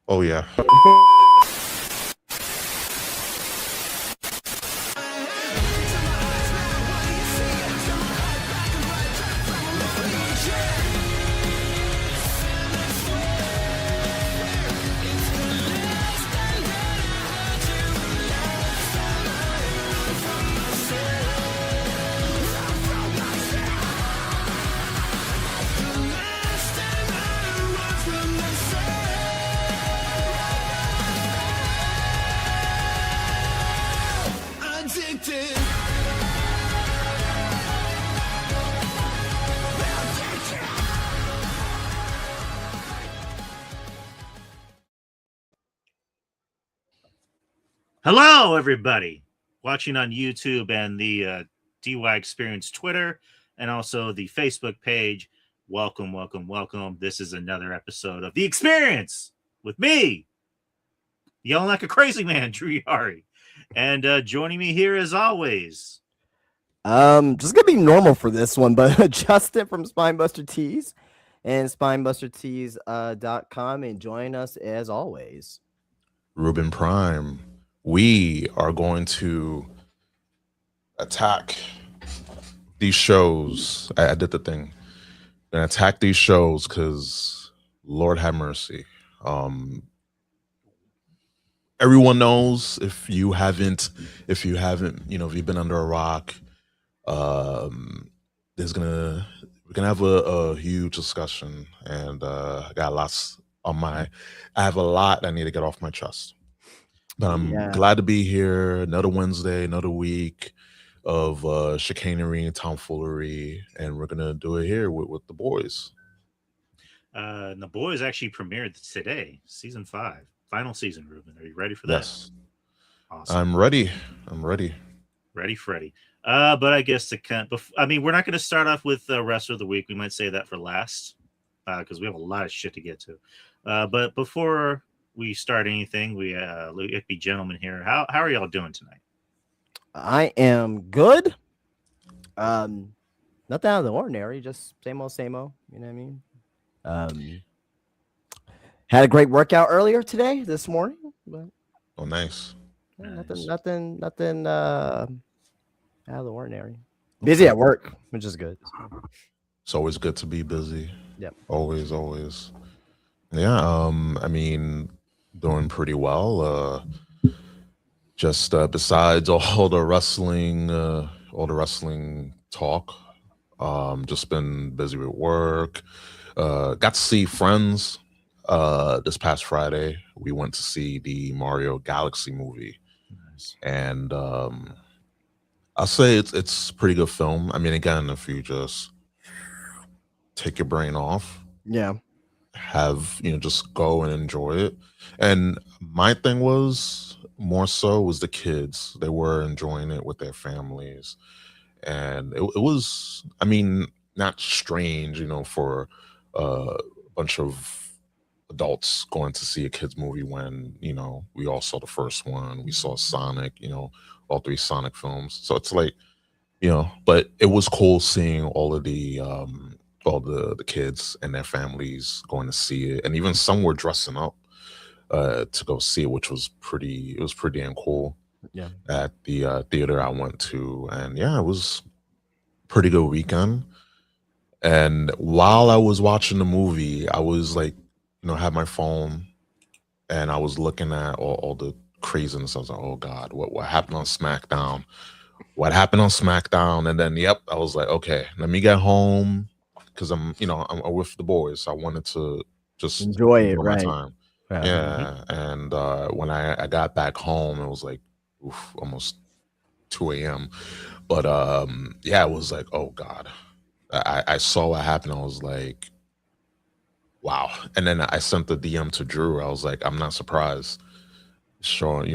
Oh yeah. Hello, everybody watching on YouTube and the DY Experience Twitter and also the Facebook page. Welcome, welcome, welcome. This is another episode of The Experience with me, yelling like a crazy man, Drew Yari. And joining me here as always. Just gonna be normal for this one, but Justin from Spinebuster Tees and spinebustertees.com and join us as always. Ruben Prime. We are going to attack these shows. I did the thing. And attack these shows because Lord have mercy. Everyone knows if you haven't, if you've been under a rock, we're gonna have a huge discussion, and I have a lot I need to get off my chest. But I'm glad to be here. Another Wednesday, another week of chicanery and tomfoolery, and we're gonna do it here with the boys. And the boys actually premiered today, season 5, final season. Ruben, are you ready for that? Yes. Awesome. I'm ready. Ready, Freddy. But I guess we're not going to start off with the wrestler of the week. We might say that for last because we have a lot of shit to get to. But before we start anything, we be gentlemen here. How are y'all doing tonight? I am good. Nothing out of the ordinary, just same old. You know what I mean? Had a great workout earlier this morning. But Oh, nice. nothing out of the ordinary. Busy at work, which is good. It's always good to be busy. Yep. Always. Yeah. Doing pretty well. Just besides all the wrestling talk, just been busy with work. Got to see friends. This past Friday, we went to see the Mario Galaxy movie. Nice. And I'll say it's a pretty good film. I mean, again, if you just take your brain off, just go and enjoy it. And my thing was more so was the kids. They were enjoying it with their families, and it was, not strange, for a bunch of adults going to see a kids movie when we all saw the first one. We saw Sonic, all 3 Sonic films. So it's like, but it was cool seeing all the kids and their families going to see it, and even some were dressing up to go see it, which was pretty damn cool. Yeah. At the theater I went to, and it was pretty good weekend. And while I was watching the movie, I was like, had my phone, and I was looking at all the craziness. I was like, oh God, what happened on SmackDown? What happened on SmackDown? And then, I was like, okay, let me get home because I'm with the boys. So I wanted to just enjoy it, my right? time. Yeah. And when I got back home, it was like almost 2 a.m. But it was like, oh God. I saw what happened. I was like, wow. And then I sent the DM to Drew. I was like, I'm not surprised. I showed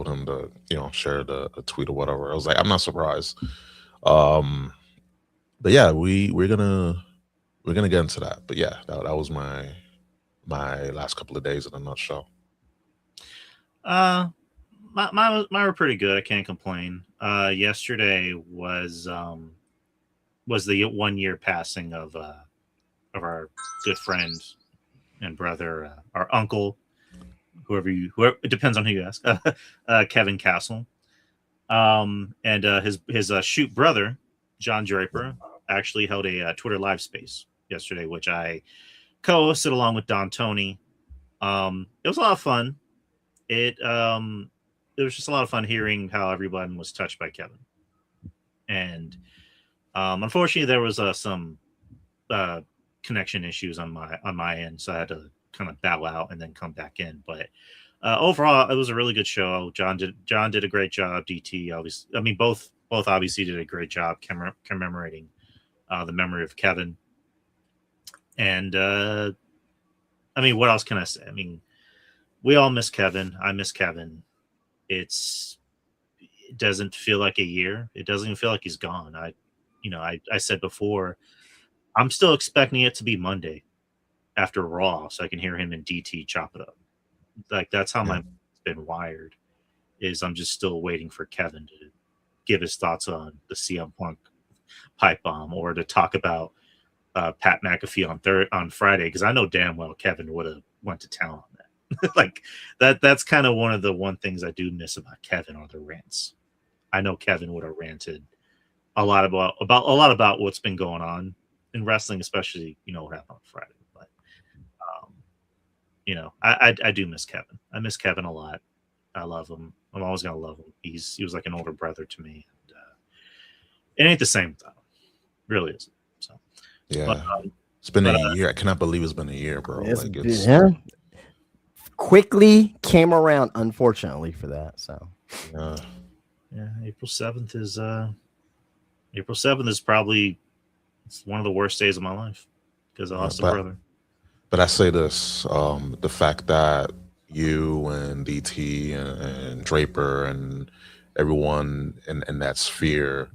him the, shared a tweet or whatever. I was like, I'm not surprised. But we're gonna get into that. But that was my last couple of days in a nutshell. Mine were pretty good. I can't complain. Yesterday was the 1 year passing of our good friend and brother, our uncle, whoever it depends on who you ask. Kevin Castle, and his shoot brother John Draper actually held a Twitter live space yesterday, which I co-hosted along with Don Tony. It was a lot of fun. It was just a lot of fun hearing how everyone was touched by Kevin, and unfortunately there was some connection issues on my end, so I had to kind of bow out and then come back in. But overall, it was a really good show. John did a great job. DT, obviously, I mean both obviously did a great job commemorating the memory of Kevin. And I mean, what else can I say? I mean, we all miss Kevin. I miss Kevin. It doesn't feel like a year. It doesn't even feel like he's gone. I said before, I'm still expecting it to be Monday after Raw, so I can hear him and DT chop it up. Like that's how my mind's been wired. Is I'm just still waiting for Kevin to give his thoughts on the CM Punk pipe bomb, or to talk about Pat McAfee on Friday, because I know damn well Kevin would have went to town on that. Like that's kind of one things I do miss about Kevin are the rants. I know Kevin would have ranted a lot about what's been going on in wrestling, especially what happened on Friday. But I do miss Kevin. I miss Kevin a lot. I love him. I'm always gonna love him. He was like an older brother to me. And, it ain't the same without him. Really isn't. So yeah, but, it's been a year. I cannot believe it's been a year, bro. Quickly came around, unfortunately for that. So yeah, April 7th is probably one of the worst days of my life because I lost a brother. But I say this: the fact that you and DT and Draper and everyone in that sphere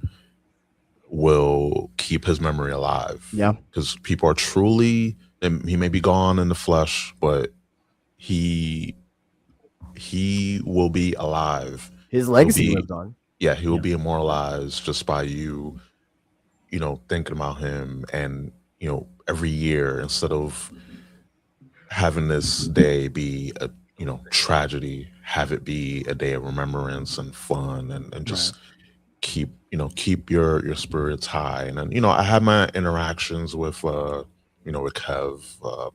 will keep his memory alive. Yeah, because people are truly, and he may be gone in the flesh, but he will be alive. His legacy lives on. Yeah, he will be immortalized just by you thinking about him. And every year, instead of having this day be a tragedy, have it be a day of remembrance and fun, and just keep your spirits high. And then I had my interactions with with Kev,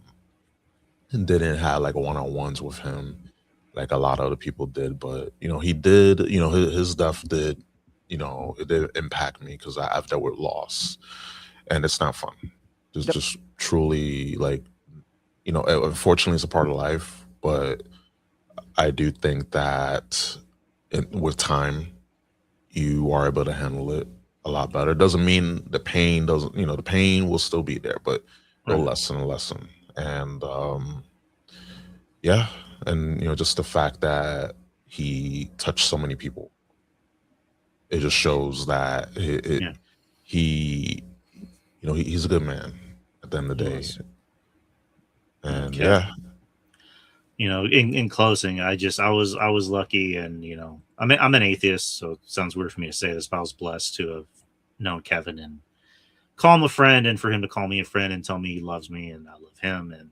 and didn't have like one-on-ones with him like a lot of other people did, but he did. His death did, it did impact me because I've dealt with loss, and it's not fun. Just truly, like, unfortunately it's a part of life, but I do think that with time you are able to handle it a lot better. It doesn't mean the pain doesn't, the pain will still be there, but it'll lessen and lessen. And and just the fact that he touched so many people, it just shows that he's a good man at the end of the day. And in closing, I was lucky, and I'm an atheist, so it sounds weird for me to say this, but I was blessed to have known Kevin and call him a friend, and for him to call me a friend and tell me he loves me and I love him. And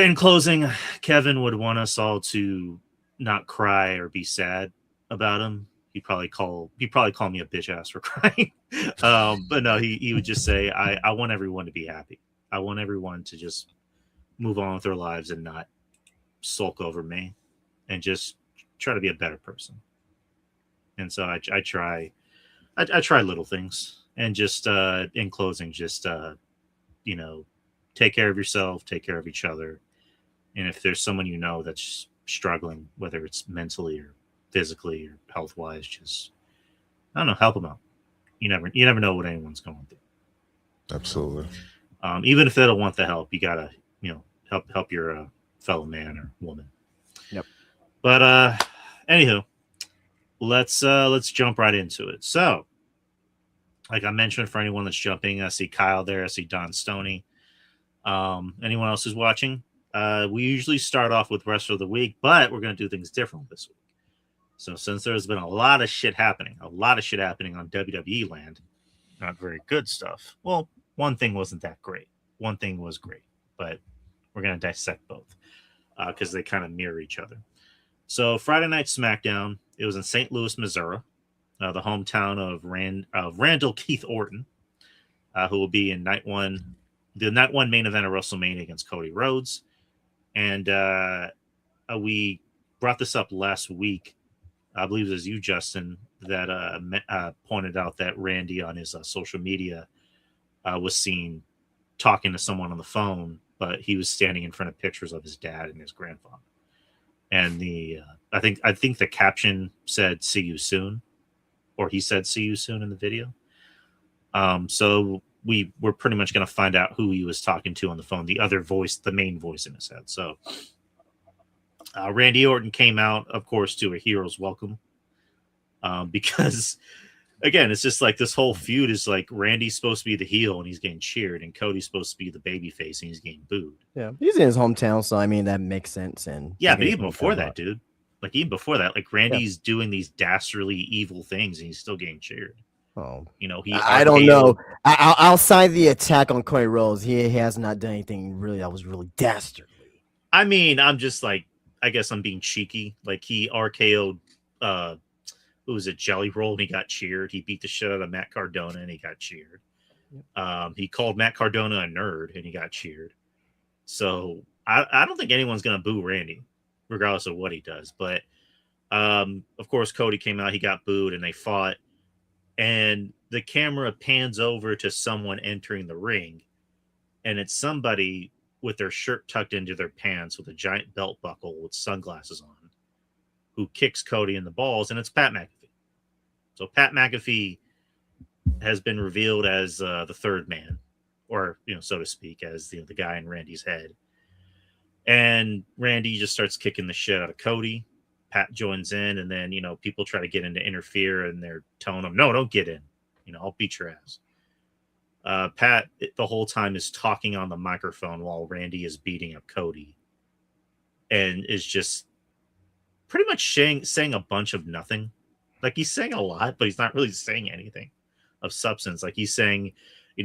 in closing, Kevin would want us all to not cry or be sad about him. He'd probably call me a bitch ass for crying. But no, he would just say, I want everyone to be happy. I want everyone to just move on with their lives and not sulk over me, and just try to be a better person. And so I try little things, and just in closing, just take care of yourself, take care of each other. And if there's someone that's struggling, whether it's mentally or physically or health wise, just, I don't know, help them out. You never know what anyone's going through. Absolutely. Even if they don't want the help, you gotta help your fellow man or woman. Yep. But anywho, let's jump right into it. So, like I mentioned, for anyone that's jumping, I see Kyle there, I see Don Stoney. Anyone else who's watching? We usually start off with Wrestler of the Week, but we're going to do things different this week. So since there's been a lot of shit happening on WWE land, not very good stuff. Well, one thing wasn't that great. One thing was great, but We're going to dissect both because they kind of mirror each other. So Friday Night SmackDown, it was in St. Louis, Missouri, the hometown of Randall Keith Orton, who will be in the night one main event of WrestleMania against Cody Rhodes. And we brought this up last week. I believe it was you, Justin, that pointed out that Randy on his social media was seen talking to someone on the phone, but he was standing in front of pictures of his dad and his grandfather. And I think the caption said "See you soon," or he said "See you soon" in the video. So we're pretty much going to find out who he was talking to on the phone, the other voice, the main voice in his head. So Randy Orton came out, of course, to a hero's welcome, because again, it's just like this whole feud is like Randy's supposed to be the heel and he's getting cheered, and Cody's supposed to be the babyface and he's getting booed. Yeah, he's in his hometown, so I mean that makes sense. And yeah, but even before that, dude, like Randy's doing these dastardly evil things and he's still getting cheered. Oh, I don't know. Outside the attack on Cody Rhodes, he has not done anything really that was really dastardly. I mean, I'm just like, I guess I'm being cheeky. Like he RKO'd who was it, Jelly Roll, and he got cheered. He beat the shit out of Matt Cardona and he got cheered. He called Matt Cardona a nerd and he got cheered. So I don't think anyone's gonna boo Randy, regardless of what he does. But of course, Cody came out, he got booed, and they fought. And the camera pans over to someone entering the ring, and it's somebody with their shirt tucked into their pants with a giant belt buckle with sunglasses on, who kicks Cody in the balls, and it's Pat McAfee. So Pat McAfee has been revealed as the third man, or so to speak, as the guy in Randy's head. And Randy just starts kicking the shit out of Cody. Pat joins in, and then people try to get in to interfere, and they're telling him, "No, don't get in. I'll beat your ass." Pat the whole time is talking on the microphone while Randy is beating up Cody, and is just pretty much saying a bunch of nothing. Like he's saying a lot, but he's not really saying anything of substance. Like he's saying,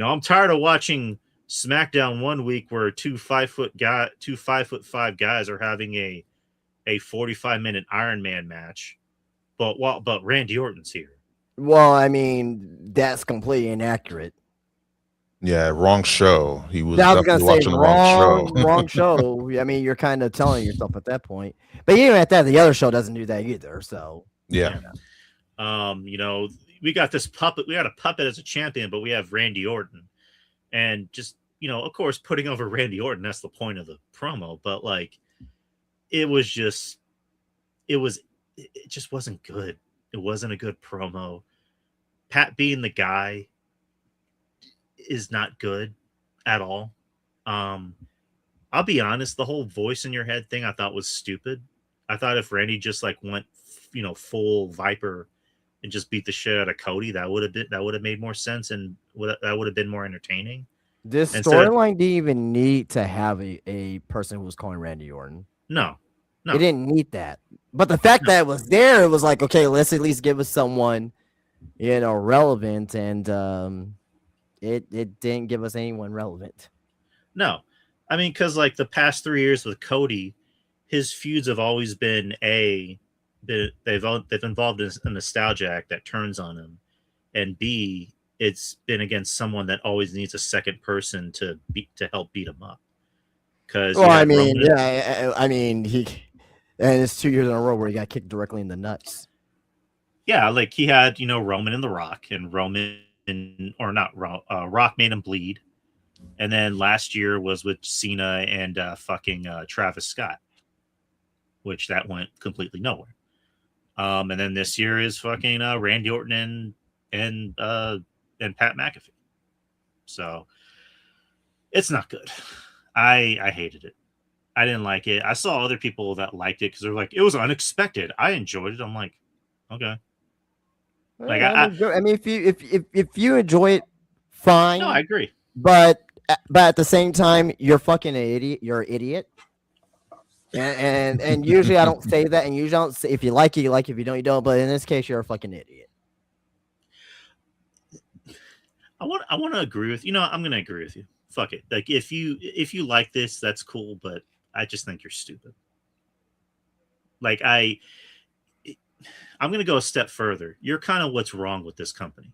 I'm tired of watching SmackDown one week where two 5'5" guys are having a 45-minute Iron Man match, but Randy Orton's here. Well, I mean, that's completely inaccurate. Yeah, wrong show. He was definitely watching the wrong show. Wrong show. I mean, you're kind of telling yourself at that point. But even at that, the other show doesn't do that either. So yeah. We got this puppet. We got a puppet as a champion, but we have Randy Orton, and just of course, putting over Randy Orton. That's the point of the promo. But like, it just wasn't good. It wasn't a good promo. Pat being the guy is not good at all. I'll be honest, the whole voice in your head thing I thought was stupid. I thought if Randy just like went full Viper and just beat the shit out of Cody, that would have made more sense, and that would have been more entertaining. This storyline didn't even need to have a person who was calling Randy Orton. No. It didn't need that. But the fact that it was there, it was like, okay, let's at least give us someone, relevant, and it didn't give us anyone relevant. No. I mean, because like the past 3 years with Cody, his feuds have always been they've involved a nostalgia act that turns on him, and B, it's been against someone that always needs a second person to help beat him up. Because and it's 2 years in a row where he got kicked directly in the nuts. Yeah, like he had Roman and The Rock, and Rock made him bleed, and then last year was with Cena and Travis Scott, which that went completely nowhere. And then this year is fucking Randy Orton and Pat McAfee. So it's not good. I hated it. I didn't like it. I saw other people that liked it because they're like, it was unexpected. I enjoyed it. I'm like, okay. Like I mean, if you enjoy it, fine. No, I agree. But at the same time, you're fucking an idiot. You're an idiot. And usually I don't say that. And usually I don't say, if you like it, you like it. If you don't, you don't. But in this case, you're a fucking idiot. I want to agree with I'm going to agree with you. fuck it. Like if you like this, that's cool, but I just think you're stupid. Like I'm going to go a step further. You're kind of what's wrong with this company,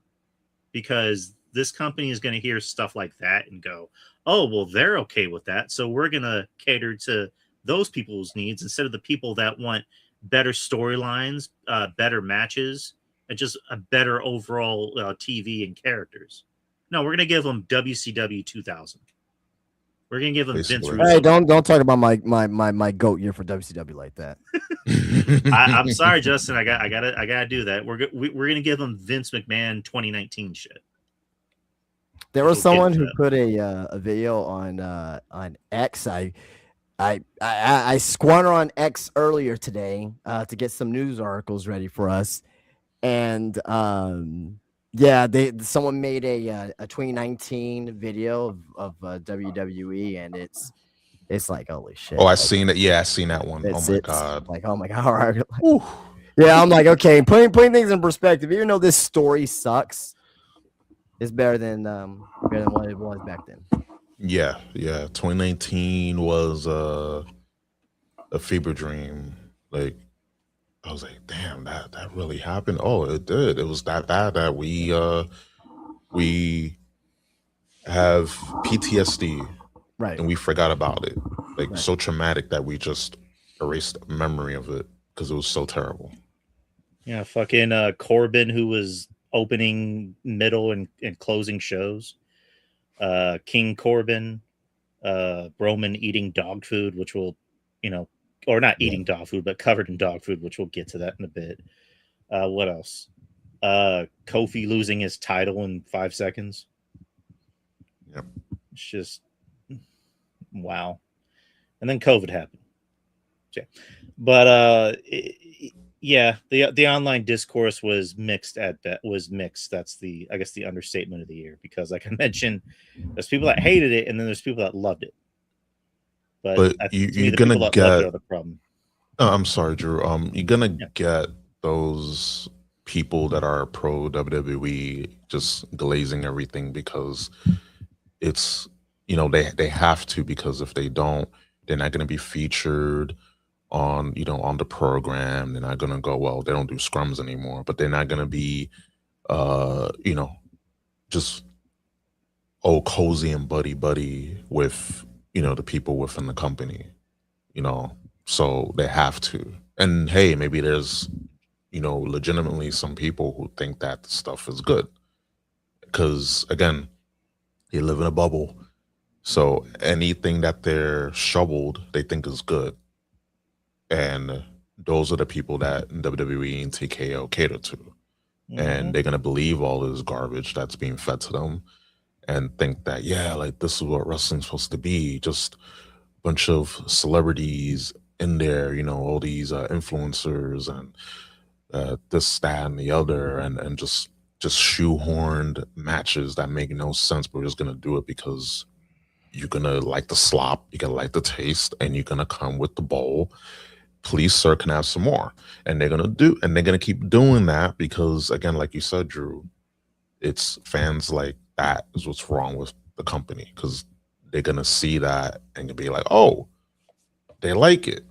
because this company is going to hear stuff like that and go, oh, well, they're okay with that, so we're going to cater to those people's needs instead of the people that want better storylines, better matches, and just a better overall TV and characters. No, we're going to give them WCW 2000. We're going to give them Vince Basically. Russo. Hey, don't talk about my GOAT year for WCW like that. I'm sorry, Justin. I gotta do that. We're going to give them Vince McMahon 2019 shit. There was We'll get someone to who that. put a video on X. I squandered on X earlier today to get some news articles ready for us, and yeah, someone made a 2019 video of WWE, and it's like, holy shit. Oh, I like, seen it. Yeah, I seen that one. Oh it's my god. like, oh my god. All right. Ooh. Yeah, I'm like, okay, putting things in perspective. Even though this story sucks, it's better than what it was back then. Yeah. 2019 was a fever dream. Like, I was like, damn, that really happened. Oh, it did. It was that bad that we have PTSD Right. and we forgot about it. Like, Right. so traumatic that we just erased memory of it because it was so terrible. Yeah, fucking Corbin, who was opening, middle, and closing shows. King Corbin, Roman eating dog food, which will, or not eating dog food, but covered in dog food, which we'll get to that in a bit. What else? Kofi losing his title in 5 seconds. Yep. It's just wow. And then COVID happened. Yeah. But yeah, the online discourse was mixed That's I guess the understatement of the year, because like I mentioned, there's people that hated it and then there's people that loved it. But you're the gonna people that get. loved it are the problem. I'm sorry, Drew. You're gonna get those people that are pro WWE just glazing everything because it's they have to, because if they don't, they're not gonna be featured on on the program. They're not gonna go, well, they don't do scrums anymore, but they're not gonna be just cozy and buddy with the people within the company, so they have to. And hey, maybe there's legitimately some people who think that the stuff is good, because again, they live in a bubble, so anything that they're shoveled they think is good. And those are the people that WWE and TKO cater to. And they're going to believe all this garbage that's being fed to them and think that, yeah, like this is what wrestling's supposed to be. Just a bunch of celebrities in there, all these influencers and this, that, and the other, and just shoehorned matches that make no sense, but we're just going to do it because you're going to like the slop, you're going to like the taste, and you're going to come with the bowl. Please, sir, can I have some more? And they're gonna keep doing that because, again, like you said, Drew, it's fans like that is what's wrong with the company, because they're gonna see that and be like, oh, they like it.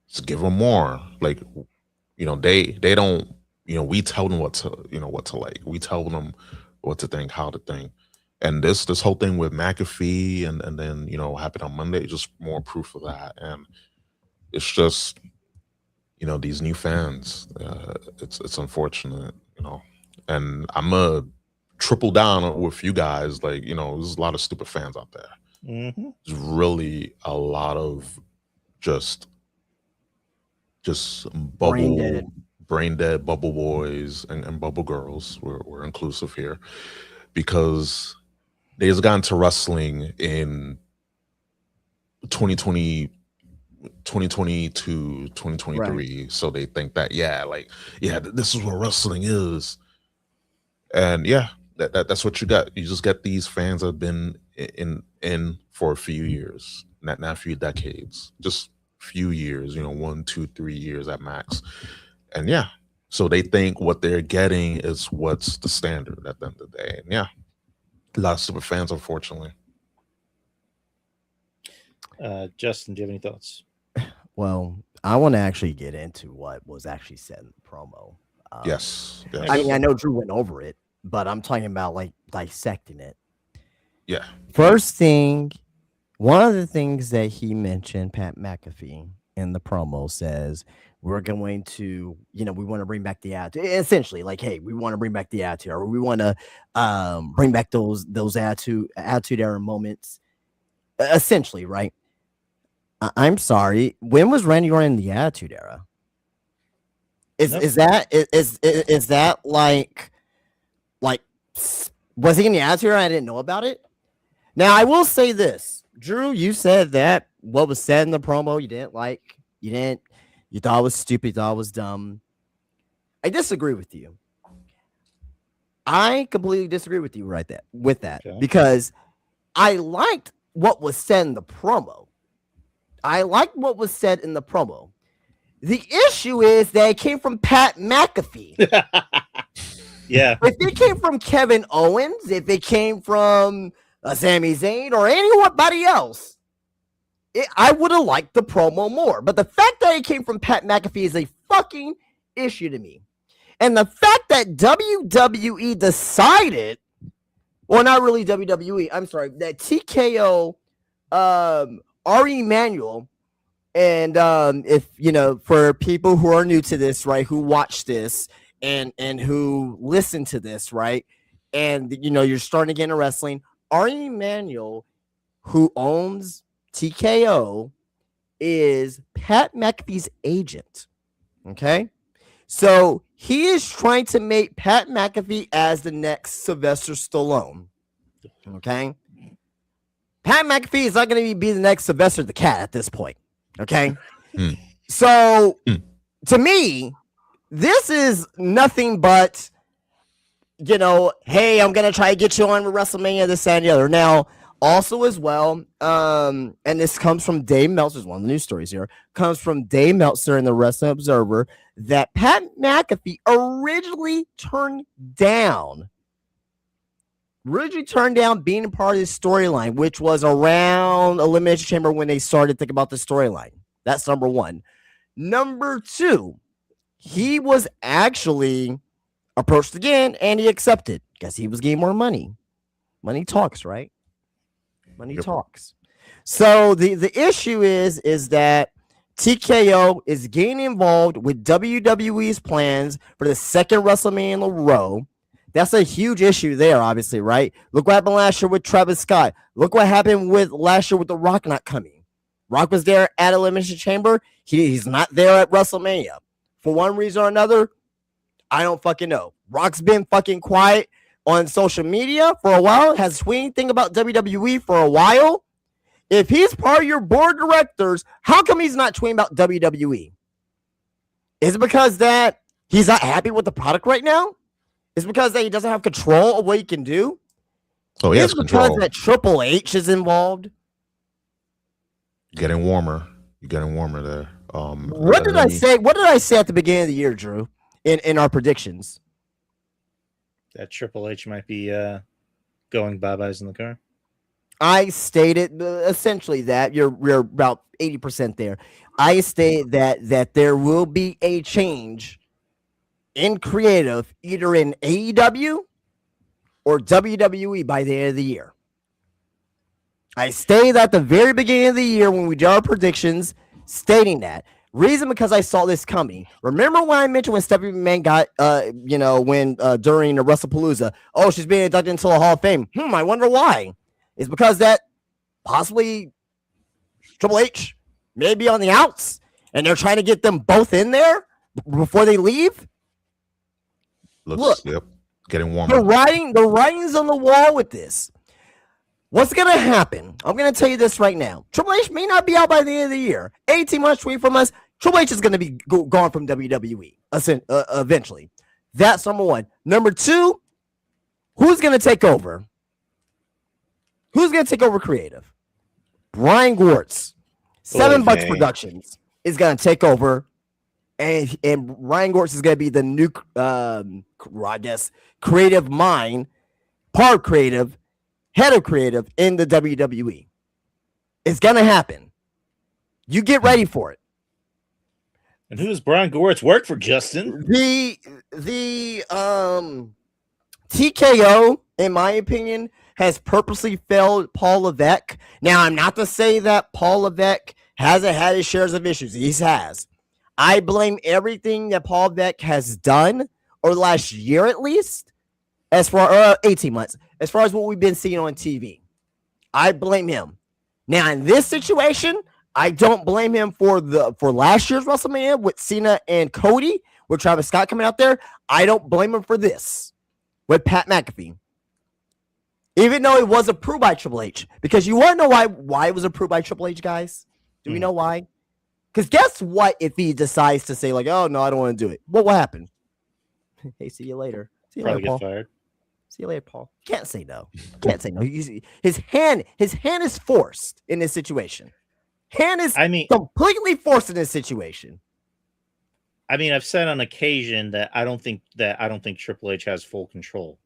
Just give them more. Like, they don't. We tell them what to like. We tell them what to think, how to think. And this whole thing with Mcafee and then happened on Monday, just more proof of that. And it's just, these new fans. It's unfortunate, and I'm a triple down with you guys. Like, there's a lot of stupid fans out there. There's really a lot of just brain dead bubble boys and bubble girls. We're inclusive here, because they just got into wrestling in 2022, 2023. Right. So they think that, this is what wrestling is. And that's what you got. You just get these fans that have been in for a few years, not a few decades, just few years, 1, 2, 3 years at max. And so they think what they're getting is what's the standard at the end of the day. And a lot of super fans, unfortunately. Justin, do you have any thoughts? Well, I want to actually get into what was actually said in the promo. Yes. I mean, I know Drew went over it, but I'm talking about like dissecting it. Yeah. First thing, one of the things that he mentioned, Pat McAfee, in the promo says, we're going to, we want to bring back the attitude. Essentially, like, hey, we want to bring back the attitude, or we want to bring back those attitude era moments. Essentially, right? I'm sorry. When was Randy Orton in the attitude era? Is that like was he in the attitude era? I didn't know about it. Now I will say this, Drew. You said that what was said in the promo you didn't like. You thought it was stupid. You thought it was dumb. I disagree with you. I completely disagree with you with that Okay. because I liked what was said in the promo. I liked what was said in the promo. The issue is that it came from Pat McAfee. Yeah. If it came from Kevin Owens, if it came from Sami Zayn or anybody else, I would have liked the promo more. But the fact that it came from Pat McAfee is a fucking issue to me. And the fact that WWE decided, well, not really WWE, I'm sorry, that TKO, Ari Emanuel, and if for people who are new to this, right, who watch this and who listen to this, right, and you're starting to get into wrestling, Ari Emanuel, who owns TKO, is Pat McAfee's agent. Okay, so he is trying to make Pat McAfee as the next Sylvester Stallone. Okay, Pat McAfee is not going to be the next Sylvester the Cat at this point. Okay, so to me, this is nothing but, hey, I'm going to try to get you on with WrestleMania, this and the other. Now, also as well, and this comes from Dave Meltzer, one of the news stories here, comes from Dave Meltzer in the Wrestling Observer, that Pat McAfee originally turned down being a part of this storyline, which was around Elimination Chamber when they started thinking about the storyline. That's number one. Number two, he was actually approached again and he accepted because he was getting more money. Money talks, right? Money talks. So the issue is that TKO is getting involved with WWE's plans for the second WrestleMania in a row. That's a huge issue there, obviously, right? Look what happened last year with Travis Scott. Look what happened with last year with The Rock not coming. Rock was there at Elimination Chamber. He's not there at WrestleMania. For one reason or another, I don't fucking know. Rock's been fucking quiet on social media for a while. Has tweeted anything about WWE for a while. If he's part of your board of directors, how come he's not tweeting about WWE? Is it because that he's not happy with the product right now? Is it because that he doesn't have control of what he can do? Oh, he has control. Because that Triple H is involved. Getting warmer. You're getting warmer there. What did I say? What did I say at the beginning of the year, Drew? In our predictions, That Triple H might be going bye-byes in the car. I stated essentially that you're about 80% there. I stated that there will be a change in creative either in AEW or WWE by the end of the year. I stated at the very beginning of the year when we did our predictions, stating that. Reason because I saw this coming. Remember when I mentioned when Stephanie McMahon got, when during the WrestlePalooza, oh, she's being inducted into the Hall of Fame. I wonder why. It's because that possibly Triple H may be on the outs, and they're trying to get them both in there before they leave. Look, yep, getting warmer. The writing's on the wall with this. What's going to happen? I'm going to tell you this right now. Triple H may not be out by the end of the year. 18 months, 20 from us, Triple H is going to be gone from WWE eventually. That's number one. Number two, who's going to take over? Who's going to take over creative? Brian Gewirtz. Seven Bucks Productions is going to take over. And Brian Gewirtz is going to be the new, creative mind, part creative, head of creative in the WWE. It's going to happen. You get ready for it. And who does Brian Goritz work for, Justin? The TKO, in my opinion, has purposely failed Paul Levesque. Now, I'm not to say that Paul Levesque hasn't had his shares of issues. He has. I blame everything that Paul Levesque has done over the last year at least, as far 18 months, as far as what we've been seeing on TV. I blame him. Now, in this situation, I don't blame him for last year's WrestleMania with Cena and Cody, with Travis Scott coming out there. I don't blame him for this with Pat McAfee, even though it was approved by Triple H. Because you want to know why it was approved by Triple H, guys? Do we know why? Because guess what? If he decides to say like, "Oh no, I don't want to do it," what will happen? Hey, see you later. See you Probably later, get Paul. fired. See you later, Paul. Can't say no. Can't say no. His hand is forced in this situation. Hand is completely forced in this situation. I mean, I've said on occasion that I don't think Triple H has full control.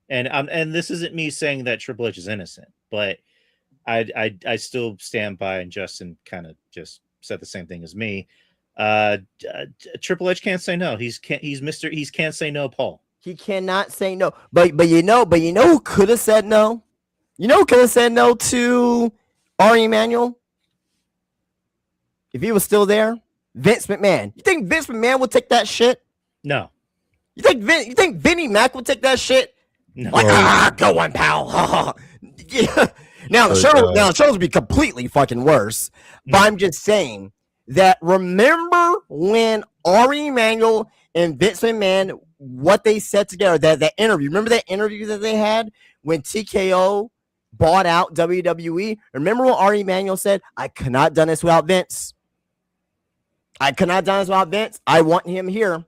And this isn't me saying that Triple H is innocent, but I still stand by, and Justin kind of just said the same thing as me. Triple H can't say no. He can't say no, Paul. He cannot say no. But you know who could have said no? You know who could have said no to Ari Emanuel? If he was still there, Vince McMahon. You think Vince McMahon would take that shit? No. You think Vinnie Mac would take that shit? No. Like, go on, pal. Yeah. Now the show would be completely fucking worse. But I'm just saying that remember when Ari Emanuel and Vince McMahon, what they said together, that interview. Remember that interview that they had when TKO bought out WWE? Remember what Ari Emanuel said? I could not have done this without Vince. I could not have done this without Vince. I want him here.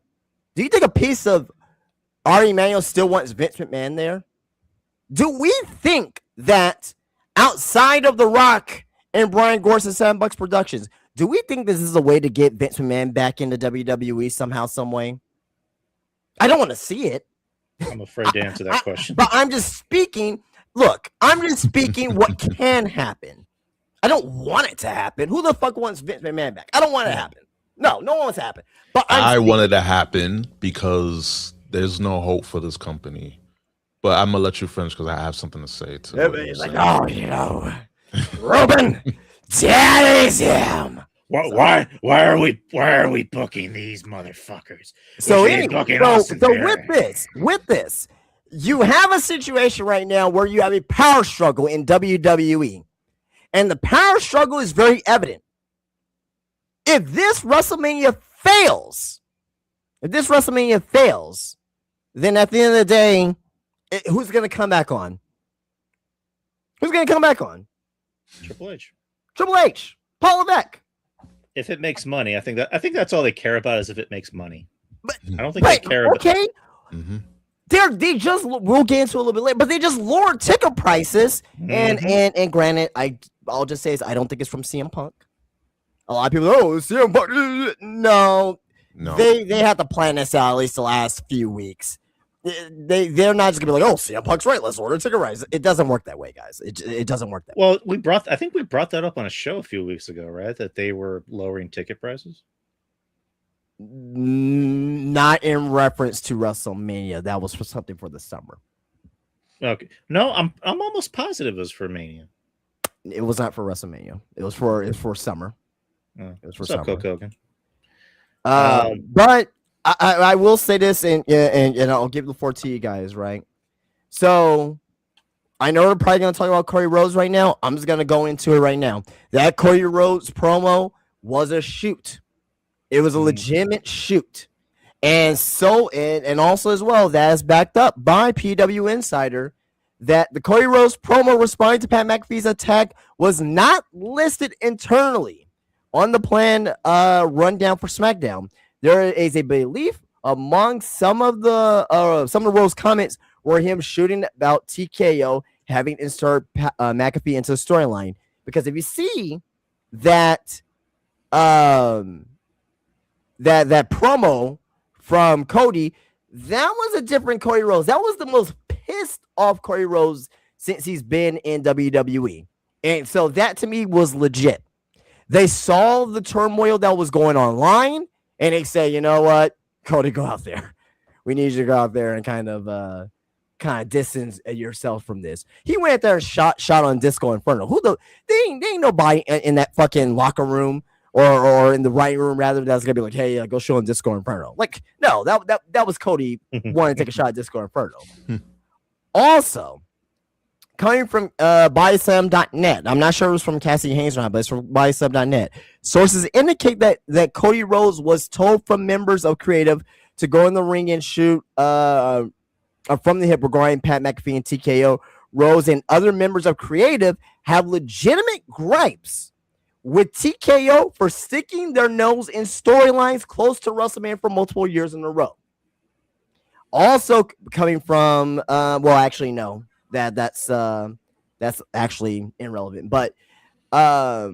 Do you think a piece of Ari Emanuel still wants Vince McMahon there? Do we think that outside of The Rock and Brian Goritz and $7 Productions, do we think this is a way to get Vince McMahon back into WWE somehow, some way? I don't want to see it. I'm afraid to answer that question. But I'm just speaking. Look, I'm just speaking what can happen. I don't want it to happen. Who the fuck wants Vince McMahon back? I don't want it to happen. No one wants to happen. But I wanted to happen because there's no hope for this company. But I'm gonna let you finish because I have something to say too. Everybody's like, Ruben, that is him. Why are we booking these motherfuckers? So with this, you have a situation right now where you have a power struggle in WWE, and the power struggle is very evident. If this WrestleMania fails, then at the end of the day, who's going to come back on? Who's going to come back on? Triple H. Paul Levesque. If it makes money, I think that's all they care about is if it makes money. But I don't think they care about. Okay. Mm-hmm. They just, we'll get into it a little bit later, but they just lowered ticket prices. Mm-hmm. And granted, I'll just say this, I don't think it's from CM Punk. A lot of people, CM Punk. No. They had to plan this out at least the last few weeks. They're not just gonna be like, CM Punk's right, let's order ticket prices. It doesn't work that way, guys. It doesn't work that way. Well, I think we brought that up on a show a few weeks ago, right? That they were lowering ticket prices. Not in reference to WrestleMania. That was for something for the summer. Okay. No, I'm almost positive it was for Mania. It was not for WrestleMania. It was for summer. It was for summer. Coke Hogan. But I will say this, and I'll give the floor to you guys, right? So I know we're probably going to talk about Cody Rhodes right now. I'm just going to go into it right now. That Cody Rhodes promo was a shoot. It was a legitimate shoot. And so, and also as well, that is backed up by PW Insider, that the Cody Rhodes promo responding to Pat McAfee's attack was not listed internally on the plan rundown for SmackDown. There is a belief among some of the Rhodes comments were him shooting about TKO having inserted McAfee into the storyline. Because if you see that that promo from Cody, that was a different Cody Rhodes. That was the most pissed off Cody Rhodes since he's been in WWE. And so that to me was legit. They saw the turmoil that was going online, and they say, you know what, Cody, go out there. We need you to go out there and kind of distance yourself from this. He went out there and shot on Disco Inferno. They ain't nobody in that fucking locker room or in the writing room rather that's gonna be like, hey, go show him Disco Inferno. Like, no, that was Cody wanting to take a shot at Disco Inferno. Also, coming from BuySum.net, I'm not sure it was from Cassie Haynes or not, but it's from BuySum.net. Sources indicate that Cody Rhodes was told from members of Creative to go in the ring and shoot from the hip regarding Pat McAfee and TKO. Rhodes and other members of Creative have legitimate gripes with TKO for sticking their nose in storylines close to WrestleMania for multiple years in a row. Also coming from, well, actually, no, that's actually irrelevant. But let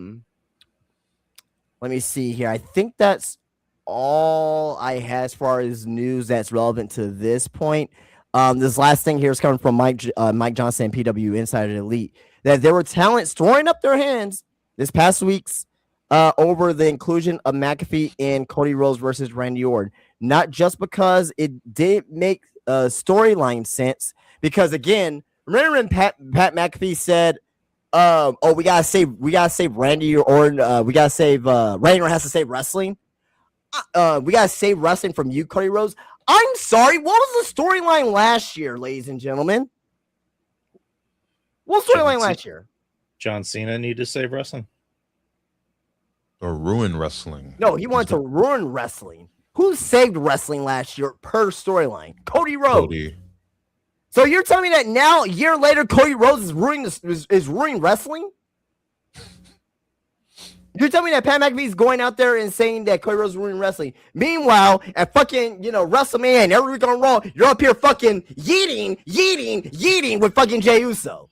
me see here. I think that's all I had as far as news that's relevant to this point. This last thing here is coming from Mike Johnson, PW Insider Elite, that there were talents throwing up their hands this past week's over the inclusion of McAfee in Cody Rhodes versus Randy Orton. Not just because it did make storyline sense, because again, remember when Pat McAfee said, "Oh, we gotta save Randy Orton. We gotta save Randy Orton has to save wrestling. We gotta save wrestling from you, Cody Rhodes." I'm sorry. What was the storyline last year, ladies and gentlemen? What was the storyline last year? John Cena needed to save wrestling. Or ruin wrestling. No, he wanted to ruin wrestling. Who saved wrestling last year per storyline? Cody Rhodes. Cody. So you're telling me that now, a year later, Cody Rhodes is ruining wrestling? You're telling me that Pat McAfee is going out there and saying that Cody Rhodes is ruining wrestling. Meanwhile, at fucking, WrestleMania and every week on Raw, you're up here fucking yeeting with fucking Jey Uso.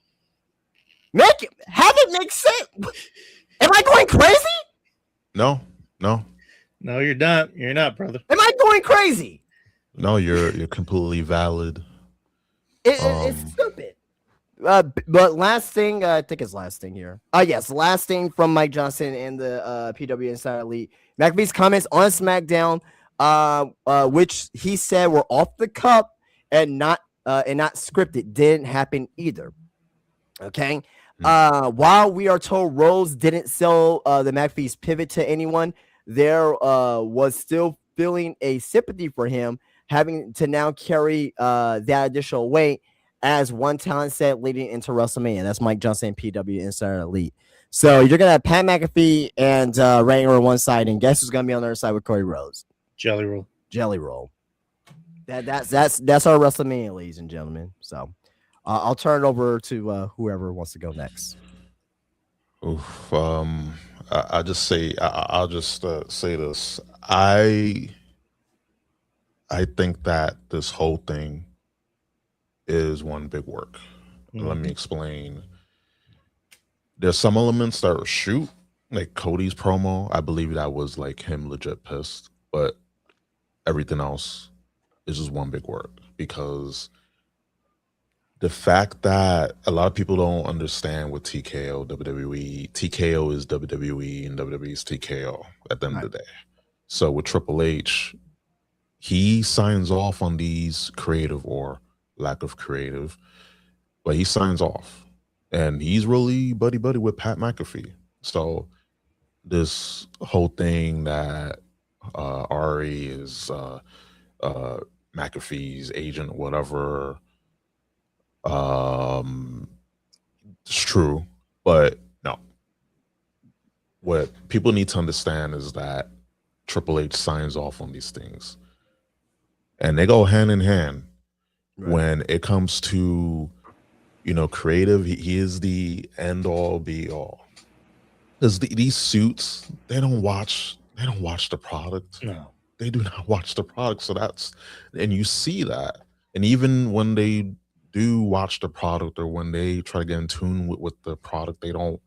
Have it make sense. Am I going crazy? No. No, you're not. You're not, brother. Am I going crazy? No, you're completely valid. It's stupid. But last thing, I think it's last thing here. Yes, last thing from Mike Johnson and the PW Insider Elite. McAfee's comments on SmackDown, which he said were off the cuff and not scripted, didn't happen either. Okay. While we are told Rhodes didn't sell the McAfee's pivot to anyone, there was still feeling a sympathy for him, having to now carry that additional weight, as one talent said leading into WrestleMania. That's Mike Johnson, PW Insider Elite. So you're gonna have Pat McAfee and Randy on one side, and guess who's gonna be on the other side with Cody Rhodes? Jelly roll. That's our WrestleMania, ladies and gentlemen. So I'll turn it over to whoever wants to go next. Oof, I'll just say this. I think that this whole thing is one big work. Let me explain. There's some elements that are shoot, like Cody's promo. I believe that was like him legit pissed, but everything else is just one big work, because the fact that a lot of people don't understand with TKO, WWE, TKO is WWE and WWE is TKO at the end of the day. So with Triple H, he signs off on these creative or lack of creative, but he signs off, and he's really buddy with Pat McAfee. So this whole thing that Ari is McAfee's agent, whatever, it's true, but no. What people need to understand is that Triple H signs off on these things, and they go hand in hand. Right. When it comes to, creative, he is the end all be all. Because these suits, they don't watch the product. No, they do not watch the product. So and you see that. And even when they do watch the product, or when they try to get in tune with the product, they don't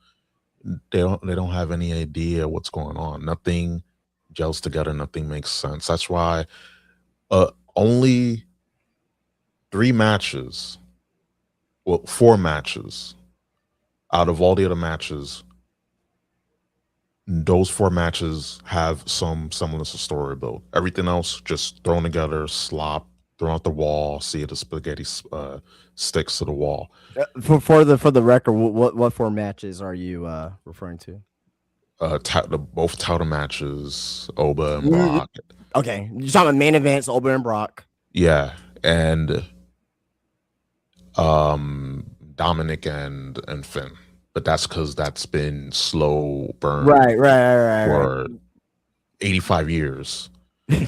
have any idea what's going on. Nothing gels together. Nothing makes sense. That's why only 4 matches out of all the other matches, those 4 matches have some semblance of story build. Everything else just thrown together, slop, thrown out the wall. See the spaghetti sticks to the wall. For the record, what 4 matches are you referring to? Both title matches, Oba and Brock. Okay, you're talking about main events, Oba and Brock. Yeah, and Dominic and Finn, but that's because that's been slow burn, Right. for 85 years.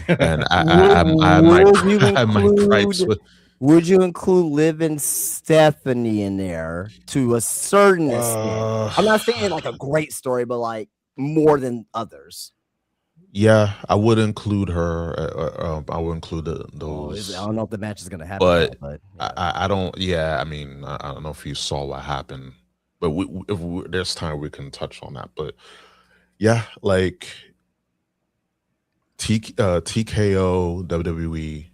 And I my gripes with. Would you include Liv and Stephanie in there to a certain extent? I'm not saying like a great story, but like more than others. Yeah, I would include her. I would include those. I don't know if the match is going to happen, but yeah. I don't. Yeah, I mean, I don't know if you saw what happened, but if there's time we can touch on that. But yeah, like TKO, WWE,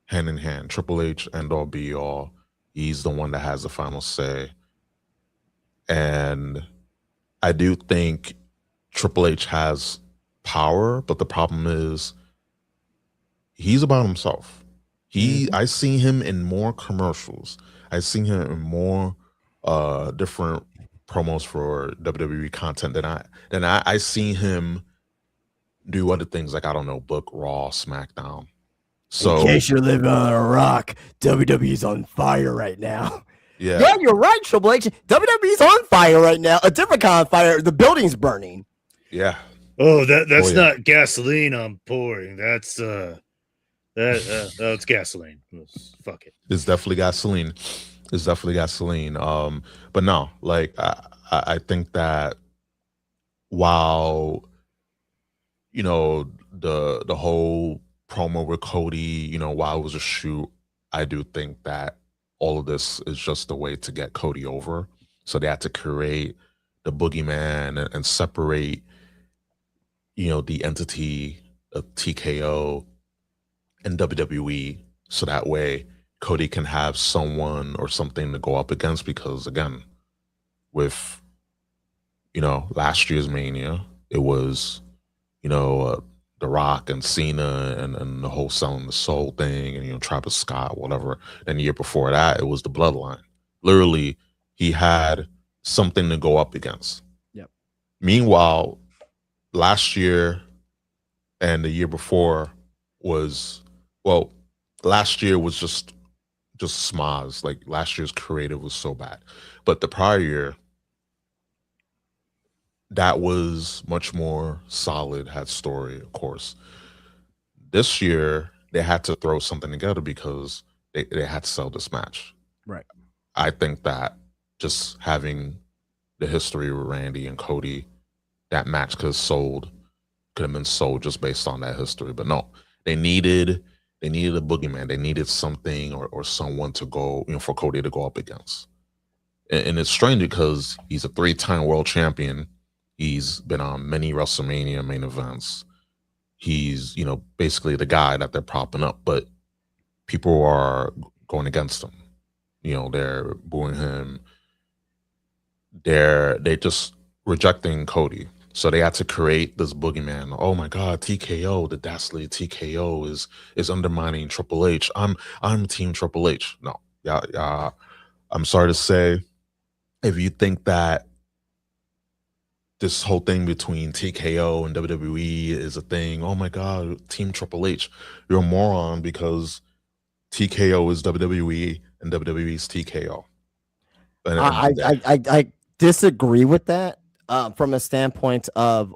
hand in hand. Triple H, end all be all. He's the one that has the final say, and I do think Triple H has power, but the problem is he's about himself. I seen him in more commercials. I seen him in more different promos for WWE content than I seen him do other things like, I don't know, book Raw, SmackDown. So in case you're living on a rock, WWE's on fire right now. Yeah, you're right, Triple H. WWE's on fire right now. A different kind of fire. The building's burning. Yeah. Oh, that's not gasoline I'm pouring. That's it's gasoline. Fuck it. It's definitely gasoline. But no, like I think that while the whole promo with Cody, while it was a shoot, I do think that all of this is just a way to get Cody over. So they had to create the boogeyman and separate the entity of TKO and WWE, so that way Cody can have someone or something to go up against, because again, with last year's Mania, it was The Rock and Cena and the whole selling the soul thing, and Travis Scott, whatever. And the year before that, it was the Bloodline. Literally, he had something to go up against. Yep. Meanwhile, last year and the year before last year was just smoz. Like, last year's creative was so bad. But the prior year, that was much more solid, had story, of course. This year, they had to throw something together because they had to sell this match. Right. I think that just having the history with Randy and Cody, that match could have been sold just based on that history. But no, they needed a boogeyman. They needed something or someone to go, for Cody to go up against. And it's strange because he's a 3-time world champion. He's been on many WrestleMania main events. He's, basically the guy that they're propping up, but people are going against him. They're booing him. They're just rejecting Cody. So they had to create this boogeyman. Oh my God, TKO, the dastardly TKO is undermining Triple H. I'm Team Triple H. No, yeah. I'm sorry to say, if you think that this whole thing between TKO and WWE is a thing, oh my God, Team Triple H, you're a moron, because TKO is WWE and WWE's TKO. And I disagree with that from a standpoint of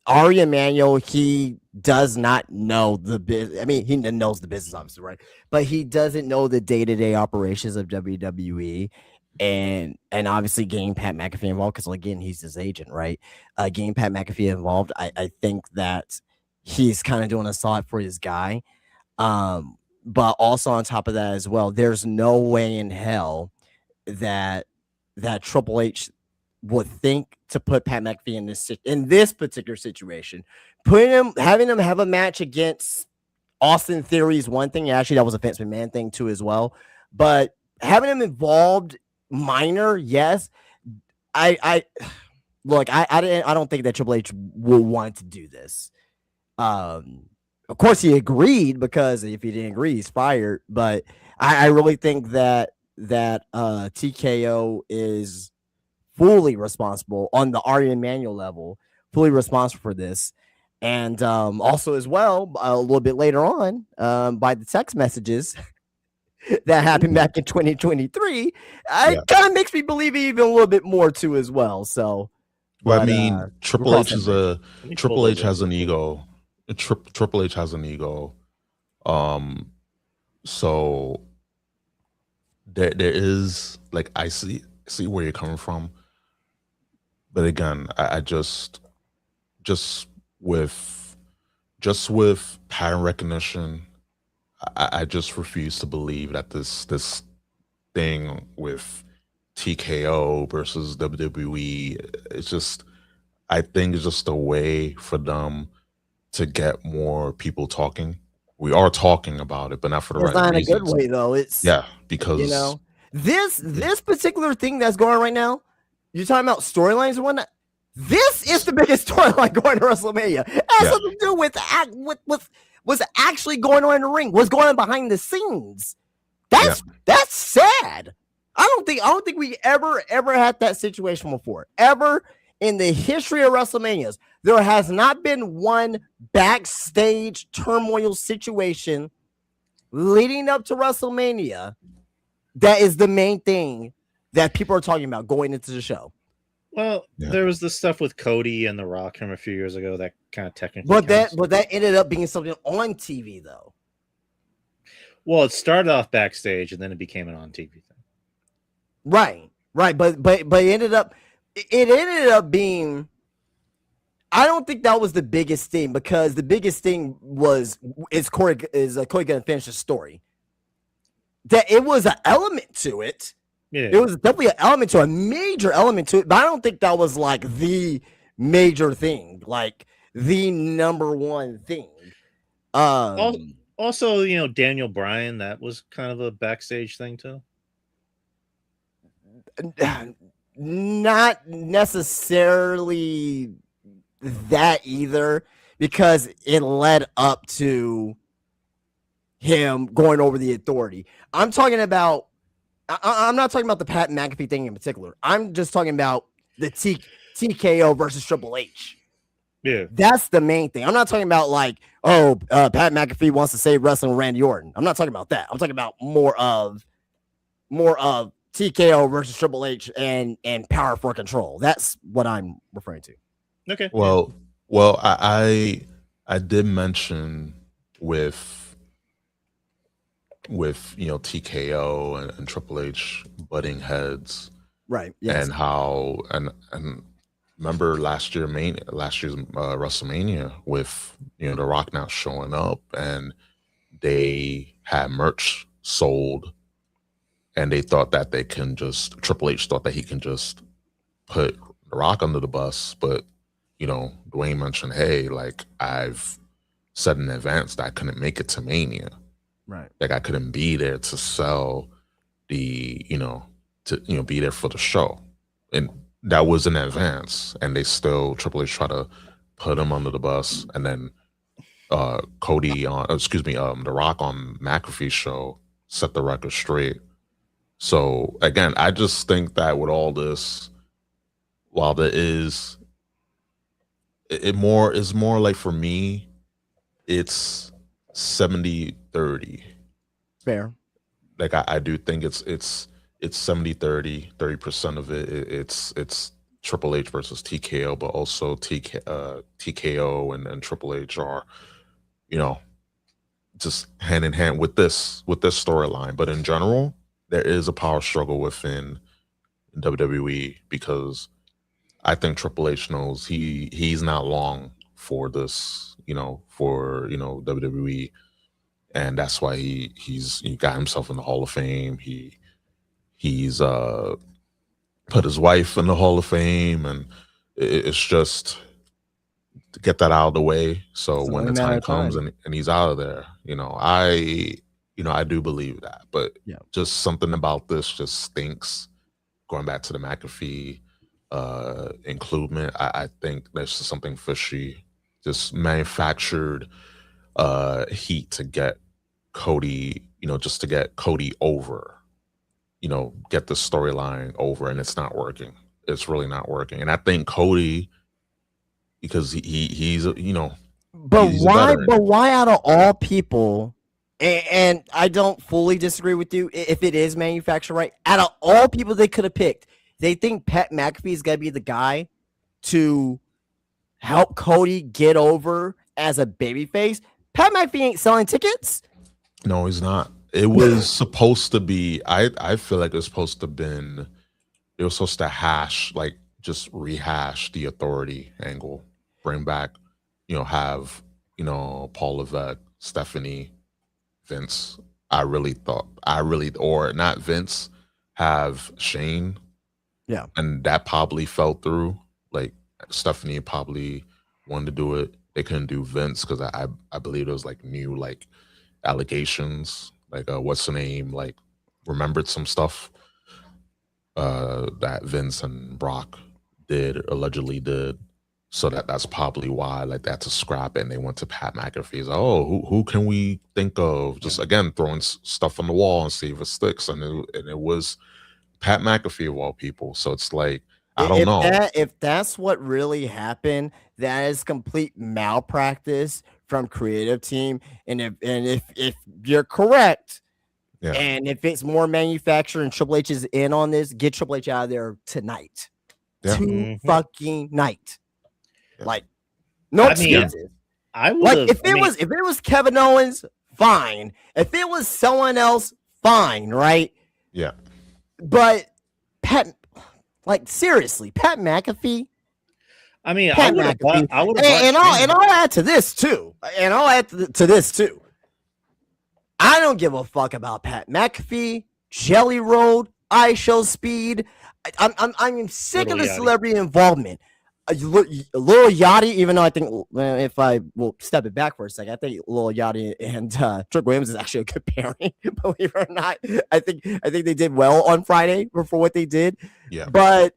Ari Emanuel. He does not know the business. I mean, he knows the business, obviously, right? But he doesn't know the day-to-day operations of WWE. And obviously getting Pat McAfee involved, because again, he's his agent, right? Getting Pat McAfee involved, I think that he's kind of doing a solid for his guy. But also on top of that as well, there's no way in hell that Triple H would think to put Pat McAfee in this particular situation. Having him have a match against Austin Theory is one thing. Actually, that was a Vince McMahon thing too as well. But having him involved, minor, yes. look, I don't think that Triple H will want to do this. Of course, he agreed, because if he didn't agree, he's fired. But I really think that TKO is fully responsible on the Ari Emanuel level, fully responsible for this. And also, as well, a little bit later on, by the text messages that happened back in 2023, it kind of makes me believe even a little bit more too, as well. So, well, I mean, Triple H has an ego. Triple H has an ego. So there is, like, I see where you're coming from, but again, I just with pattern recognition, I just refuse to believe that this thing with TKO versus WWE, it's just, I think it's just a way for them to get more people talking. We are talking about it, but not for the right reasons. Not in a good way, though. It's, because you know, this particular thing that's going on right now, you're talking about storylines and whatnot. This is the biggest storyline going to WrestleMania. It has something to do with what's actually going on in the ring, what's going on behind the scenes. That's sad. I don't think we ever had that situation before. Ever in the history of WrestleManias, there has not been one backstage turmoil situation leading up to WrestleMania that is the main thing that people are talking about going into the show. Well, there was the stuff with Cody and The Rock from a few years ago that kind of technically, but that ended up being something on TV, though. Well, it started off backstage and then it became an on TV thing. Right, but it ended up being. I don't think that was the biggest thing, because the biggest thing is Cody gonna finish the story. That it was an element to it. Yeah, it was definitely an element to a major element to it, but I don't think that was like the major thing, like the number one thing. Also, you know, Daniel Bryan, that was kind of a backstage thing too. Not necessarily that either, because it led up to him going over the authority. I'm not talking about the Pat McAfee thing in particular. I'm just talking about the TKO versus Triple H. Yeah, that's the main thing. I'm not talking about like, Pat McAfee wants to save wrestling with Randy Orton. I'm not talking about that. I'm talking about more of TKO versus Triple H and power for control. That's what I'm referring to. Okay. Well, I did mention with TKO and Triple H butting heads, right? Yes. And how and remember last year's WrestleMania with The Rock not showing up, and they had merch sold, and they thought that Triple H thought that he can just put The Rock under the bus, but Dwayne mentioned, hey, like, I've said in advance that I couldn't make it to Mania. Right. Like, I couldn't be there to sell be there for the show. And that was in advance. And they still, Triple H tried to put him under the bus. And then The Rock on McAfee's show set the record straight. So again, I just think that with all this, while there is it's more like, for me, it's 70-30. Fair. Like, I do think it's 70-30, 30% of it's Triple H versus TKO, but also TKO and Triple H are, just hand in hand with this storyline. But in general, there is a power struggle within WWE, because I think Triple H knows he's not long for this, for WWE, and that's why he got himself in the Hall of Fame. He's put his wife in the Hall of Fame, and it's just to get that out of the way. So when the time comes and he's out of there, I do believe that. But just something about this just stinks. Going back to the McAfee inclusion. I think there's something fishy. Just manufactured heat to get Cody, just to get Cody over, get the storyline over, and it's not working. It's really not working. And I think Cody, because he's But he's a why? veteran. But why out of all people? And I don't fully disagree with you if it is manufactured right. Out of all people they could have picked, they think Pat McAfee is gonna be the guy to help Cody get over as a babyface. Pat McAfee ain't selling tickets. No, he's not. It was supposed to be. I feel like it was supposed to been. It was supposed to just rehash the Authority angle, bring back, have Paul Levesque, Stephanie, Vince. Or not Vince, have Shane. Yeah, and that probably fell through. Like Stephanie probably wanted to do it. They couldn't do Vince because I believe there was like new like allegations. Like what's the name? Like remembered some stuff that Vince and Brock allegedly did. So that's probably why like that's a scrap, and they went to Pat McAfee. It's like, oh, who can we think of? Just again throwing stuff on the wall and see if it sticks. And it was Pat McAfee of all people. So it's like I don't know if that's what really happened. That is complete malpractice from creative team. And if you're correct, Yeah. and if it's more manufactured and Triple H is in on this, get Triple H out of there tonight. Yeah. Fucking night. Like, no excuses. I would like if it was Kevin Owens, fine. If it was someone else, fine, right? Yeah. But Pat, like seriously, Pat McAfee. I mean, Pat I would McAfee. have. And I'll add to this too. I don't give a fuck about Pat McAfee, Jelly Roll, iShow Speed. I'm sick of the celebrity involvement. Lil Yachty, even though I think if I will step it back for a second, I think Lil Yachty and Trick Williams is actually a good pairing. Believe it or not, I think they did well on Friday for what they did. Yeah. But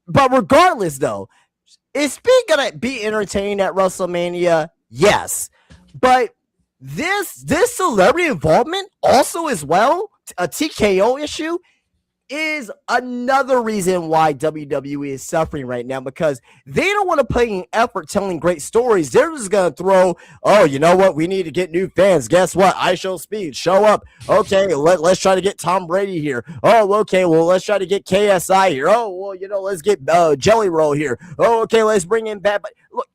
regardless, though, is Speed gonna be entertaining at WrestleMania? Yes, but this celebrity involvement also as well, a TKO issue, is another reason why WWE is suffering right now, because they don't want to put in effort telling great stories. They're just going to throw, oh, you know what? We need to get new fans. Guess what? iShow Speed, show up. Okay, let's try to get Tom Brady here. Oh, okay, well, let's try to get KSI here. Oh, well, let's get Jelly Roll here. Oh, okay, let's bring in Bad. But look,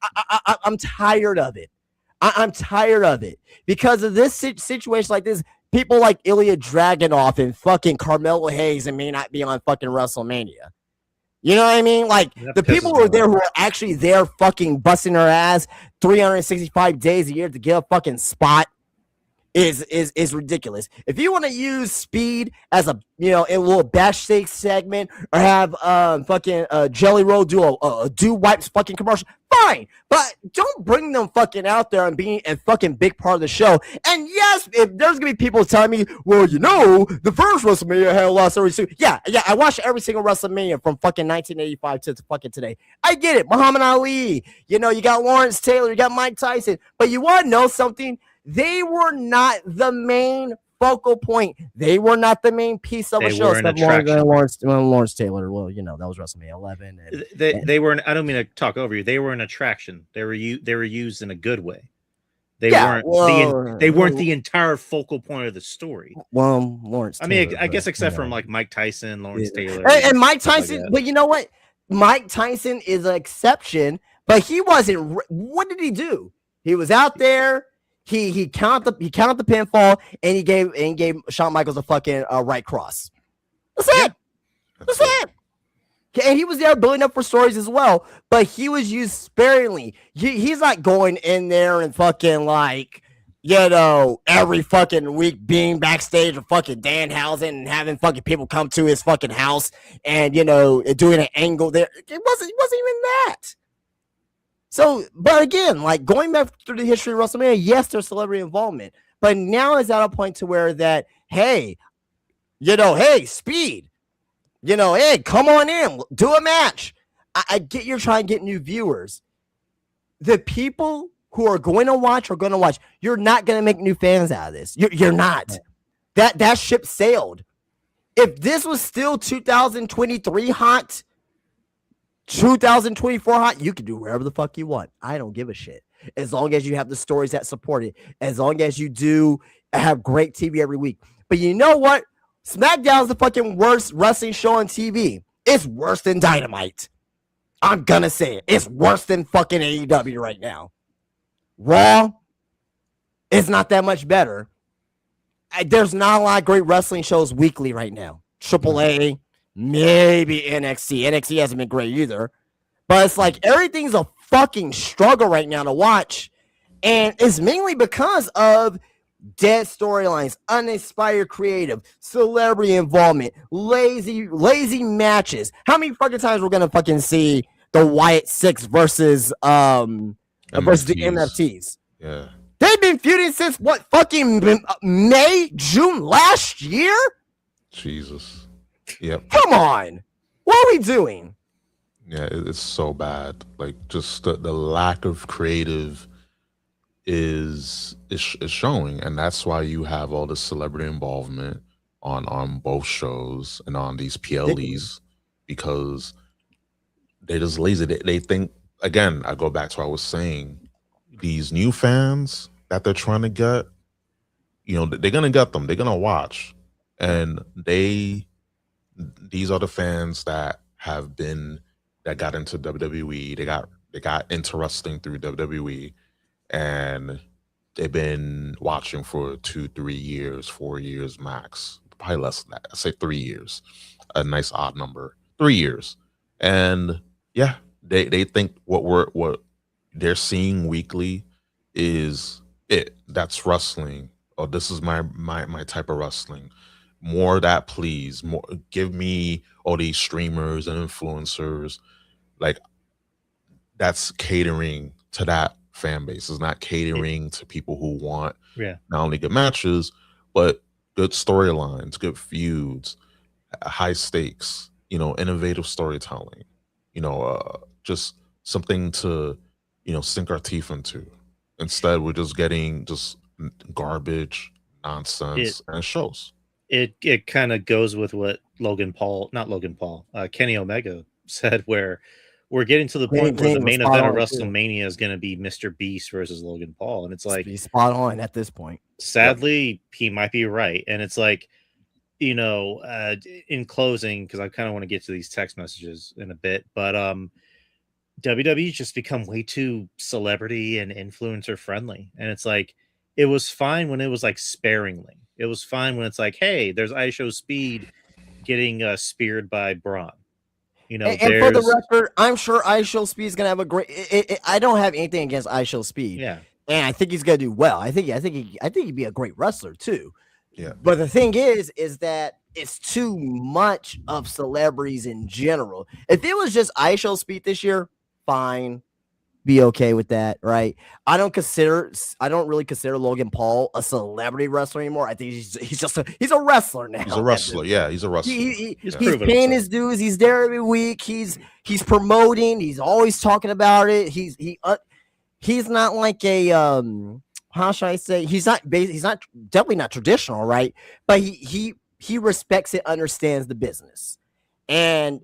I'm tired of it. I'm tired of it because of this situation like this. People like Ilya Dragunov and fucking Carmelo Hayes and may not be on fucking WrestleMania. You know what I mean? Like the people who are there who are actually there fucking busting their ass 365 days a year to get a fucking spot is ridiculous. If you want to use Speed as a a little backstage segment or have fucking Jelly Roll do a do wipes fucking commercial, fine, but don't bring them fucking out there and being a fucking big part of the show. And yes, if there's gonna be people telling me, well, the first WrestleMania had a lot of stories too. Yeah, I watched every single WrestleMania from fucking 1985 to fucking today. I get it. Muhammad Ali, you got Lawrence Taylor, you got Mike Tyson, but you want to know something? They were not the main focal point. They were not the main piece of a show. Lawrence Taylor. Well, that was WrestleMania 11. And they were. I don't mean to talk over you. They were an attraction. They were used in a good way. They weren't the entire focal point of the story. Well, Lawrence. I mean, I guess except from like Mike Tyson, Lawrence Taylor, and Mike Tyson. But you know what? Mike Tyson is an exception. But he wasn't. What did he do? He was out there. He counted the pinfall and he gave Shawn Michaels a fucking right cross. That's it. That's it. And he was there building up for stories as well, but he was used sparingly. He's not going in there and fucking like every fucking week being backstage with fucking Danhausen and having fucking people come to his fucking house and doing an angle there. It wasn't even that. So, but again, like going back through the history of WrestleMania, yes, there's celebrity involvement, but now is at a point to where that, hey, Speed, You know, hey, come on in, do a match. I get you're trying to get new viewers. The people who are going to watch are going to watch. You're not going to make new fans out of this. You're not. That ship sailed. If this was still 2023 hot, 2024 hot, you can do whatever the fuck you want. I don't give a shit. As long as you have the stories that support it. As long as you do have great TV every week. But you know what? SmackDown is the fucking worst wrestling show on TV. It's worse than Dynamite. I'm gonna say it. It's worse than fucking AEW right now. Raw is not that much better. There's not a lot of great wrestling shows weekly right now. AAA, maybe NXT. NXT hasn't been great either. But it's like everything's a fucking struggle right now to watch. And it's mainly because of dead storylines, uninspired creative, celebrity involvement, lazy matches. How many fucking times we're gonna fucking see the Wyatt Six versus the MFTs? Yeah. They've been feuding since what, fucking May, June last year? Jesus. Yep. Come on. What are we doing? Yeah, it's so bad. Like, just the lack of creative is showing, and that's why you have all the celebrity involvement on both shows and on these PLEs, because they're just lazy. They think, again, I go back to what I was saying, these new fans that they're trying to get, you know, they're gonna get them, they're gonna watch, and these are the fans that got into WWE, they got into wrestling through WWE, and they've been watching for 2-3 years, 4 years max, probably less than that. I say 3 years, a nice odd number, 3 years. And yeah, they think what they're seeing weekly is it. That's wrestling. Oh, this is my type of wrestling. More of that, please. More, give me all these streamers and influencers. Like, that's catering to that fan base. Is not catering to people who want not only good matches, but good storylines, good feuds, high stakes, you know, innovative storytelling, you know, just something to, you know, sink our teeth into. Instead, we're just getting just garbage, nonsense, and shows. It kind of goes with what Kenny Omega said, where we're getting to the point where the main event of WrestleMania is going to be Mr. Beast versus Logan Paul. And it's like, he's spot on at this point. Sadly, he might be right. And it's like, you know, in closing, because I kind of want to get to these text messages in a bit, but WWE's just become way too celebrity and influencer friendly. And it's like, it was fine when it was like sparingly. It was fine when it's like, hey, there's ISO Speed getting speared by Braun. You know, and for the record, I'm sure ISO Speed is gonna have a great. I don't have anything against ISO Speed. Yeah, and I think he's gonna do well. I think he'd be a great wrestler too. Yeah. But the thing is that it's too much of celebrities in general. If it was just ISO Speed this year, fine, be okay with that, right? I don't really consider Logan Paul a celebrity wrestler anymore. I think he's a wrestler now. He's a wrestler, yeah. He's a wrestler. He's paying his dues. He's there every week. He's promoting. He's always talking about it. He's not like a how should I say? He's definitely not traditional, right? But he respects it, understands the business, and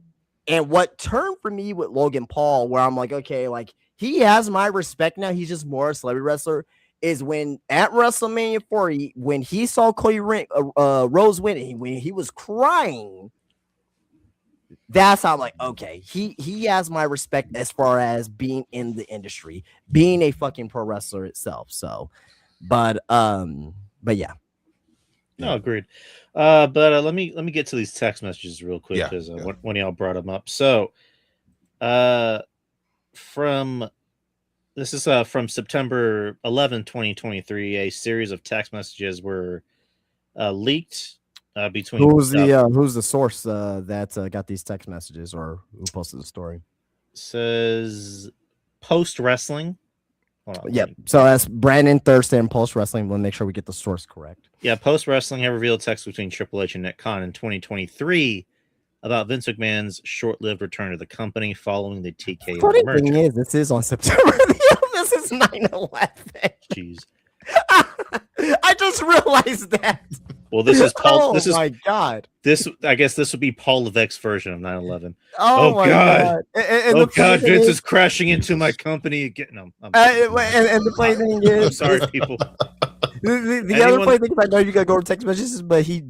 what turned for me with Logan Paul, where I'm like, okay, like, he has my respect now. He's just more a celebrity wrestler. Is when at WrestleMania 40, when he saw Cody Rhodes win, when he was crying, that's how I'm like, okay, he has my respect as far as being in the industry, being a fucking pro wrestler itself. So, but yeah. No, agreed. But let me get to these text messages real quick, because one of y'all brought them up. So, from September 11, 2023, a series of text messages were leaked between. Who's the source that got these text messages, or who posted the story? Says Post Wrestling. Yep. So that's Brandon Thurston and Post Wrestling. We'll make sure we get the source correct. Yeah, Post Wrestling have revealed text between Triple H and Nick Khan in 2023 about Vince McMahon's short-lived return to the company following the TKO Funny merger. thing is, this is on September. This is 9/11. Jeez. I just realized that. Well, this is Paul. Oh this is my god. I guess this would be Paul Levesque's version of 9/11. Oh my God. And Oh the funny God, thing Vince is, is crashing into my company again. No, and the funny thing is, I'm sorry, people. the other funny thing is, I know you gotta go over text messages, but he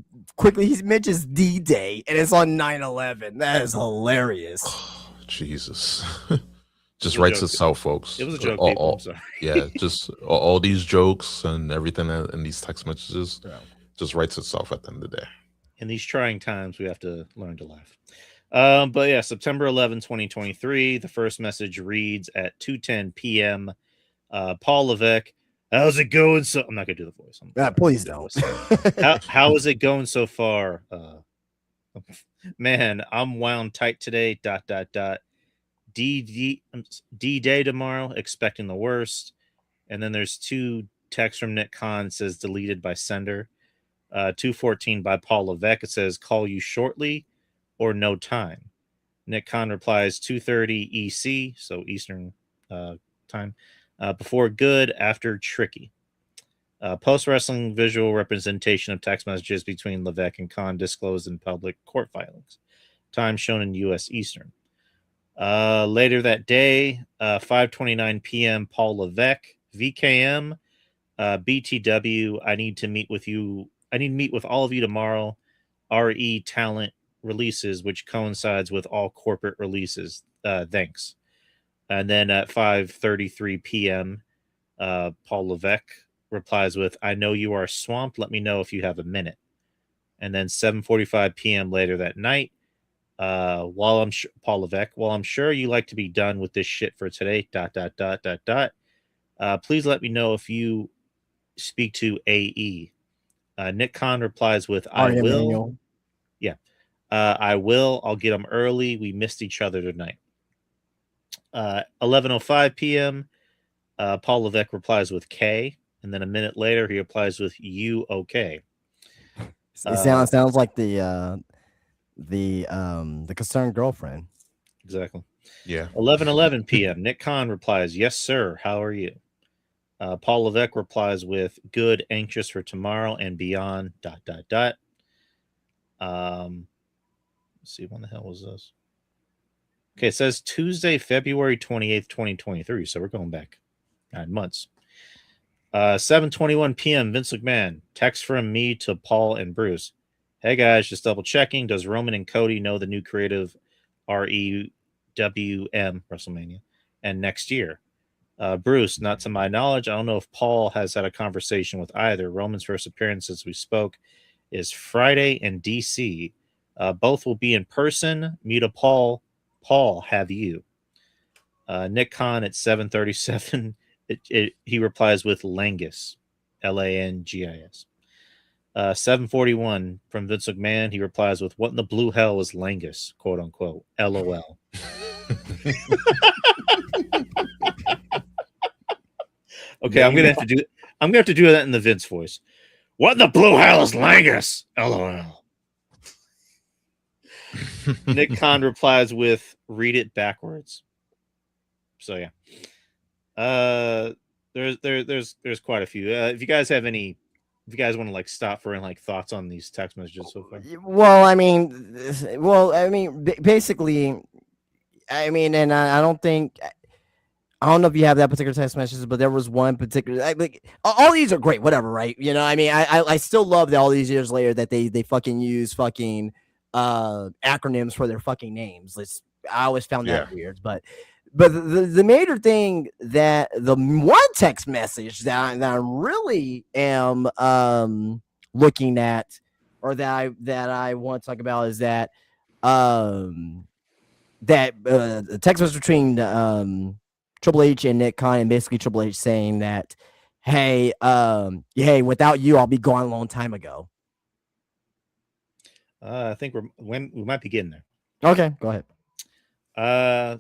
mentions D-Day and it's on 9/11. That is hilarious. Jesus. Just It was a writes joke. itself, folks. It was a joke, people. I'm sorry. Yeah, just all these jokes and everything in these text messages just writes itself at the end of the day. In these trying times, we have to learn to laugh. But yeah, September 11, 2023. The first message reads at 2:10 p.m. Paul Levesque, how's it going? So I'm not gonna do the voice. Please don't. How is it going so far? Man, I'm wound tight today. ... D-Day tomorrow, expecting the worst. And then there's 2 texts from Nick Khan, says deleted by sender. 2:14 by Paul Levesque. It says call you shortly or no time. Nick Khan replies 2:30 EC, so Eastern time. Before good, after tricky. Post-wrestling visual representation of text messages between Levesque and Khan disclosed in public court filings. Time shown in U.S. Eastern. Later that day, 5:29 p.m. Paul Levesque, VKM, BTW. I need to meet with you. I need to meet with all of you tomorrow. RE talent releases, which coincides with all corporate releases. Thanks. And then at 5:33 p.m., Paul Levesque replies with, I know you are swamped. Let me know if you have a minute. And then 7:45 p.m. later that night, Paul Levesque, while I'm sure you like to be done with this shit for today, ... Please let me know if you speak to AE. Nick Khan replies with, I will. Emmanuel. Yeah. I will. I'll get them early. We missed each other tonight. 11:05 p.m. Paul Levesque replies with K. And then a minute later, he replies with you okay. It sounds like the concerned girlfriend. Exactly. Yeah. 11:11 p.m. Nick Khan replies, yes, sir. How are you? Paul Levesque replies with good, anxious for tomorrow and beyond, ... Let's see, when the hell was this? Okay, it says Tuesday, February 28th, 2023. So we're going back 9 months. 7:21 p.m. Vince McMahon, text from me to Paul and Bruce. Hey guys, just double checking. Does Roman and Cody know the new creative REWM WrestleMania and next year? Bruce, not to my knowledge. I don't know if Paul has had a conversation with either. Roman's first appearance since we spoke is Friday in DC. Both will be in person. Meet a Paul. Paul, have you? Nick Khan at 7:37. He replies with Langis, Langis. 7:41 from Vince McMahon. He replies with, what in the blue hell is Langis, quote unquote, LOL. Okay, I'm gonna have to do that in the Vince voice. What in the blue hell is Langis, LOL. Nick Khan replies with, read it backwards. So yeah. There's quite a few. If you guys have any, if you guys want to like stop for and like thoughts on these text messages so far. Well, I mean, basically, I mean, and I don't think, I don't know if you have that particular text message, but there was one particular, like, all these are great, whatever, right? You know, I mean, I still love that all these years later that they fucking use fucking acronyms for their fucking names. I always found that weird, but the major thing, that the one text message that I really am looking at, or that I want to talk about, is that the text message between Triple H and Nick Khan, and basically Triple H saying that, hey, without you, I'll be gone a long time ago. I think we might be getting there. Okay, go ahead.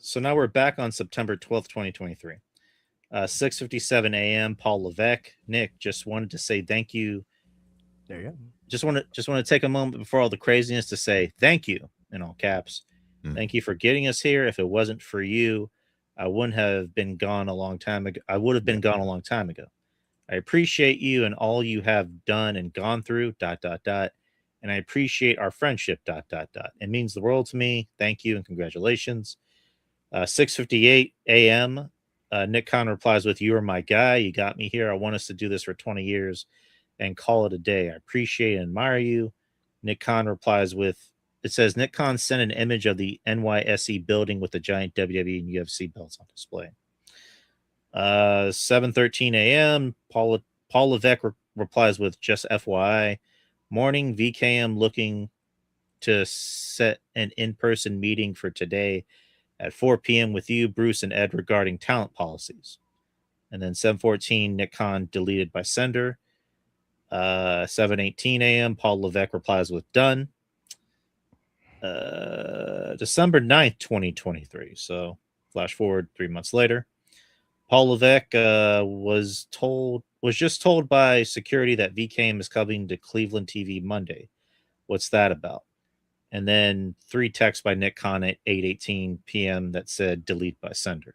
So now we're back on September 12th, 2023. 6:57 a.m. Paul Levesque. Nick, just wanted to say thank you. There you go. Just want to take a moment before all the craziness to say thank you in all caps. Mm. Thank you for getting us here. If it wasn't for you, I wouldn't have been gone a long time ago. I would have been gone a long time ago. I appreciate you and all you have done and gone through, ... And I appreciate our friendship, ... It means the world to me. Thank you and congratulations. 6:58 a.m. Nick Khan replies with, "You are my guy. You got me here. I want us to do this for 20 years and call it a day. I appreciate and admire you." Nick Khan replies with, it says, Nick Khan sent an image of the NYSE building with the giant WWE and UFC belts on display. 7:13 a.m. Paul Levesque replies with, "Just FYI, morning VKM looking to set an in-person meeting for today at 4 p.m. with you, Bruce, and Ed regarding talent policies." And then 7:14, Nick Khan deleted by sender. 7:18 a.m. Paul Levesque replies with, "Done." December 9th, 2023. So flash forward 3 months later. Paul Levesque was just told by security that VKM is coming to Cleveland TV Monday. What's that about? And then 3 texts by Nick Khan at 8:18 p.m. that said delete by sender.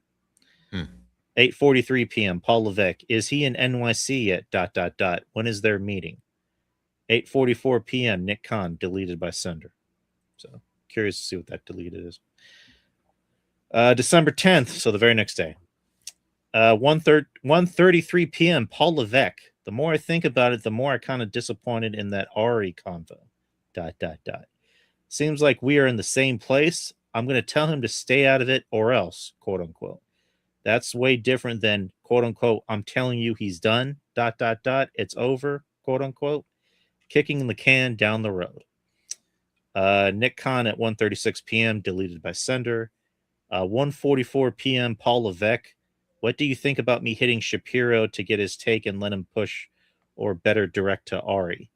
8:43 p.m. Paul Levesque, is he in NYC yet? ... When is their meeting? 8:44 p.m. Nick Khan deleted by sender. So curious to see what that deleted is. December 10th, so the very next day. 1:33 p.m. Paul Levesque. The more I think about it, the more I kind of disappointed in that Ari convo. ... Seems like we are in the same place. I'm going to tell him to stay out of it or else, quote unquote. That's way different than, quote unquote, I'm telling you he's done, ... It's over, quote unquote. Kicking the can down the road. Nick Khan at 1:36 p.m. deleted by sender. 1:44 p.m. Paul Levesque. What do you think about me hitting Shapiro to get his take and let him push, or better direct to Ari?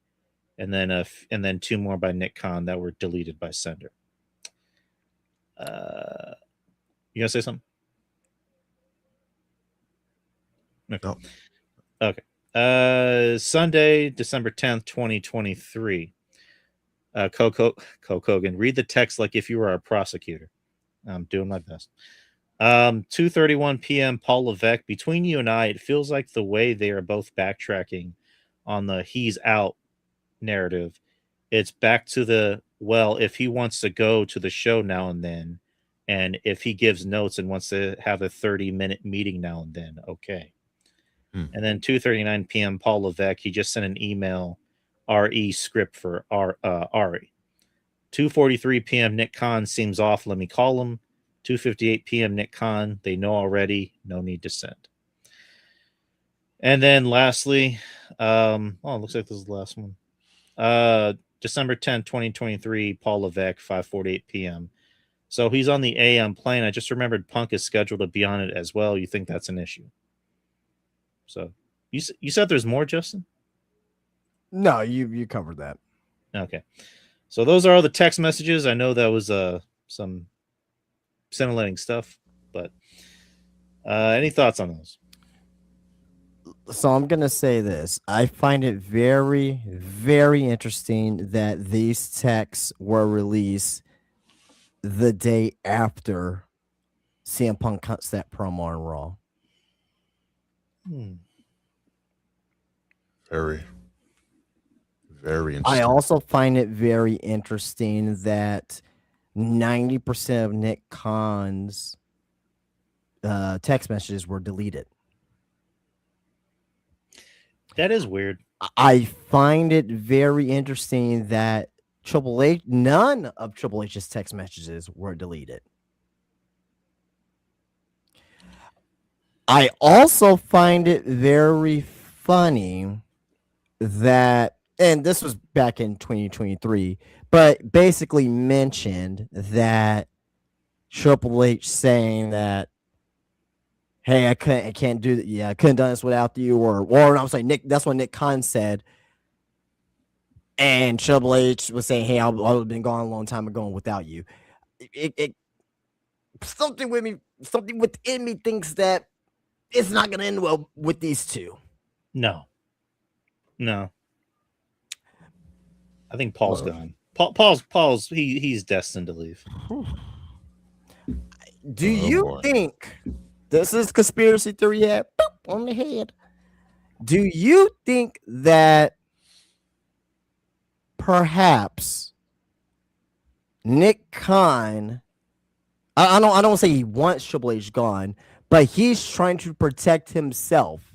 And then 2 more by Nick Khan that were deleted by sender. You gonna say something? Okay. No. Okay. Sunday, December 10th, 2023. Coco Hogan, read the text like if you were a prosecutor. I'm doing my best. 2:31 p.m. Paul Levesque. Between you and I, it feels like the way they are both backtracking on the he's out narrative. It's back to the, well, if he wants to go to the show now and then, and if he gives notes and wants to have a 30-minute meeting now and then, okay. And then 2:39 p.m. Paul Levesque, he just sent an email, RE script for Ari. 2:43 p.m. Nick Khan seems off, let me call him. 2:58 p.m. Nick Khan, they know already, no need to send. And then lastly, it looks like this is the last one. December 10th, 2023, Paul Levesque, 5:48 p.m. So he's on the AM plane. I just remembered Punk is scheduled to be on it as well. You think that's an issue? So you said there's more, Justin? No, you covered that. Okay. So those are all the text messages. I know that was some scintillating stuff, but any thoughts on those? So I'm going to say this. I find it very, very interesting that these texts were released the day after CM Punk cuts that promo on Raw. Very, very interesting. I also find it very interesting that 90% of Nick Khan's text messages were deleted. That is weird. I find it very interesting that none of Triple H's text messages were deleted. I also find it very funny that, and this was back in 2023, but basically mentioned that Triple H saying that, hey, I can't do that. Yeah, I couldn't done this without you, or I'm saying Nick. That's what Nick Khan said, and Triple H was saying, hey, I would have been gone a long time ago without you. It something within me thinks that it's not going to end well with these two. No. I think Paul's gone. he's destined to leave. Do you boy. think this is conspiracy theory? Yeah, boop, on the head. Do you think that perhaps Nick Khan? I don't say he wants Triple H gone, but he's trying to protect himself.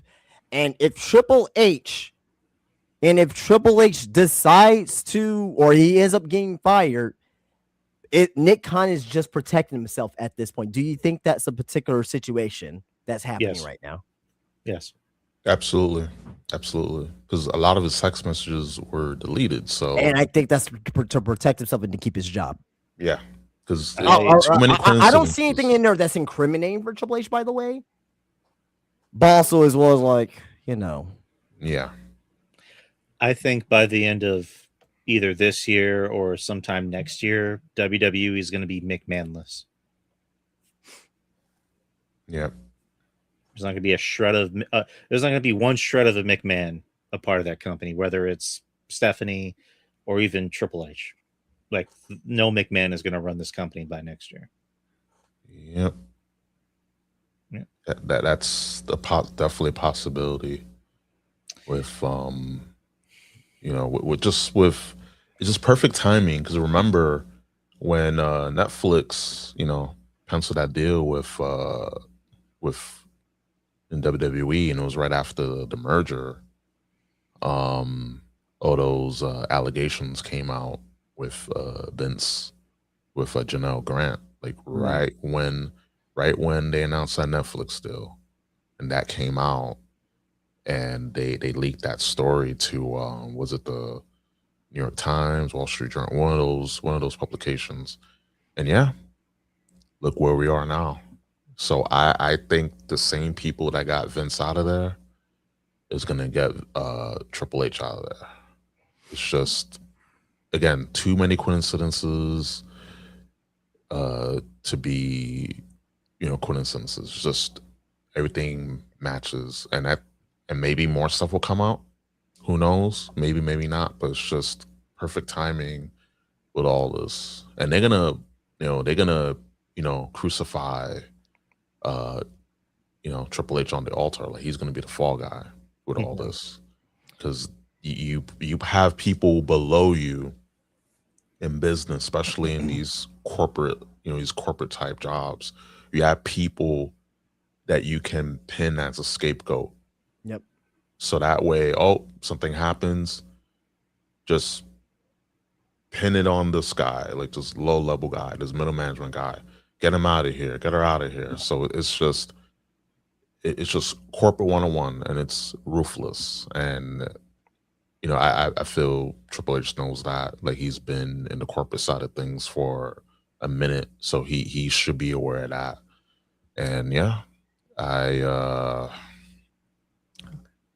And if Triple H decides to, or he ends up getting fired, Nick Khan is just protecting himself at this point. Do you think that's a particular situation that's happening Yes. right now? Yes. Absolutely. Because a lot of his text messages were deleted. So, And I think that's to protect himself and to keep his job. yeah. Because I- too many I don't see coincidences. anything in there that's incriminating for Triple H, by the way. But also, as well as Yeah. I think by the end of either this year or sometime next year, WWE is going to be McMahonless. Yeah. There's not going to be a shred of. There's not going to be one shred of a McMahon a part of that company, whether it's Stephanie or even Triple H. Like, no McMahon is going to run this company by next year. Yep. Yeah. That's definitely a possibility with it's just perfect timing, because remember when Netflix penciled that deal with in WWE, and it was right after the merger, all those allegations came out with Vince, with Janelle Grant, like right when they announced that Netflix deal, and that came out, and they leaked that story to was it the New York Times, Wall Street Journal, one of those publications, and yeah, look where we are now. So I think the same people that got Vince out of there is gonna get Triple H out of there. It's just, again, too many coincidences to be coincidences. It's just everything matches, and maybe more stuff will come out. Who knows? Maybe not. But it's just perfect timing with all this, and they're gonna crucify Triple H on the altar. Like, he's gonna be the fall guy with all this, because you have people below you in business, especially in these corporate type jobs. You have people that you can pin as a scapegoat. Yep. So that way, something happens, just pin it on this guy, like this low level guy, this middle management guy. Get him out of here. Get her out of here. So it's just corporate 101, and it's ruthless. And I feel Triple H knows that. Like, he's been in the corporate side of things for a minute, so he should be aware of that. And yeah,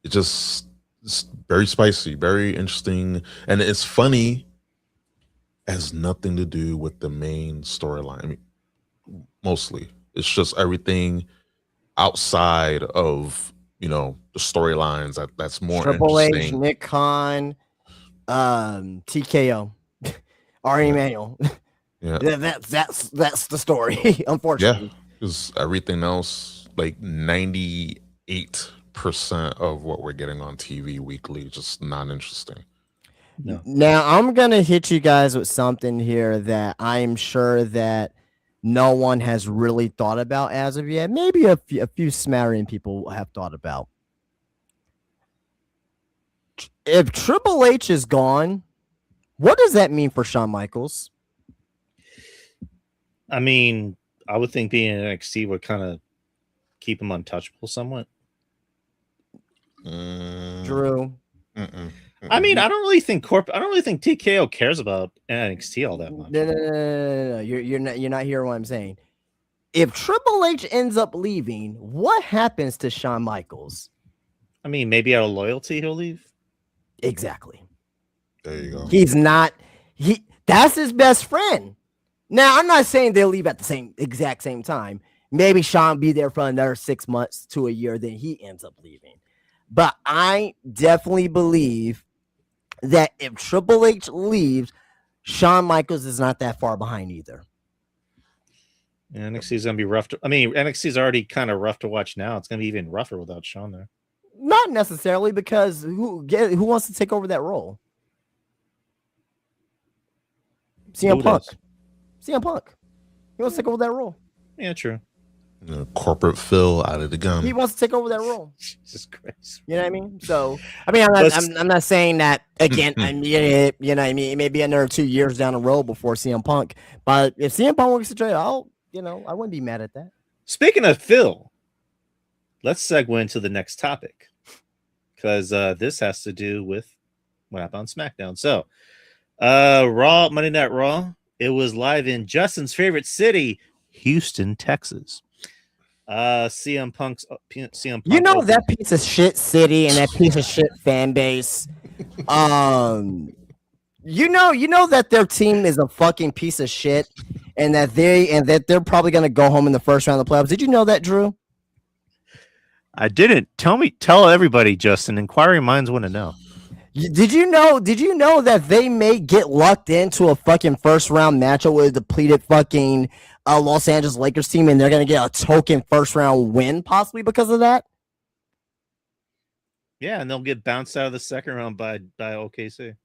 it's very spicy, very interesting, and it's funny. It has nothing to do with the main storyline. I mean, mostly it's just everything outside of the storylines that's more Triple H, interesting. Nick Khan, TKO, Ari Emanuel. Yeah, that's the story. Unfortunately, because everything else, like 98% of what we're getting on TV weekly, just not interesting. No. Now I'm gonna hit you guys with something here that I am sure that no one has really thought about as of yet. Maybe a few smattering people have thought about. If Triple H is gone, what does that mean for Shawn Michaels? I mean, I would think being in NXT would kind of keep him untouchable somewhat. Drew. I mean, I don't really think TKO cares about NXT all that much. No. You're not hearing what I'm saying. If Triple H ends up leaving, what happens to Shawn Michaels? I mean, maybe out of loyalty he'll leave. Exactly. There you go. That's his best friend. Now, I'm not saying they'll leave at the exact same time. Maybe Shawn be there for another 6 months to a year, then he ends up leaving. But I definitely believe that if Triple H leaves, Shawn Michaels is not that far behind either. Yeah, NXT is gonna be rough. NXT is already kind of rough to watch now. It's gonna be even rougher without Shawn there. Not necessarily, because who wants to take over that role? CM Punk. CM Punk. He wants to take over that role. Yeah, true. Corporate Phil out of the gun. He wants to take over that role. Jesus Christ. You know what I mean? So, I mean, I'm not saying that again. I mean, you know what I mean? It may be another 2 years down the road before CM Punk. But if CM Punk works the trade, I wouldn't be mad at that. Speaking of Phil, let's segue into the next topic, because this has to do with what happened on SmackDown. So, Raw, Monday Night Raw, it was live in Justin's favorite city, Houston, Texas. CM Punk. You know that piece of shit city and that piece of shit fan base. You know that their team is a fucking piece of shit, and that they're probably gonna go home in the first round of the playoffs. Did you know that, Drew? I didn't. Tell everybody, Justin. Inquiring minds want to know. Did you know that they may get lucked into a fucking first round matchup with a depleted fucking Los Angeles Lakers team, and they're gonna get a token first round win possibly because of that? Yeah, and they'll get bounced out of the second round by OKC.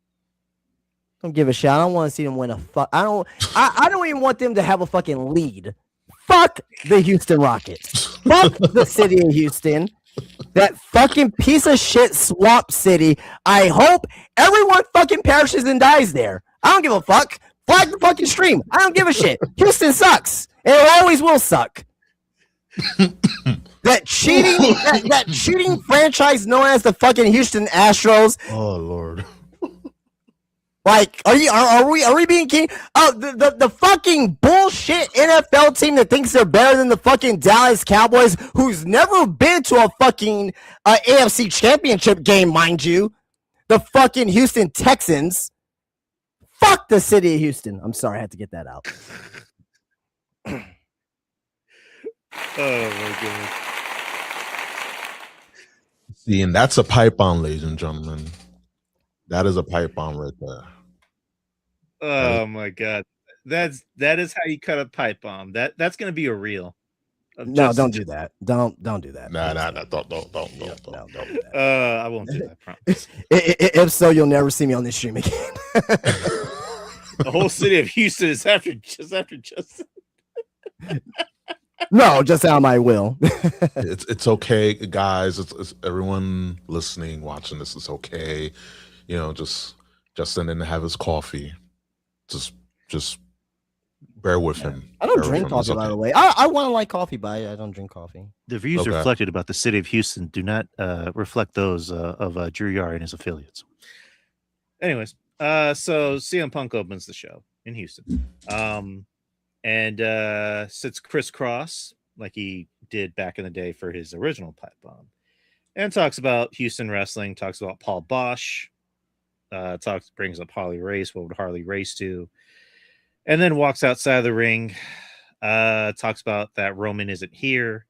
Don't give a shit. I don't want to see them win a fuck. I don't even want them to have a fucking lead. Fuck the Houston Rockets. Fuck the city of Houston. That fucking piece of shit swamp city. I hope everyone fucking perishes and dies there. I don't give a fuck. Flag the fucking stream. I don't give a shit. Houston sucks. And it always will suck. That cheating franchise known as the fucking Houston Astros. Oh Lord. Like, are we being kidding? The fucking bullshit NFL team that thinks they're better than the fucking Dallas Cowboys, who's never been to a fucking AFC Championship game, mind you. The fucking Houston Texans. Fuck the city of Houston. I'm sorry, I had to get that out. Oh my god. See, and that's a pipe bomb, ladies and gentlemen. That is a pipe bomb right there. Oh my god. That is how you cut a pipe bomb. That's gonna be a reel. No, don't do that. Don't do that. Nah, don't. No, don't do that. I won't do that, I promise. If so, you'll never see me on this stream again. The whole city of Houston is just after Justin. No, just out my will. It's okay, guys. It's everyone listening, watching this. It's okay. You know, just Justin didn't have his coffee. Just bear with him. I don't drink coffee, by the way. I want to like coffee, but I don't drink coffee. The views reflected about the city of Houston do not reflect those of Drew Yar and his affiliates. Anyways, so CM Punk opens the show in Houston, and sits crisscross like he did back in the day for his original pipe bomb, and talks about Houston wrestling. Talks about Paul Bosch. Brings up Harley Race. What would Harley Race do? And then walks outside of the ring. Talks about that Roman isn't here.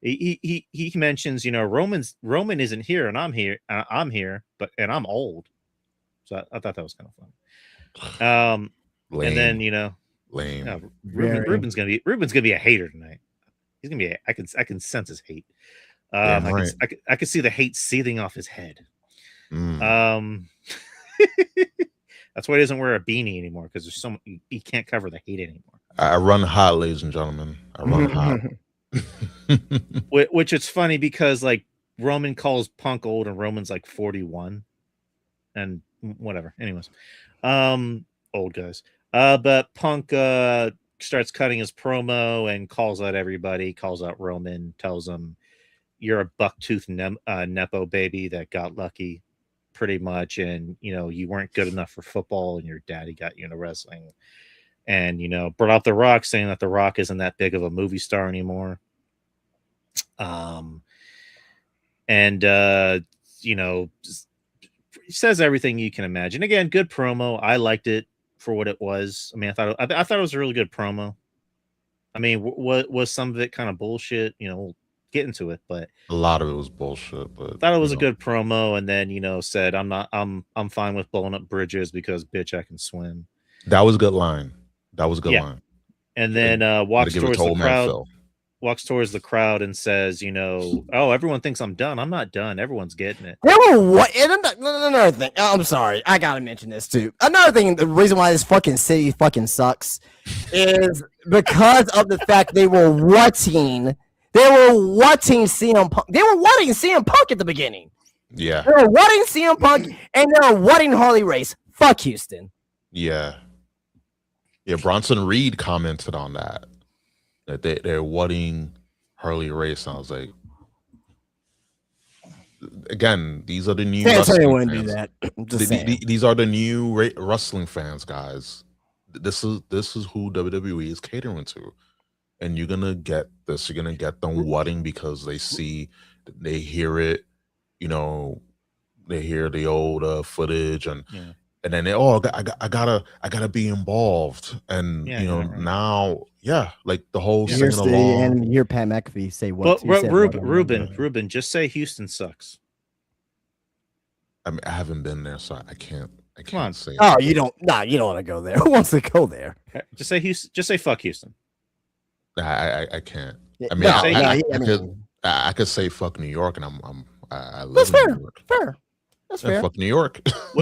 He mentions, Roman isn't here, and I'm here. I'm here, and I'm old. So I thought that was kind of fun. And then lame. Ruben's gonna be a hater tonight. He's gonna be. I can sense his hate. I can see the hate seething off his head. That's why he doesn't wear a beanie anymore, because there's he can't cover the hate anymore. I run hot, ladies and gentlemen. I run hot. Which it's funny because like Roman calls Punk old, and Roman's like 41, and whatever. Anyways, old guys. But Punk starts cutting his promo and calls out everybody. Calls out Roman, tells him, "You're a buck-toothed nepo baby that got lucky." Pretty much, and you weren't good enough for football, and your daddy got you into wrestling, and brought up The Rock, saying that The Rock isn't that big of a movie star anymore. He says everything you can imagine. Again, good promo. I liked it for what it was. I mean, I thought it was a really good promo. I mean, was some of it kind of bullshit? We'll get into it, but a lot of it was bullshit. But thought it was a good promo, and then said, I'm fine with blowing up bridges because bitch, I can swim. That was a good line. That was a good Yeah. line. And then Gotta walks give it towards to the old man crowd. Phil. Walks towards the crowd and says, "Oh, everyone thinks I'm done. I'm not done. Everyone's getting it." There were what? And another thing. I'm sorry. I gotta mention this too. Another thing. The reason why this fucking city fucking sucks is because of the fact they were wanting. They were wanting CM Punk. They were wanting CM Punk at the beginning. Yeah. They were wanting CM Punk and they were wanting Harley Race. Fuck Houston. Yeah. Yeah. Bronson Reed commented on that they're wanting Harley Race. And I was like, again, these are the new wrestling fans. Do that. Just these are the new wrestling fans, guys. This is who WWE is catering to, and you're gonna get this. You're gonna get them wanting because they hear it. They hear the old footage and then they I gotta be involved and now like the whole singing along. And you hear Pat McAfee say what? But Ruben, just say Houston sucks. I mean, I haven't been there, so I can't say. Oh, you don't want to go there. Who wants to go there? Just say Houston. Just say fuck Houston. I can't. I mean, I could say fuck New York, and I live in New York. Fair. That's fair. Fuck New York.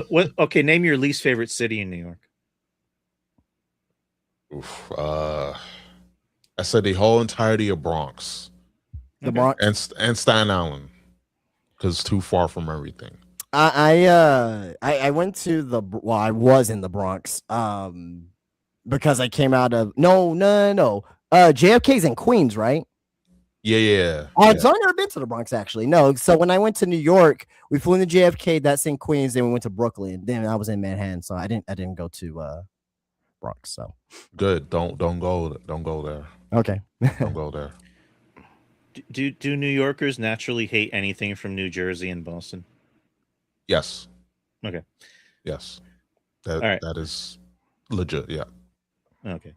What? Okay, name your least favorite city in New York. Oof, I said the whole entirety of Bronx. The Bronx and Staten Island, because it's too far from everything. I went to I was in the Bronx because I came out of no JFK's in Queens, right? Yeah. So I've never been to the Bronx, actually. No. So when I went to New York, we flew into JFK. That's in Queens. Then we went to Brooklyn. Then I was in Manhattan. So I didn't go to Bronx. So good. Don't go there. Okay. Don't go there. Do New Yorkers naturally hate anything from New Jersey and Boston? Yes. Okay. Yes. That is legit. Yeah. Okay.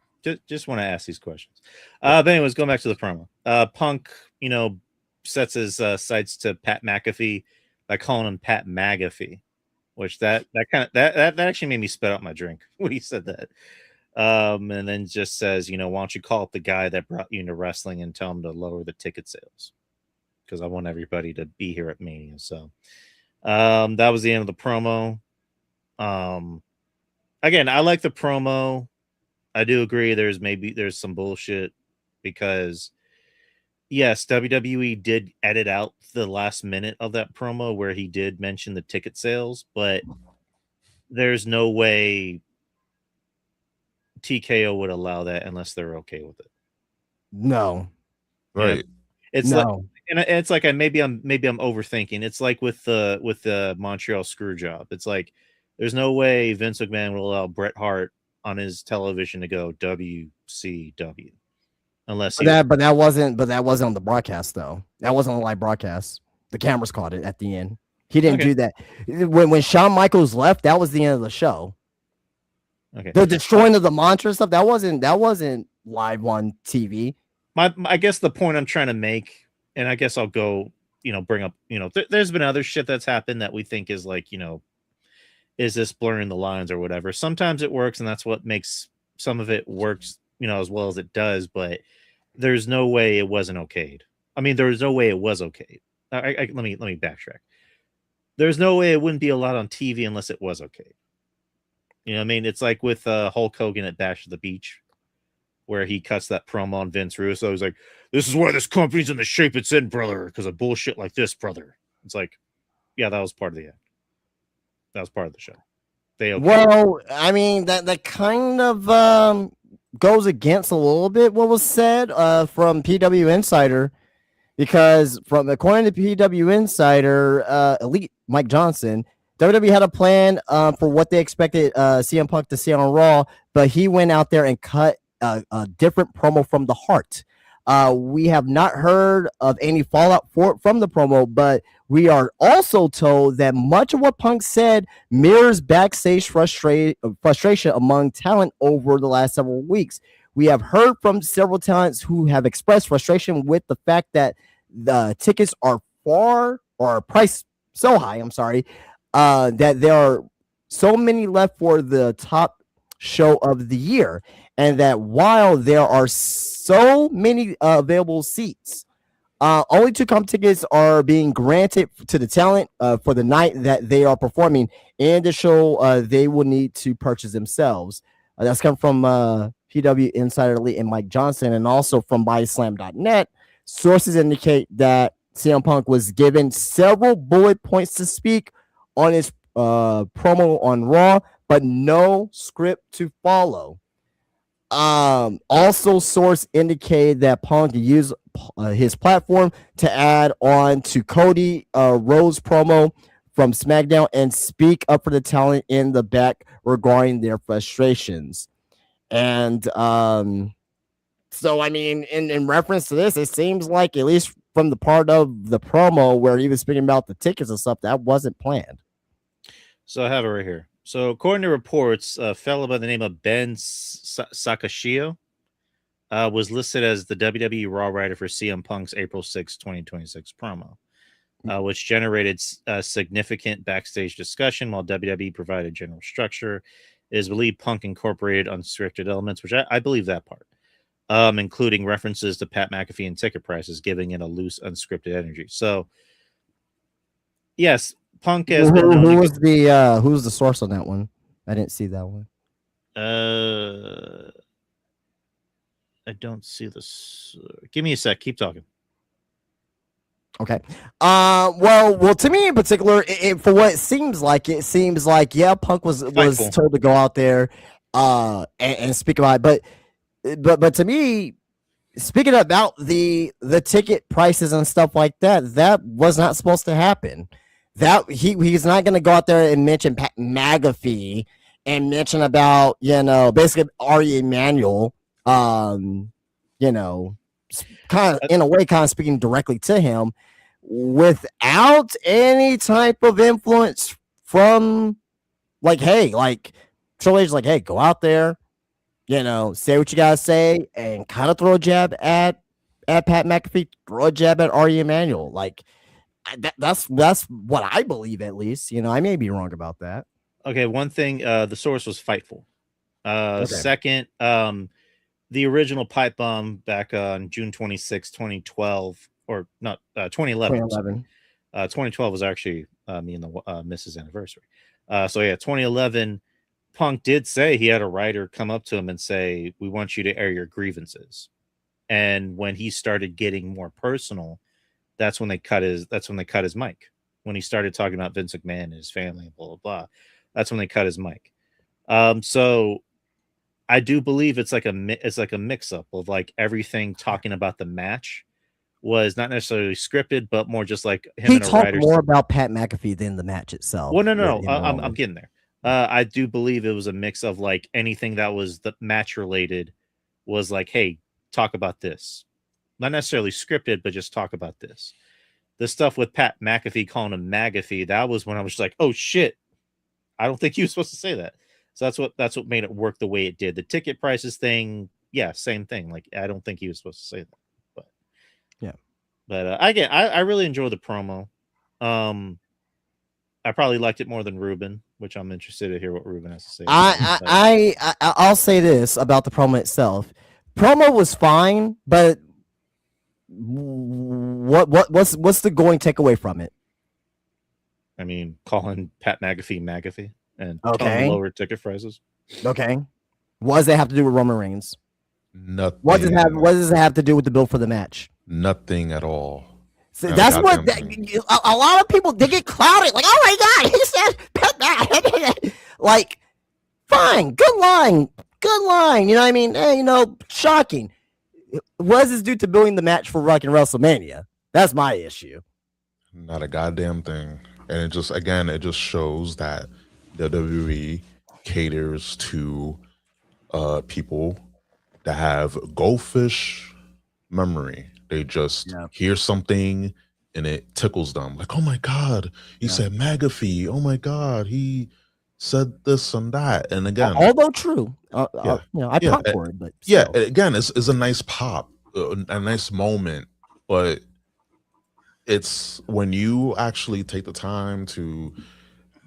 Just want to ask these questions. But anyways, going back to the promo. Punk, sets his sights to Pat McAfee by calling him Pat McAfee, which that actually made me spit out my drink when he said that. And then just says, why don't you call up the guy that brought you into wrestling and tell him to lower the ticket sales? Because I want everybody to be here at Mania. So that was the end of the promo. Again, I like the promo. I do agree there's some bullshit because yes, WWE did edit out the last minute of that promo where he did mention the ticket sales, but there's no way TKO would allow that unless they're okay with it. No. Right. It's like, and it's like maybe I'm overthinking. It's like with the Montreal screw job. It's like there's no way Vince McMahon will allow Bret Hart on his television to go WCW unless that wasn't on the broadcast though. That wasn't a live broadcast. The cameras caught it at the end. He didn't do that. When Shawn Michaels left, that was the end of the show. Okay. The destroying of the mantra stuff, that wasn't live on TV. I guess the point I'm trying to make, and I guess I'll go, bring up, there's been other shit that's happened that we think is like, is this blurring the lines or whatever? Sometimes it works, and that's what makes some of it works, as well as it does. But there's no way it wasn't okayed. I mean, there's no way it was okayed. Let me backtrack. There's no way it wouldn't be allowed on TV unless it was okay. You know what I mean? It's like with Hulk Hogan at Bash at the Beach, where he cuts that promo on Vince Russo. He's like, "This is why this company's in the shape it's in, brother, because of bullshit like this, brother." It's like, yeah, that was part of the act. That was part of the show. Well, I mean, that kind of goes against a little bit what was said from PW Insider, because according to PW Insider, Elite Mike Johnson, WWE had a plan for what they expected CM Punk to see on Raw, but he went out there and cut a different promo from the heart. We have not heard of any fallout from the promo, but we are also told that much of what Punk said mirrors backstage frustration among talent over the last several weeks. We have heard from several talents who have expressed frustration with the fact that the tickets are priced so high. I'm sorry, that there are so many left for the top show of the year, and that while there are so many available seats, only 2 comp tickets are being granted to the talent for the night that they are performing, and the show they will need to purchase themselves. That's come from PW Insider Elite and Mike Johnson, and also from BodySlam.net. Sources indicate that CM Punk was given several bullet points to speak on his promo on Raw, but no script to follow. Also, source indicated that Punk used his platform to add on to Cody Rhodes promo from SmackDown and speak up for the talent in the back regarding their frustrations. And so, I mean, in reference to this, it seems like, at least from the part of the promo where he was speaking about the tickets and stuff, that wasn't planned. So I have it right here. So according to reports, a fellow by the name of Ben Sakashio was listed as the WWE Raw writer for CM Punk's April 6, 2026 promo, which generated significant backstage discussion while WWE provided general structure. It is believed Punk incorporated unscripted elements, which I believe that part, including references to Pat McAfee and ticket prices, giving it a loose, unscripted energy. So, yes, Punk has been known who's the source on that one? I didn't see that one. I don't see this. Give me a sec. Keep talking. Okay. Well, to me in particular, for what it seems like, yeah, Punk was told to go out there and speak about it, but to me, speaking about the ticket prices and stuff like that, that was not supposed to happen. That he's not going to go out there and mention Pat McAfee and mention about, basically Ari Emanuel, kind of in a way, kind of speaking directly to him without any type of influence from Triple H's like, hey, go out there, say what you gotta say, and kind of throw a jab at Pat McAfee, throw a jab at Ari Emanuel. That's what I believe, at least. I may be wrong about that. Okay, one thing, the source was Fightful. Okay. Second, the original pipe bomb back on June 26, 2012, or not 2011. 2012 was actually me and the Mrs. anniversary. 2011, Punk did say he had a writer come up to him and say, "We want you to air your grievances." And when he started getting more personal, that's when they cut his mic. When he started talking about Vince McMahon and his family and blah blah blah, that's when they cut his mic. So I do believe it's like a mix up of everything talking about the match was not necessarily scripted, but more just like him he and a talked writer more about Pat McAfee than the match itself. Well, no. I'm getting there. I do believe it was a mix of anything that was the match related was hey, talk about this. Not necessarily scripted, but just talk about this. The stuff with Pat McAfee calling him McAfee, that was when I was like, oh shit, I don't think he was supposed to say that. So that's what made it work the way it did. The ticket prices thing, yeah, same thing. I don't think he was supposed to say that. But yeah. But I really enjoyed the promo. I probably liked it more than Ruben, which I'm interested to hear what Ruben has to say. I'll say this about the promo itself. Promo was fine, but what's the going takeaway from it? I mean, calling Pat McAfee and telling him lower ticket prices. Okay. What does that have to do with Roman Reigns? Nothing. What does it have to do with the build for the match? Nothing at all. So that's what a lot of people, they get clouded. Oh my god, he said Pat McAfee. Fine, good line. You know what I mean? Shocking. What does this do to building the match for fucking WrestleMania? That's my issue. Not a goddamn thing. And it just shows that WWE caters to people that have goldfish memory. They just hear something and it tickles them. Oh my god, he said McAfee. Oh my god, he said this and that. And again, although true, I pop for it, but still. Again, it's a nice pop, a nice moment, but it's when you actually take the time to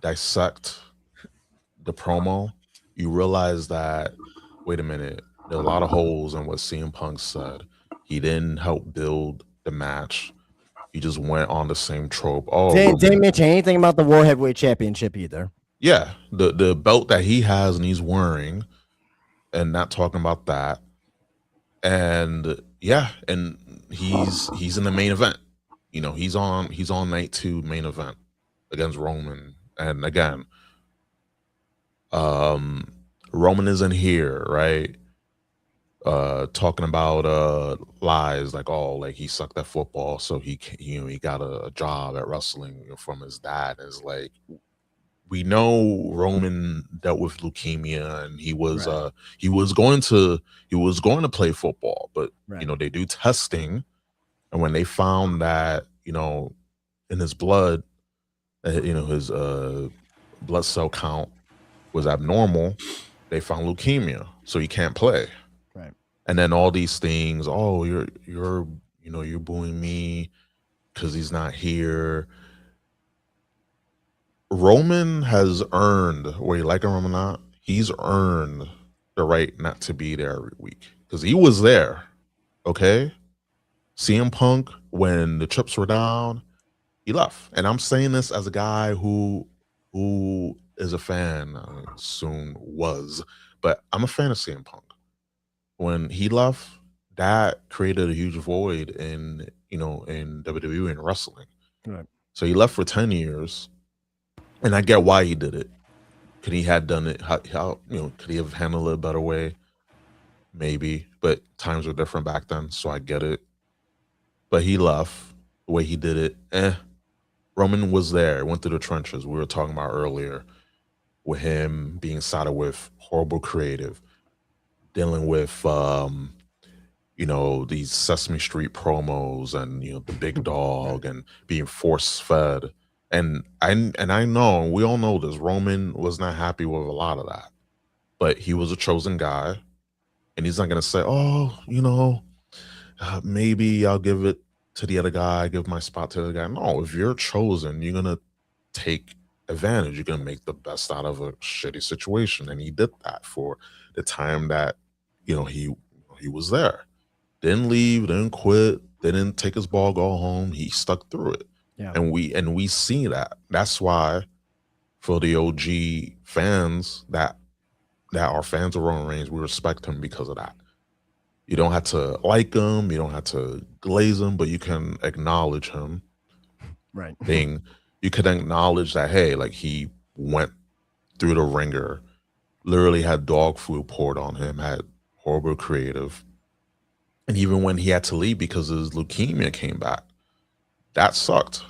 dissect the promo, you realize that, wait a minute, there are a lot of holes in what CM Punk said. He didn't help build the match. He just went on the same trope. Oh, Didn't mention anything about the World Heavyweight Championship either. yeah, the belt that he has and he's wearing, and not talking about that. And yeah, and he's in the main event. You know, he's on night 2 main event against Roman. And again, Roman isn't here, right? Talking about lies like, oh, like he sucked at football, so he got a job at wrestling from his dad. It's like, we know Roman dealt with leukemia, and he was going to play football, but Right. you know, they do testing, and when they found that, you know, in his blood, you know, his blood cell count was abnormal, they found leukemia, so he can't play. Right. And then all these things, oh, you're booing me because he's not here. Roman has earned, whether you like him or not, he's earned the right not to be there every week, because he was there. Okay, CM Punk, when the chips were down, he left. And I'm saying this as a guy who is a fan, soon was, but I'm a fan of CM Punk. When he left, that created a huge void in WWE and wrestling. Right. So he left for 10 years. And I get why he did it. Could he have done it? How could he have handled it a better way? Maybe, but times were different back then, so I get it. But he left the way he did it. Roman was there, went through the trenches. We were talking about earlier, with him being sided with horrible creative, dealing with these Sesame Street promos, and the big dog, and being force fed. And I know, we all know this, Roman was not happy with a lot of that, but he was a chosen guy, and he's not going to say, oh, maybe I'll give it to the other guy, give my spot to the other guy. No, if you're chosen, you're going to take advantage. You're going to make the best out of a shitty situation. And he did that for the time that, he was there. Didn't leave, didn't quit, didn't take his ball, go home. He stuck through it. Yeah. And we see that. That's why, for the OG fans that are fans of Roman Reigns, we respect him because of that. You don't have to like him, you don't have to glaze him, but you can acknowledge him. Right. You can acknowledge that, hey, like, he went through the ringer, literally had dog food poured on him, had horrible creative. And even when he had to leave because his leukemia came back, that sucked.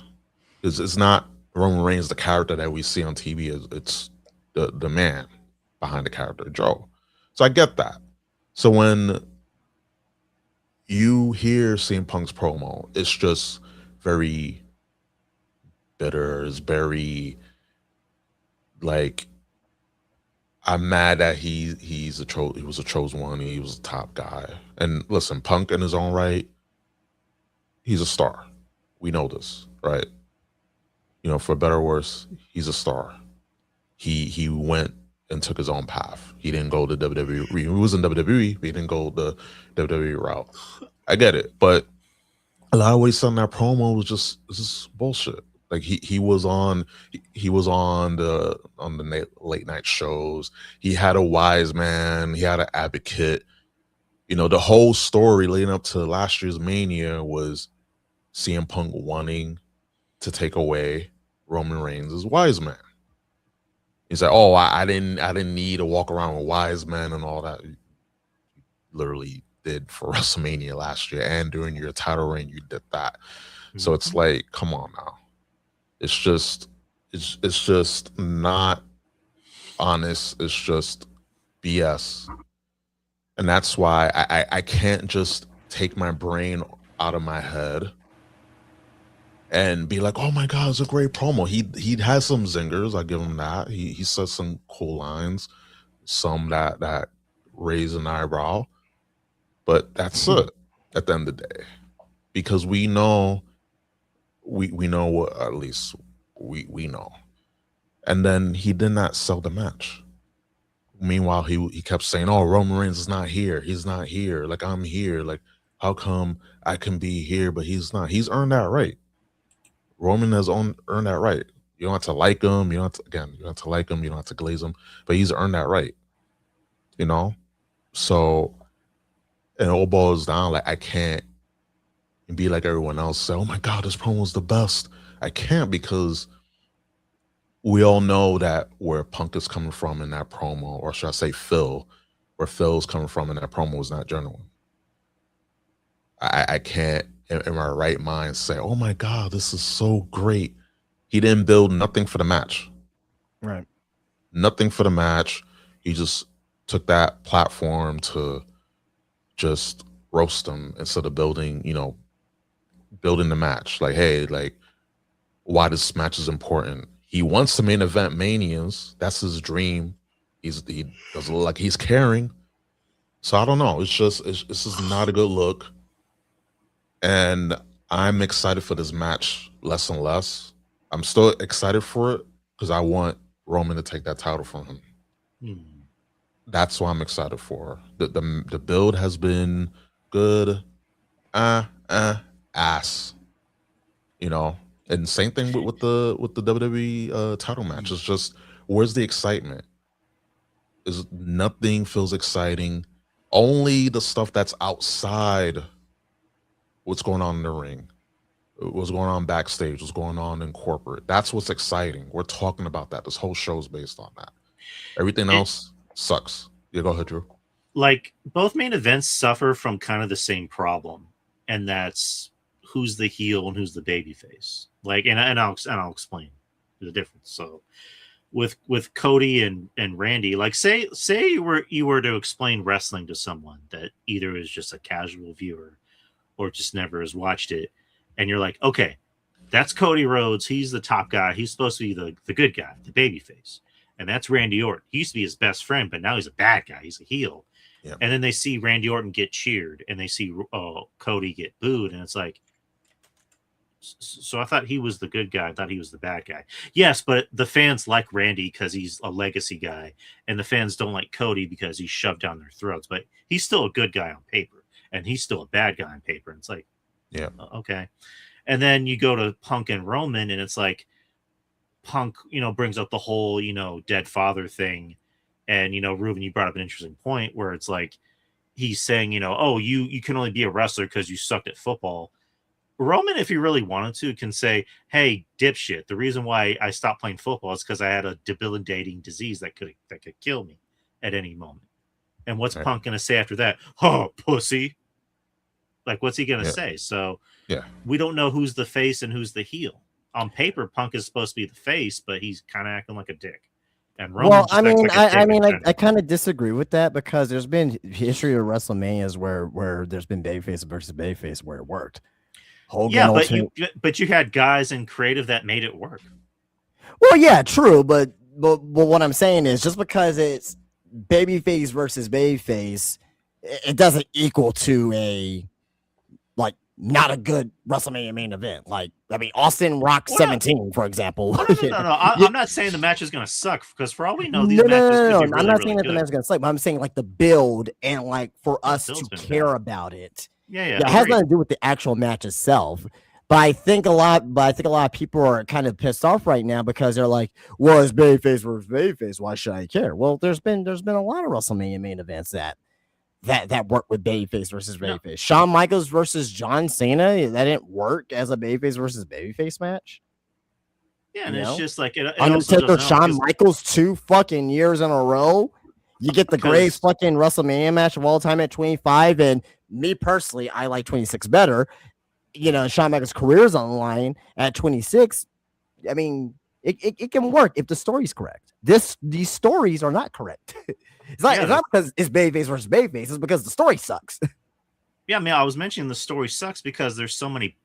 It's not Roman Reigns, the character that we see on TV. It's the man behind the character, Joe. So I get that. So when you hear CM Punk's promo, it's just very bitter. It's very, like, I'm mad that he was a chosen one. He was a top guy. And listen, Punk in his own right, he's a star. We know this, right? For better or worse, he's a star. He went and took his own path. He didn't go the WWE. He was in WWE, but he didn't go the WWE route. I get it, but a lot of what he said in that promo was just bullshit. Like, he was on the late night shows. He had a wise man. He had an advocate. The whole story leading up to last year's Mania was CM Punk wanting to take away Roman Reigns' wise man. He said, "Oh, I didn't need to walk around with wise men and all that." You literally did for WrestleMania last year, and during your title reign, you did that. Mm-hmm. So it's like, come on now. It's just not honest. It's just BS. And that's why I can't just take my brain out of my head and be like, oh my God, it's a great promo. He has some zingers, I give him that. He says some cool lines, some that raise an eyebrow. But that's it at the end of the day. Because we know what, at least we know. And then he did not sell the match. Meanwhile, he kept saying, "Oh, Roman Reigns is not here. He's not here. Like, I'm here. Like, how come I can be here, but he's not?" He's earned that right. Roman has earned that right. You don't have to like him. You don't have to, again, you don't have to like him. You don't have to glaze him, but he's earned that right. You know? So it all boils down. Like, I can't be like everyone else, say, "Oh my God, this promo was the best." I can't, because we all know that where Punk is coming from in that promo, or should I say Phil, where Phil's coming from in that promo was not genuine. I can't in my right mind say, "Oh my God, this is so great." He didn't build nothing for the match. Right. Nothing for the match. He just took that platform to just roast them instead of building the match. Like, hey, like, why this match is important. He wants to main event Manias. That's his dream. He doesn't look like he's caring. So I don't know. It's just not a good look. And I'm excited for this match less and less. I'm still excited for it because I want Roman to take that title from him. That's what I'm excited for. The build has been good. Ass. And same thing with the WWE title match. It's just, where's the excitement? Is nothing feels exciting. Only the stuff that's outside what's going on in the ring, what's going on backstage, what's going on in corporate. That's what's exciting. We're talking about that. This whole show's based on that. Everything else sucks. Yeah, go ahead, Drew. Like, both main events suffer from kind of the same problem, and that's who's the heel and who's the babyface. Like, and I'll explain the difference. So, with Cody and Randy, like, say you were to explain wrestling to someone that either is just a casual viewer or just never has watched it, and you're like, okay, that's Cody Rhodes. He's the top guy. He's supposed to be the good guy, the babyface. And that's Randy Orton. He used to be his best friend, but now he's a bad guy. He's a heel. Yep. And then they see Randy Orton get cheered, and they see Cody get booed, and it's like, so I thought he was the good guy. I thought he was the bad guy. Yes, but the fans like Randy because he's a legacy guy, and the fans don't like Cody because he's shoved down their throats. But he's still a good guy on paper, and he's still a bad guy on paper. And it's like, yeah, okay. And then you go to Punk and Roman, and it's like, Punk, brings up the whole, dead father thing. And, Ruben, you brought up an interesting point where it's like, he's saying, oh, you can only be a wrestler because you sucked at football. Roman, if he really wanted to, can say, hey, dipshit, the reason why I stopped playing football is because I had a debilitating disease that could kill me at any moment. And what's Punk going to say after that? Oh, pussy. Like, what's he going to say? So we don't know who's the face and who's the heel. On paper, Punk is supposed to be the face, but he's kind of acting like a dick. And Roman I kind of disagree with that, because there's been history of WrestleManias where there's been babyface versus babyface where it worked. Hogan, but you had guys in creative that made it work. Well, yeah, true, but what I'm saying is, just because it's babyface versus babyface, it doesn't equal to a not a good WrestleMania main event. Like, I mean, Austin Rock 17, for example. No. I'm not saying the match is going to suck, because for all we know, these matches could be really, I'm not saying that good. the match is going to suck, but I'm saying like the build and like for us to care about it. Yeah. It has nothing to do with the actual match itself. But I think a lot of people are kind of pissed off right now because they're like, well, it's babyface versus babyface. Why should I care? Well, there's been a lot of WrestleMania main events that work with babyface versus babyface. Yeah. Shawn Michaels versus John Cena, that didn't work as a babyface versus babyface match. Yeah, and it's just like Undertaker, Shawn Michaels 2 fucking years in a row. You get the greatest fucking WrestleMania match of all time at 25, and me personally, I like 26 better. Shawn Michaels' career's on the line at 26. I mean, it can work if the story's correct. These stories are not correct. It's not because it's babyface versus babyface. It's because the story sucks. Yeah, I mean, I was mentioning the story sucks because there's so many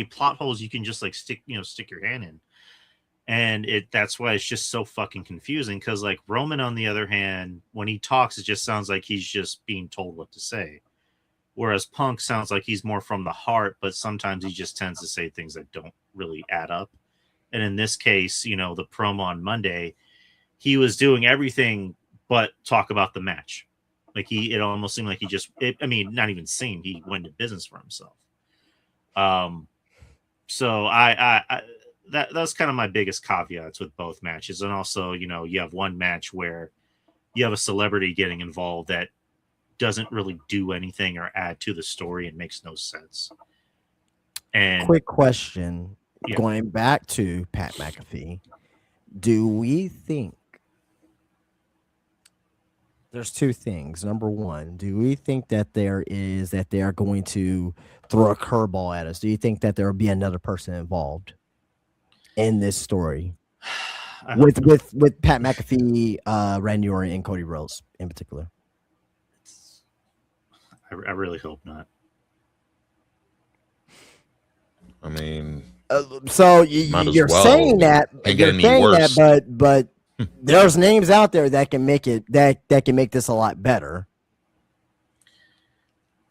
plot holes you can just like stick your hand in, and that's why it's just so fucking confusing. Because like Roman, on the other hand, when he talks, it just sounds like he's just being told what to say, whereas Punk sounds like he's more from the heart, but sometimes he just tends to say things that don't really add up. And in this case, the promo on Monday, he was doing everything but talk about the match. Like it almost seemed like I mean, not even seemed, he went into business for himself. So that's kind of my biggest caveats with both matches. And also, you have one match where you have a celebrity getting involved that doesn't really do anything or add to the story and makes no sense. And quick question, Yeah. going back to Pat McAfee, do we think there's two things? Number one, do we think that they are going to throw a curveball at us? Do you think that there will be another person involved in this story with Pat McAfee, Randy Orton, and Cody Rhodes in particular? I really hope not. I mean, so might as you're well. saying that, Can't get any worse. but there's names out there that can make it that can make this a lot better.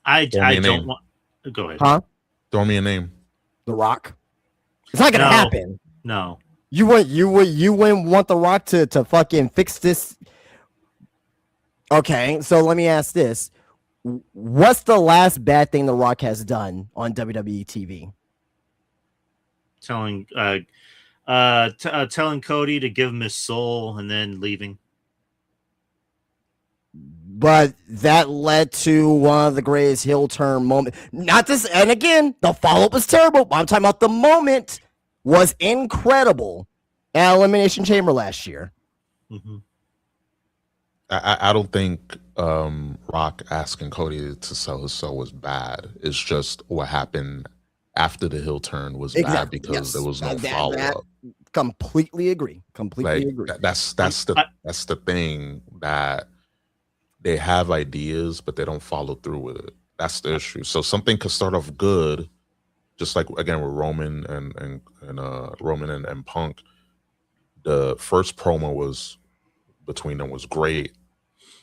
I Throw me a don't name. want. Go ahead. Huh? Throw me a name. The Rock. It's not gonna No. happen. No. You wouldn't want The Rock to fucking fix this. Okay, so let me ask this: what's the last bad thing The Rock has done on WWE TV? Telling Cody to give him his soul and then leaving. But that led to one of the greatest heel turn moments. Not this, and again, the follow-up was terrible, but I'm talking about the moment was incredible at Elimination Chamber last year. Mm-hmm. I don't think Rock asking Cody to sell his soul was bad. It's just what happened after the heel turn was bad because there was no follow-up. Completely agree. Completely agree. That's the thing, that they have ideas, but they don't follow through with it. That's the issue. So something could start off good, just like again with Roman and Roman and Punk. The first promo was between them was great,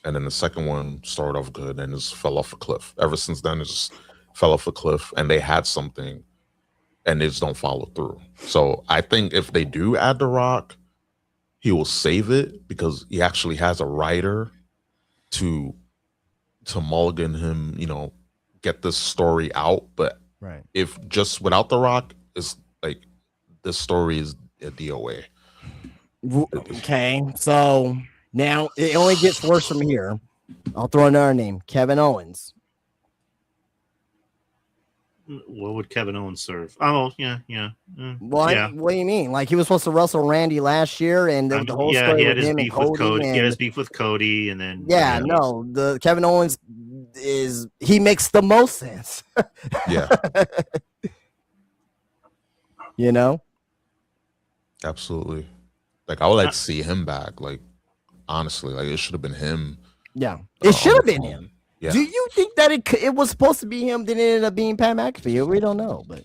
and then the second one started off good and just fell off a cliff. Ever since then, it just fell off a cliff, and they had something, and they just don't follow through. So I think if they do add The Rock, he will save it because he actually has a writer to mulligan him, get this story out. But Right. if just without The Rock, it's like this story is a DOA. Okay, so now it only gets worse from here. I'll throw another name, Kevin Owens. What would Kevin Owens serve? Oh, yeah. What do you mean? Like, he was supposed to wrestle Randy last year, and the whole story he had with his him and beef with Cody. and, He had his beef with Cody, and then no, the Kevin Owens he makes the most sense. Yeah. Absolutely. Like, I would like to see him back. Like, honestly, like, it should have been him. Yeah, it should have been him. Yeah. Do you think that it was supposed to be him, then it ended up being Pat McAfee? We don't know, but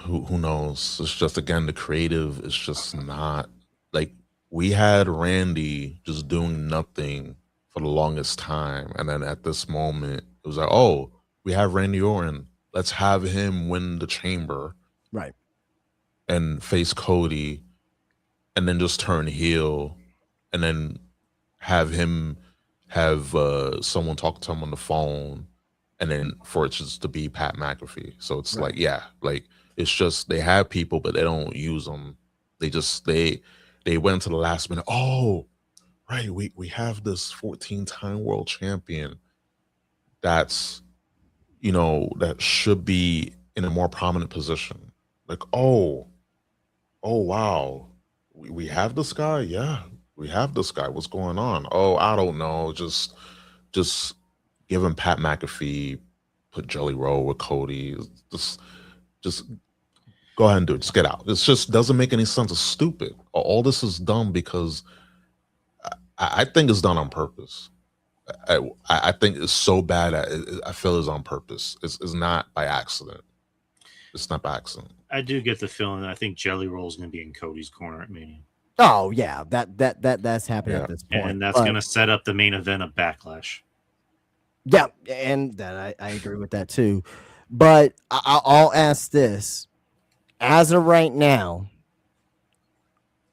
Who knows? It's just, again, the creative is just not, like, we had Randy just doing nothing for the longest time, and then at this moment it was like, oh, we have Randy Orton, let's have him win the chamber, right, and face Cody, and then just turn heel, and then have someone talk to him on the phone, and then for it just to be Pat McAfee. So it's Right. like it's just they have people, but they don't use them. They went to the last minute. Oh, right, we have this 14-time world champion that's that should be in a more prominent position. Like, oh wow, we have this guy. Yeah, we have this guy. What's going on? Oh, I don't know. Just give him Pat McAfee, put Jelly Roll with Cody. Just go ahead and do it. Just get out. It just doesn't make any sense. It's stupid. All this is done because I think it's done on purpose. I think it's so bad. I feel it's on purpose. It's not by accident. It's not by accident. I do get the feeling that I think Jelly Roll is going to be in Cody's corner at Mania. Oh yeah, that's happening at this point, and that's going to set up the main event of Backlash. Yeah, and that I agree with that too. But I'll ask this: as of right now,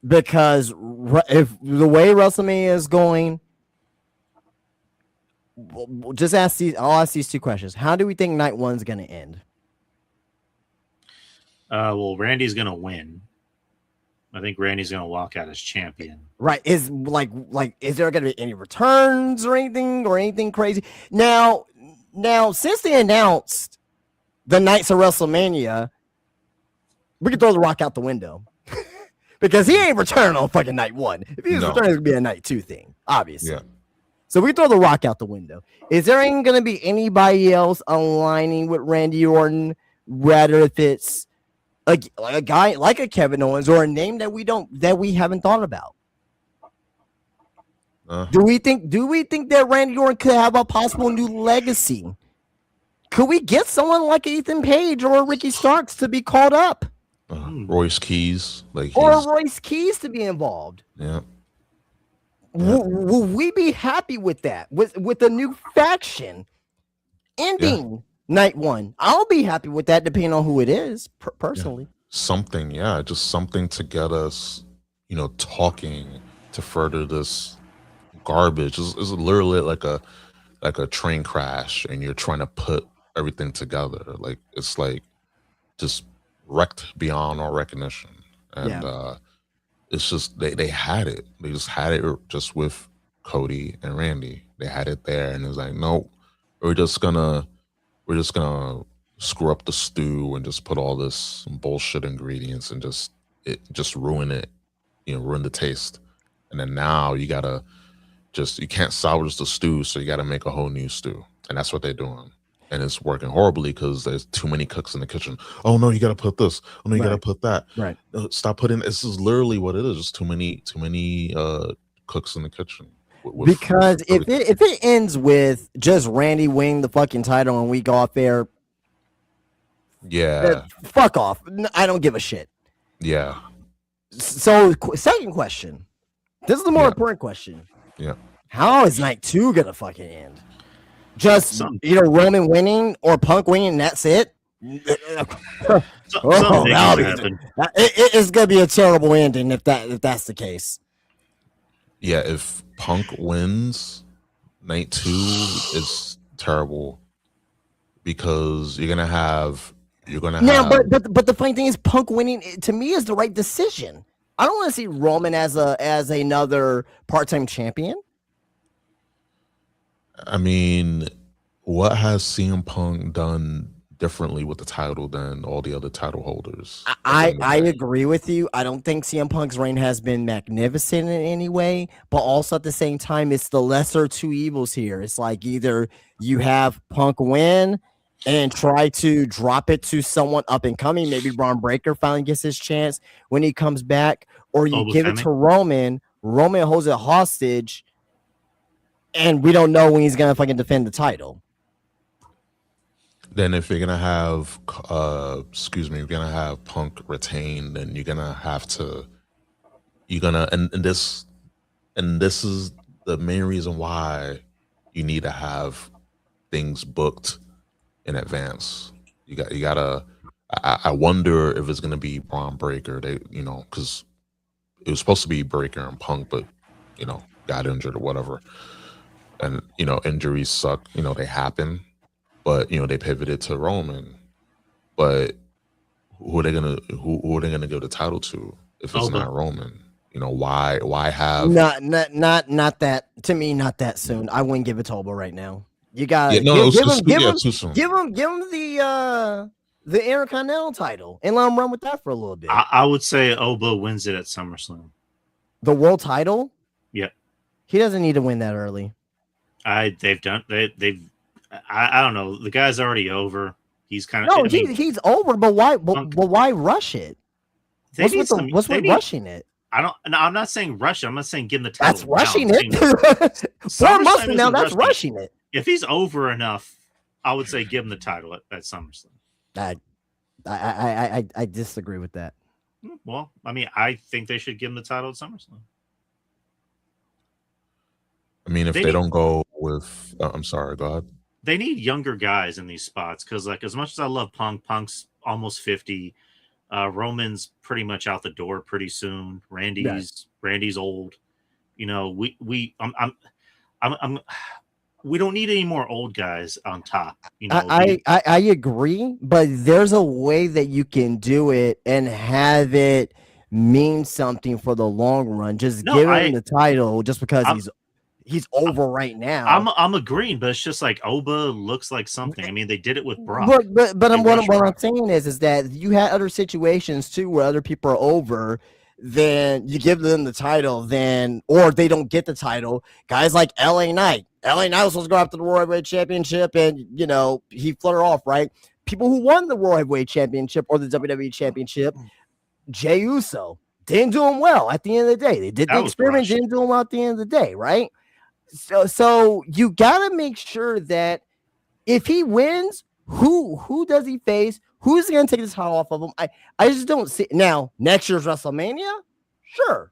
Because if the way WrestleMania is going, just ask these. I'll ask these two questions. How do we think night one's going to end? Well, Randy's gonna win. I think Randy's gonna walk out as champion. Right? Is is there going to be any returns or anything crazy? Now, since they announced the nights of WrestleMania, we can throw The Rock out the window because he ain't returning on fucking night one. If he's returning, it's gonna be a night two thing, obviously. Yeah. So we throw The Rock out the window. Is there ain't gonna be anybody else aligning with Randy Orton, rather if it's a guy like a Kevin Owens or a name that we haven't thought about? Do we think that Randy Orton could have a possible new legacy? Could we get someone like Ethan Page or Ricky Starks to be called up? Royce Keys, or Royce Keys to be involved? Yeah. Will we be happy with that? With a new faction ending night one? I'll be happy with that, depending on who it is. Personally, just something to get us, talking to further this garbage. It's literally like a train crash, and you're trying to put everything together. Like it's like just wrecked beyond all recognition, and it's just they had it. They just had it just with Cody and Randy. They had it there, and it was like, no, we're just gonna screw up the stew and just put all this bullshit ingredients and just ruin it, ruin the taste. And then now you can't salvage the stew, so you gotta make a whole new stew, and that's what they're doing. And it's working horribly because there's too many cooks in the kitchen. Oh no, you got to put this. Oh no, you got to put that. Right. Stop putting. This is literally what it is. Just too many cooks in the kitchen. Because if it ends with just Randy winning the fucking title and we go out there, fuck off. I don't give a shit. Yeah. So second question. This is the more important question. Yeah. How is night two gonna fucking end? Just Roman winning or Punk winning, and that's it. It's gonna be a terrible ending if that's the case. Yeah, if Punk wins, night two is terrible because you're gonna have. But the funny thing is, Punk winning to me is the right decision. I don't want to see Roman as another part-time champion. I mean, what has CM Punk done differently with the title than all the other title holders? I agree with you. I don't think CM Punk's reign has been magnificent in any way, but also at the same time, it's the lesser two evils here. It's like either you have Punk win and try to drop it to someone up and coming, maybe Braun Breaker finally gets his chance when he comes back, or you give it to Roman. Roman holds it hostage, and we don't know when he's gonna fucking defend the title. Then if you're gonna have, you're gonna have Punk retain, then you're gonna have to, and this is the main reason why you need to have things booked in advance. You gotta. I wonder if it's gonna be Braun Breaker. Because it was supposed to be Breaker and Punk, but got injured or whatever. And injuries suck. They happen, but they pivoted to Roman. But who are they gonna give the title to if it's not Roman? Why have not that, to me, not that soon. I wouldn't give it to Oba right now. You got give him the Intercontinental title and let him run with that for a little bit. I would say Oba wins it at SummerSlam. The world title? Yeah. He doesn't need to win that early. I don't know. The guy's already over. He's kind of he's over, but why? But why rush it? What's with rushing it? I'm not saying rush it. I'm not saying give him the title. That's rushing it. 4 months from now, that's rushing it. If he's over enough, I would say give him the title at SummerSlam. I disagree with that. Well, I mean, I think they should give him the title at SummerSlam. I mean, if they don't go with, I'm sorry, go ahead. They need younger guys in these spots because, like, as much as I love Punk, Punk's almost 50. Roman's pretty much out the door pretty soon. Randy's old. You know, we don't need any more old guys on top. You know, I agree, but there's a way that you can do it and have it mean something for the long run. Just give him the title just because he's over right now. I'm agreeing, but it's just like Oba looks like something. I mean, they did it with Brock. But what I'm saying is that you had other situations too where other people are over. Then you give them the title, or they don't get the title. Guys like LA Knight. LA Knight was supposed to go after the World Heavyweight Championship, and he fluttered off, right? People who won the World Heavyweight Championship or the WWE Championship, Jey Uso, didn't do him well at the end of the day. They did the experiment, didn't do him well at the end of the day, right? So you gotta make sure that if he wins, who does he face? Who's going to take this title off of him? I just don't see. Now, next year's WrestleMania? Sure.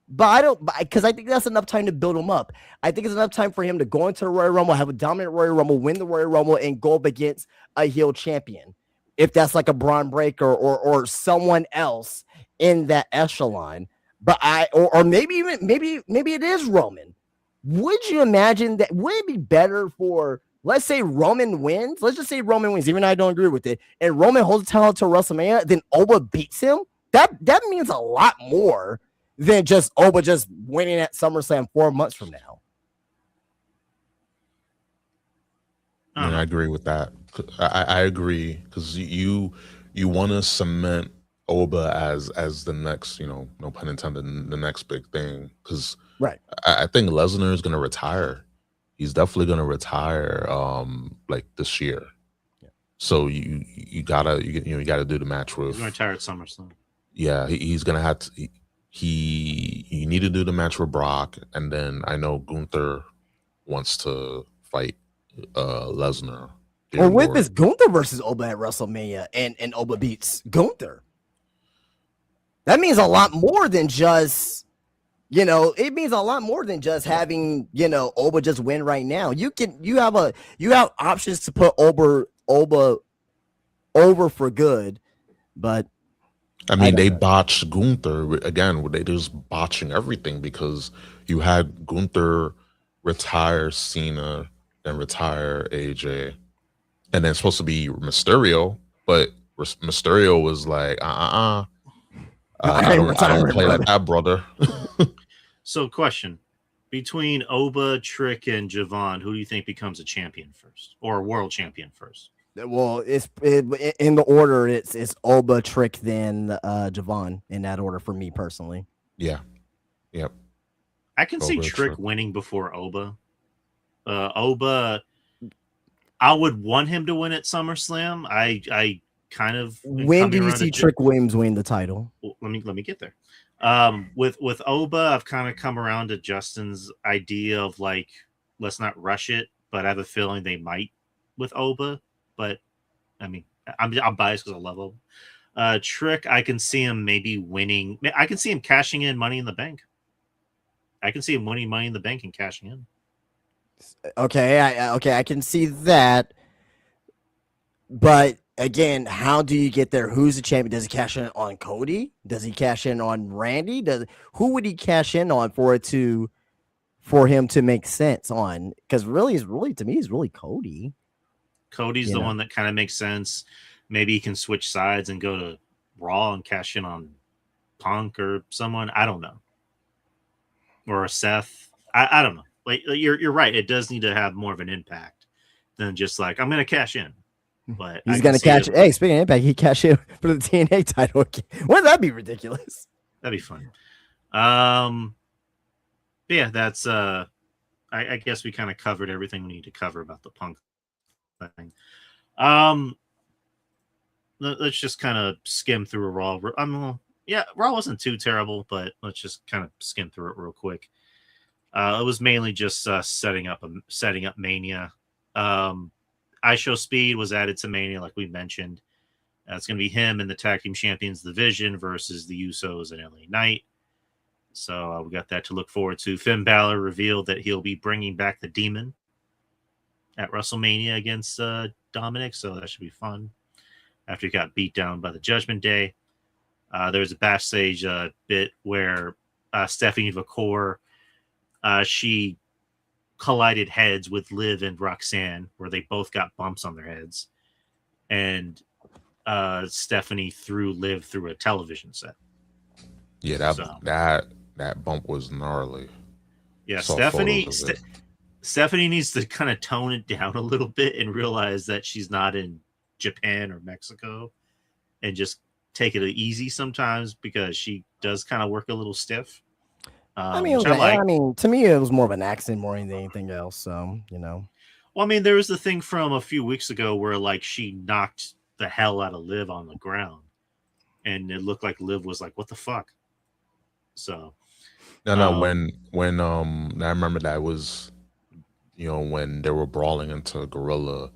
But I don't, because I think that's enough time to build him up. I think it's enough time for him to go into the Royal Rumble, have a dominant Royal Rumble, win the Royal Rumble, and go up against a heel champion. If that's like a Braun Breaker or someone else in that echelon. But or maybe it is Roman. Would you imagine that? Would it be better for, let's say Roman wins. Let's just say Roman wins, even though I don't agree with it. And Roman holds the title to WrestleMania, then Oba beats him. That means a lot more than just Oba just winning at SummerSlam 4 months from now. I agree with that. I agree because you want to cement Oba as the next, no pun intended, the next big thing. Because I think Lesnar is going to retire. He's definitely going to retire like this year. Yeah. So you gotta do the match with. He's going to retire at SummerSlam. Yeah, he's going to have to. You need to do the match with Brock, and then I know Gunther wants to fight Lesnar. Or with this Gunther versus Oba at WrestleMania, and Oba beats Gunther. That means a lot more than just. It means a lot more than just having, Oba just win right now. You have options to put Oba over for good, but I mean, they botched Gunther again. They just botching everything because you had Gunther retire Cena, then retire AJ, and then it's supposed to be Mysterio, but Mysterio was like, I don't play like that, brother. So, question: between Oba, Trick, and Javon, who do you think becomes a champion first, or a world champion first? Well, in the order. It's Oba, Trick, then Javon, in that order for me personally. Yeah. Yep. I can see Trick winning before Oba. Oba, I would want him to win at SummerSlam. I kind of. When did you see Trick Williams win the title? Well, let me get there. With Oba, I've kind of come around to Justin's idea of like, let's not rush it, but I have a feeling they might with Oba. But I mean, I'm biased because I love Oba. Trick, I can see him maybe winning. I can see him cashing in Money in the Bank. I can see him winning Money in the Bank and cashing in. Okay, I can see that. But again, how do you get there? Who's the champion? Does he cash in on Cody? Does he cash in on Randy? Who would he cash in on for him to make sense on? Because really to me, it's really Cody. Cody's the one that kind of makes sense. Maybe he can switch sides and go to Raw and cash in on Punk or someone. I don't know. Or a Seth. I don't know. Like you're right. It does need to have more of an impact than just like, I'm going to cash in. But he's going to catch it. Hey, speaking of impact, he cashed in for the TNA title. Wouldn't that be ridiculous? That'd be fun. Yeah, that's I guess we kind of covered everything we need to cover about the Punk thing. Let's just kind of skim through a Raw. Raw wasn't too terrible, but let's just kind of skim through it real quick. It was mainly just setting up Mania. I Show Speed was added to Mania, like we mentioned. It's going to be him in the Tag Team Champions division versus the Usos and LA Knight. So we got that to look forward to. Finn Balor revealed that he'll be bringing back the Demon at WrestleMania against Dominic, so that should be fun. after he got beat down by the Judgment Day. There was a backstage bit where Stephanie Vacour, she collided heads with Liv and Roxanne, where they both got bumps on their heads, and Stephanie threw Liv through a television set. Yeah, that bump was gnarly. Yeah, Saw Stephanie photos of it. Stephanie needs to kind of tone it down a little bit and realize that she's not in Japan or Mexico, and just take it easy sometimes, because she does kind of work a little stiff. I mean, to me, it was more of an accent more than anything else. So, you know. Well, I mean, there was the thing from a few weeks ago where like she knocked the hell out of Liv on the ground, and it looked like Liv was like, "What the fuck?" So, No, when I remember that was, when they were brawling into Gorilla,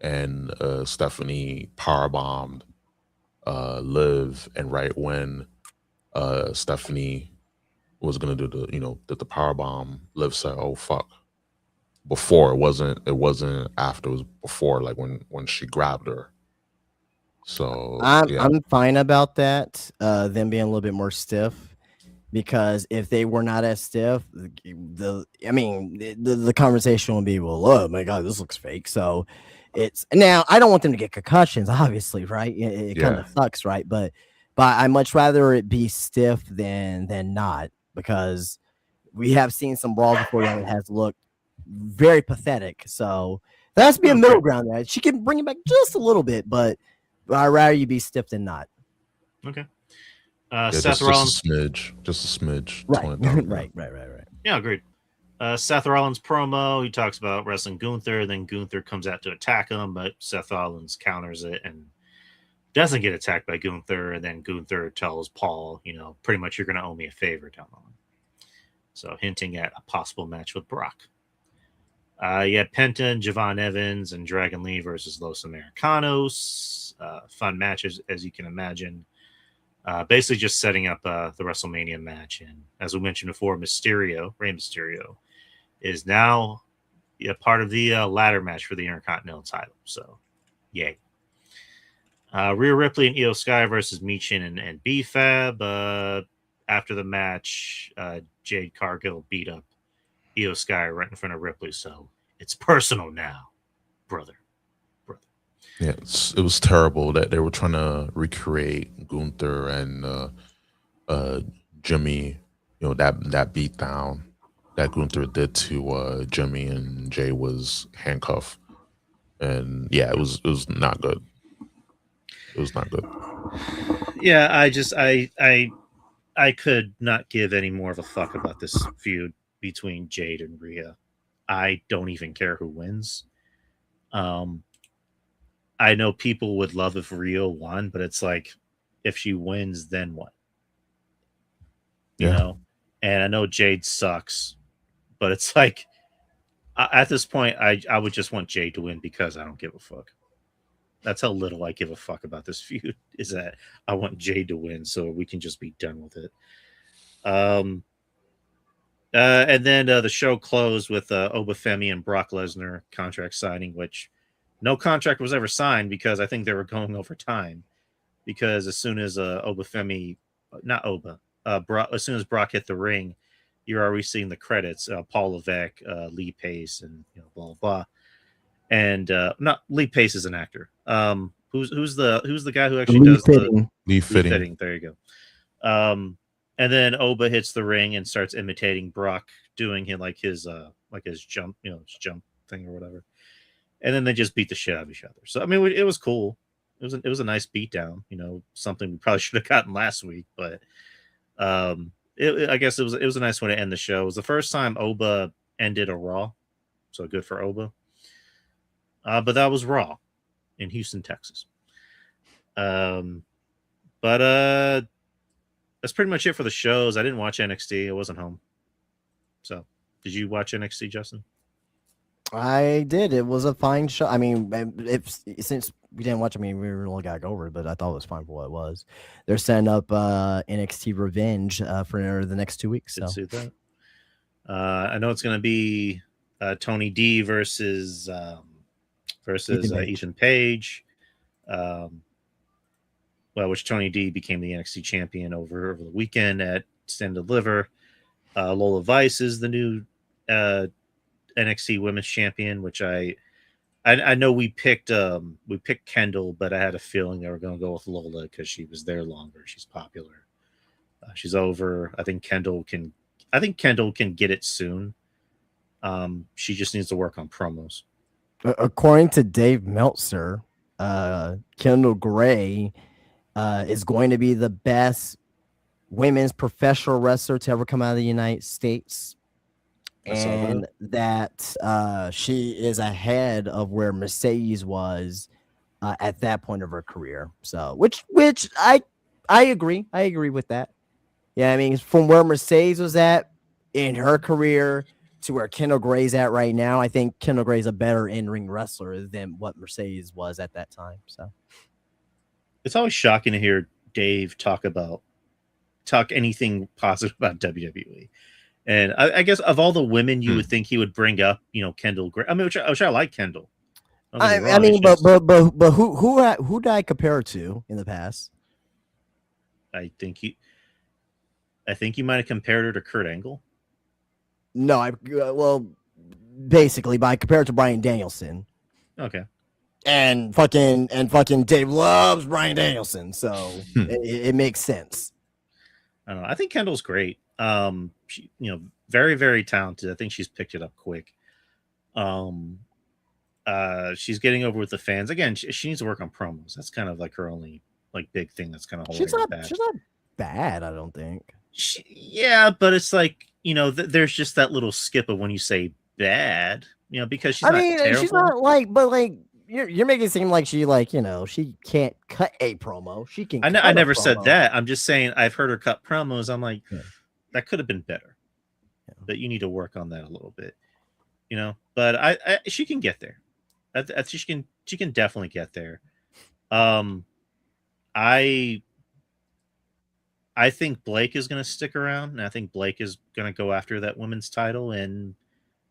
and Stephanie powerbombed Liv, and right when Stephanie was gonna do the power bomb, Liv said, "Oh fuck." Before, it wasn't after, it was before, like when she grabbed her. So I'm fine about that, them being a little bit more stiff, because if they were not as stiff, the conversation would be, well, oh my god, this looks fake. So it's, now I don't want them to get concussions, obviously, right? It kind of sucks, right? But I much rather it be stiff than not, because we have seen some brawls before that it has looked very pathetic. So there has to be a middle ground there. She can bring it back just a little bit, but I'd rather you be stiff than not. Okay. Seth Rollins, just a smidge. Right. Yeah, agreed. Seth Rollins promo, he talks about wrestling Gunther, then Gunther comes out to attack him, but Seth Rollins counters it and doesn't get attacked by Gunther, and then Gunther tells Paul, pretty much, you're going to owe me a favor down the line. So hinting at a possible match with Brock. You had Penta and Javon Evans and Dragon Lee versus Los Americanos. Fun matches, as you can imagine. Basically just setting up the WrestleMania match. And as we mentioned before, Rey Mysterio, is now a part of the ladder match for the Intercontinental title. So, yay. Rhea Ripley and Io Sky versus Michin and B-Fab. After the match, Jade Cargill beat up Io Sky right in front of Ripley. So it's personal now, brother. Yeah, it was terrible that they were trying to recreate Gunther and Jimmy, that beat down that Gunther did to Jimmy, and Jay was handcuffed. And yeah, it was not good. It was not good. Yeah, I could not give any more of a fuck about this feud between Jade and Rhea. I don't even care who wins. I know people would love if Rhea won, but it's like, if she wins, then what? You know? And I know Jade sucks, but it's like, at this point, I would just want Jade to win, because I don't give a fuck. That's how little I give a fuck about this feud, is that I want Jade to win so we can just be done with it. And then the show closed with Oba Femi and Brock Lesnar contract signing, which no contract was ever signed, because I think they were going over time. Because as soon as Oba Femi, as soon as Brock hit the ring, you're already seeing the credits. Paul Levesque, Lee Pace, and blah blah blah. And not Lee Pace is an actor. Who's the guy who actually does the Lee Fitting? There you go. And then Oba hits the ring and starts imitating Brock, doing his jump, his jump thing or whatever. And then they just beat the shit out of each other. So I mean, it was cool. It was a nice beatdown. Something we probably should have gotten last week, but I guess it was a nice way to end the show. It was the first time Oba ended a Raw, so good for Oba. But that was Raw in Houston, Texas. But that's pretty much it for the shows. I didn't watch NXT. I wasn't home. So, did you watch NXT, Justin? I did. It was a fine show. I mean, since we didn't watch, we really got to go over it, but I thought it was fine for what it was. They're setting up NXT Revenge for the next 2 weeks. So. See that. I know it's going to be Tony D versus Ethan Page. which Tony D became the NXT champion over the weekend at Stand Deliver. Lola Vice is the new NXT Women's Champion, which I know we picked Kendall, but I had a feeling they were going to go with Lola because she was there longer. She's popular. She's over. I think Kendall can get it soon. She just needs to work on promos. According to Dave Meltzer, Kendall Gray is going to be the best women's professional wrestler to ever come out of the United States. And that she is ahead of where Mercedes was at that point of her career. So, which I agree. I agree with that. Yeah, I mean, from where Mercedes was at in her career to where Kendall Gray's at right now, I think Kendall Gray's a better in-ring wrestler than what Mercedes was at that time. So, it's always shocking to hear Dave talk anything positive about WWE. And I guess of all the women you would think he would bring up, Kendall Gray. I mean, which I like Kendall. I mean, but who did I compare her to in the past? I think you might have compared her to Kurt Angle. No, basically, but I compared her to Bryan Danielson. Okay. And fucking Dave loves Bryan Danielson, so it makes sense. I don't know. I think Kendall's great. She, very, very talented. I think she's picked it up quick. She's getting over with the fans. Again, she needs to work on promos. That's kind of like her only big thing that's kind of holding her back. She's not bad, I don't think. Yeah, but it's like, there's just that little skip of when you say bad, because she's not terrible. She's not you're making it seem like she she can't cut a promo. She can. I never said that. I'm just saying I've heard her cut promos. I'm like, that could have been better, but you need to work on that a little bit, But she can get there. She can definitely get there. I think Blake is going to stick around, and I think Blake is going to go after that women's title, and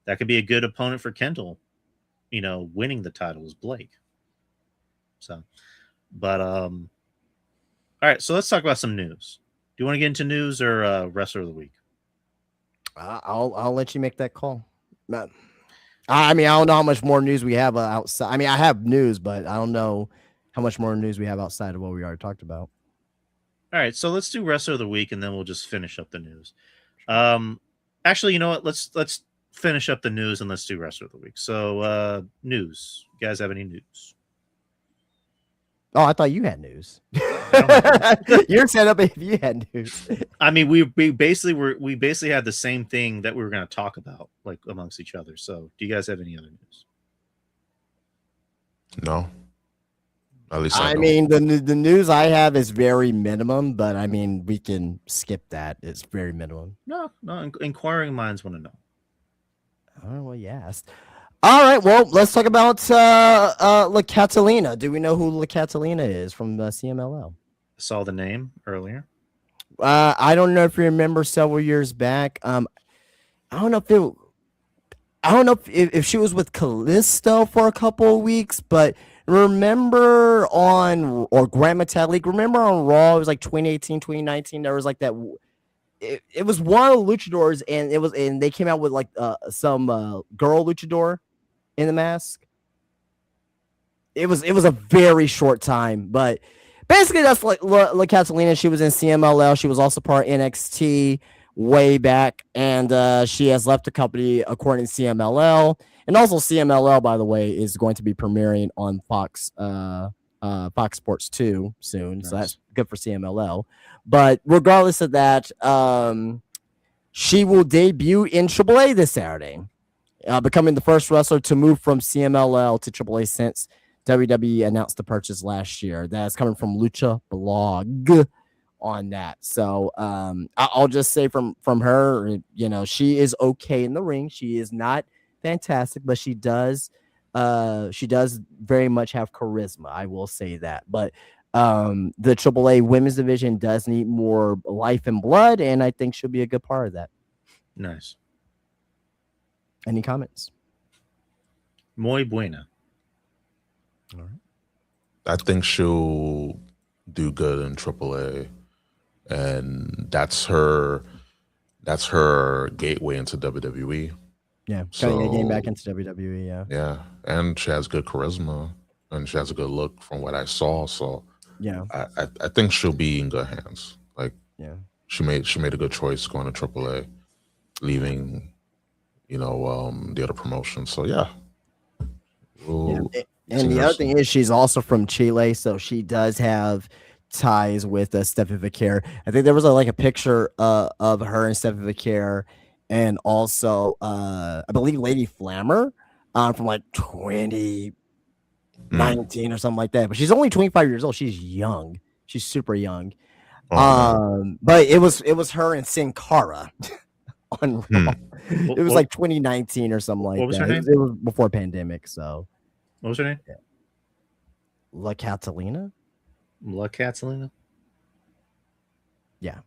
that could be a good opponent for Kendall. Winning the title is Blake. So, but all right. So let's talk about some news. Do you want to get into news or wrestler of the week? I'll let you make that call. I mean, I don't know how much more news we have outside. I mean, I have news, but I don't know how much more news we have outside of what we already talked about. All right, so let's do wrestler of the week, and then we'll just finish up the news. Actually, you know what? Let's finish up the news and let's do wrestler of the week. So, news. You guys have any news? Oh, I thought you had news. You're set up if you had news. I mean, we basically had the same thing that we were going to talk about, like amongst each other. So, do you guys have any other news? No. At least I mean, the news I have is very minimum, but I mean, we can skip that. It's very minimum. No. Inquiring minds want to know. Oh, well, yes. All right, well, let's talk about La Catalina. Do we know who La Catalina is from CMLL? I saw the name earlier. I don't know if you remember several years back. I don't know if she was with Callisto for a couple of weeks, but remember on Grand Metalik, remember on Raw, it was like 2018, 2019, there was like that. It was one of the luchadors, and they came out with like some girl luchador in the mask. It was a very short time, but basically that's like La Catalina. She was in CMLL. She was also part of NXT way back, and she has left the company according to CMLL. And also CMLL, by the way, is going to be premiering on Fox Sports 2 soon. Nice. So that's good for CMLL. But regardless of that, she will debut in AAA this Saturday, becoming the first wrestler to move from CMLL to AAA since WWE announced the purchase last year. That's coming from Lucha Blog on that. So I'll just say from her, she is okay in the ring. She is not fantastic, but she does very much have charisma. I will say that. But the AAA women's division does need more life and blood, and I think she'll be a good part of that. Nice. Any comments? Muy buena. All right. I think she'll do good in AAA, and that's her gateway into WWE. Yeah, kind of getting back So into WWE. Yeah, yeah, and she has good charisma, and she has a good look from what I saw. So yeah, I think she'll be in good hands. Like yeah. she made a good choice going to AAA, leaving the other promotion. So yeah, Yeah. we'll And see the her other thing soon. is she's also from Chile, so she does have ties with Stephanie Vicaire. I think there was like a picture of her and Stephanie Vicaire, and also I believe Lady Flammer from like 2019 or something like that. But she's only 25 years old. She's young. She's super young. Oh man. But it was her and Sin Cara on Raw. Hmm. It was What, like 2019 or something like what was that. her name? It was before pandemic, so. What was her name? La Catalina? La Catalina. Yeah.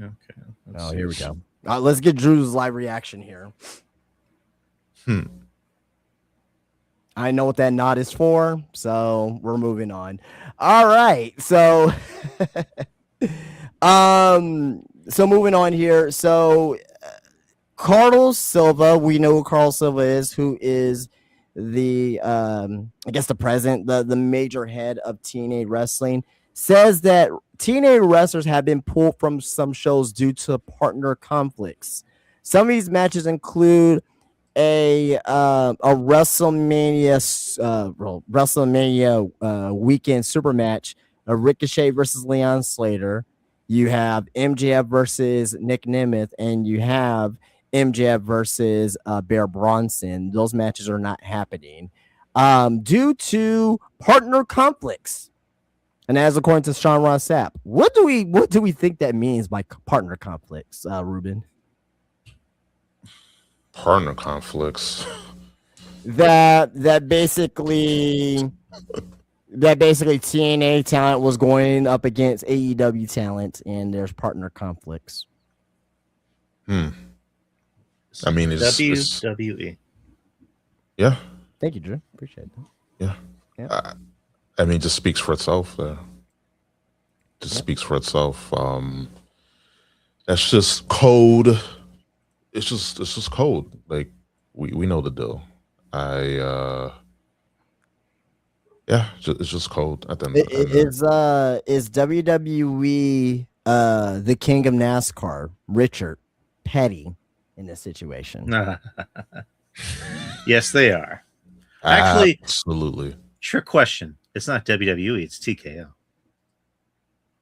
Okay. Oh, here we go. Let's get Drew's live reaction here. Hmm. I know what that nod is for, so we're moving on. All right. So so moving on here. So Carlos Silva, we know who Carlos Silva is, who is the I guess the president, the major head of TNA wrestling, says that TNA wrestlers have been pulled from some shows due to partner conflicts. Some of these matches include a WrestleMania weekend super match, a Ricochet versus Leon Slater. You have MJF versus Nick Nemeth, and you have MJF versus Bear Bronson. Those matches are not happening due to partner conflicts. And as according to Sean Ross Sapp, what do we think that means by partner conflicts, Ruben? Partner conflicts. That basically TNA talent was going up against AEW talent, and there's partner conflicts. I mean, it's WWE. Yeah. Thank you, Drew. Appreciate that. Yeah. Yeah. I mean, it just speaks for itself. Speaks for itself. That's just code. It's just code. Like we know the deal. It's just code at the end. Is WWE the king of NASCAR, Richard Petty, in this situation? Yes, they are. Actually, absolutely. Trick question. It's not WWE, it's TKO.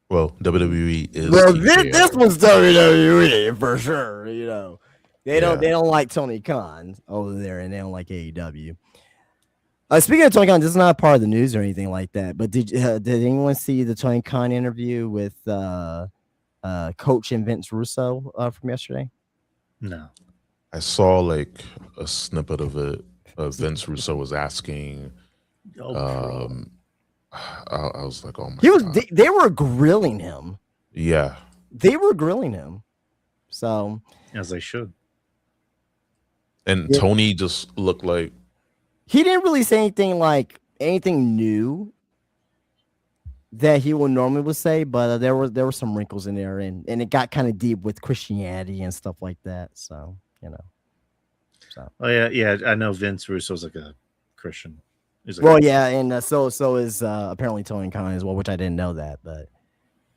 Well, WWE is. Well, this was WWE for sure. You know, they don't like Tony Khan over there, and they don't like AEW. Speaking of Tony Khan, this is not part of the news or anything like that. But did anyone see the Tony Khan interview with Coach and Vince Russo from yesterday? No, I saw like a snippet of it. Vince Russo was asking. I was like, oh my God. They were grilling him. Yeah. They were grilling him. So as they should. And Tony just looked like he didn't really say anything new that he would normally say, but there were some wrinkles in there, and it got kind of deep with Christianity and stuff like that. So, you know. So. Oh yeah, I know Vince Russo's like a Christian. Yeah, and so is apparently Tony Khan as well, which I didn't know that, but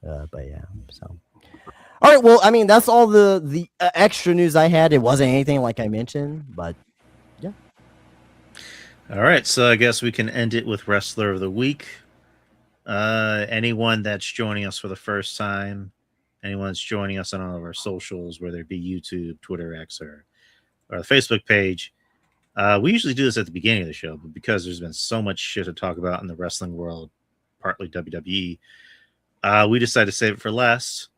yeah. So, all right, well, I mean, that's all the extra news I had. It wasn't anything like I mentioned, but yeah. All right, so I guess we can end it with Wrestler of the Week. Anyone that's joining us for the first time, anyone that's joining us on all of our socials, whether it be YouTube, Twitter, X, or the Facebook page. We usually do this at the beginning of the show, but because there's been so much shit to talk about in the wrestling world, partly WWE, we decided to save it for last.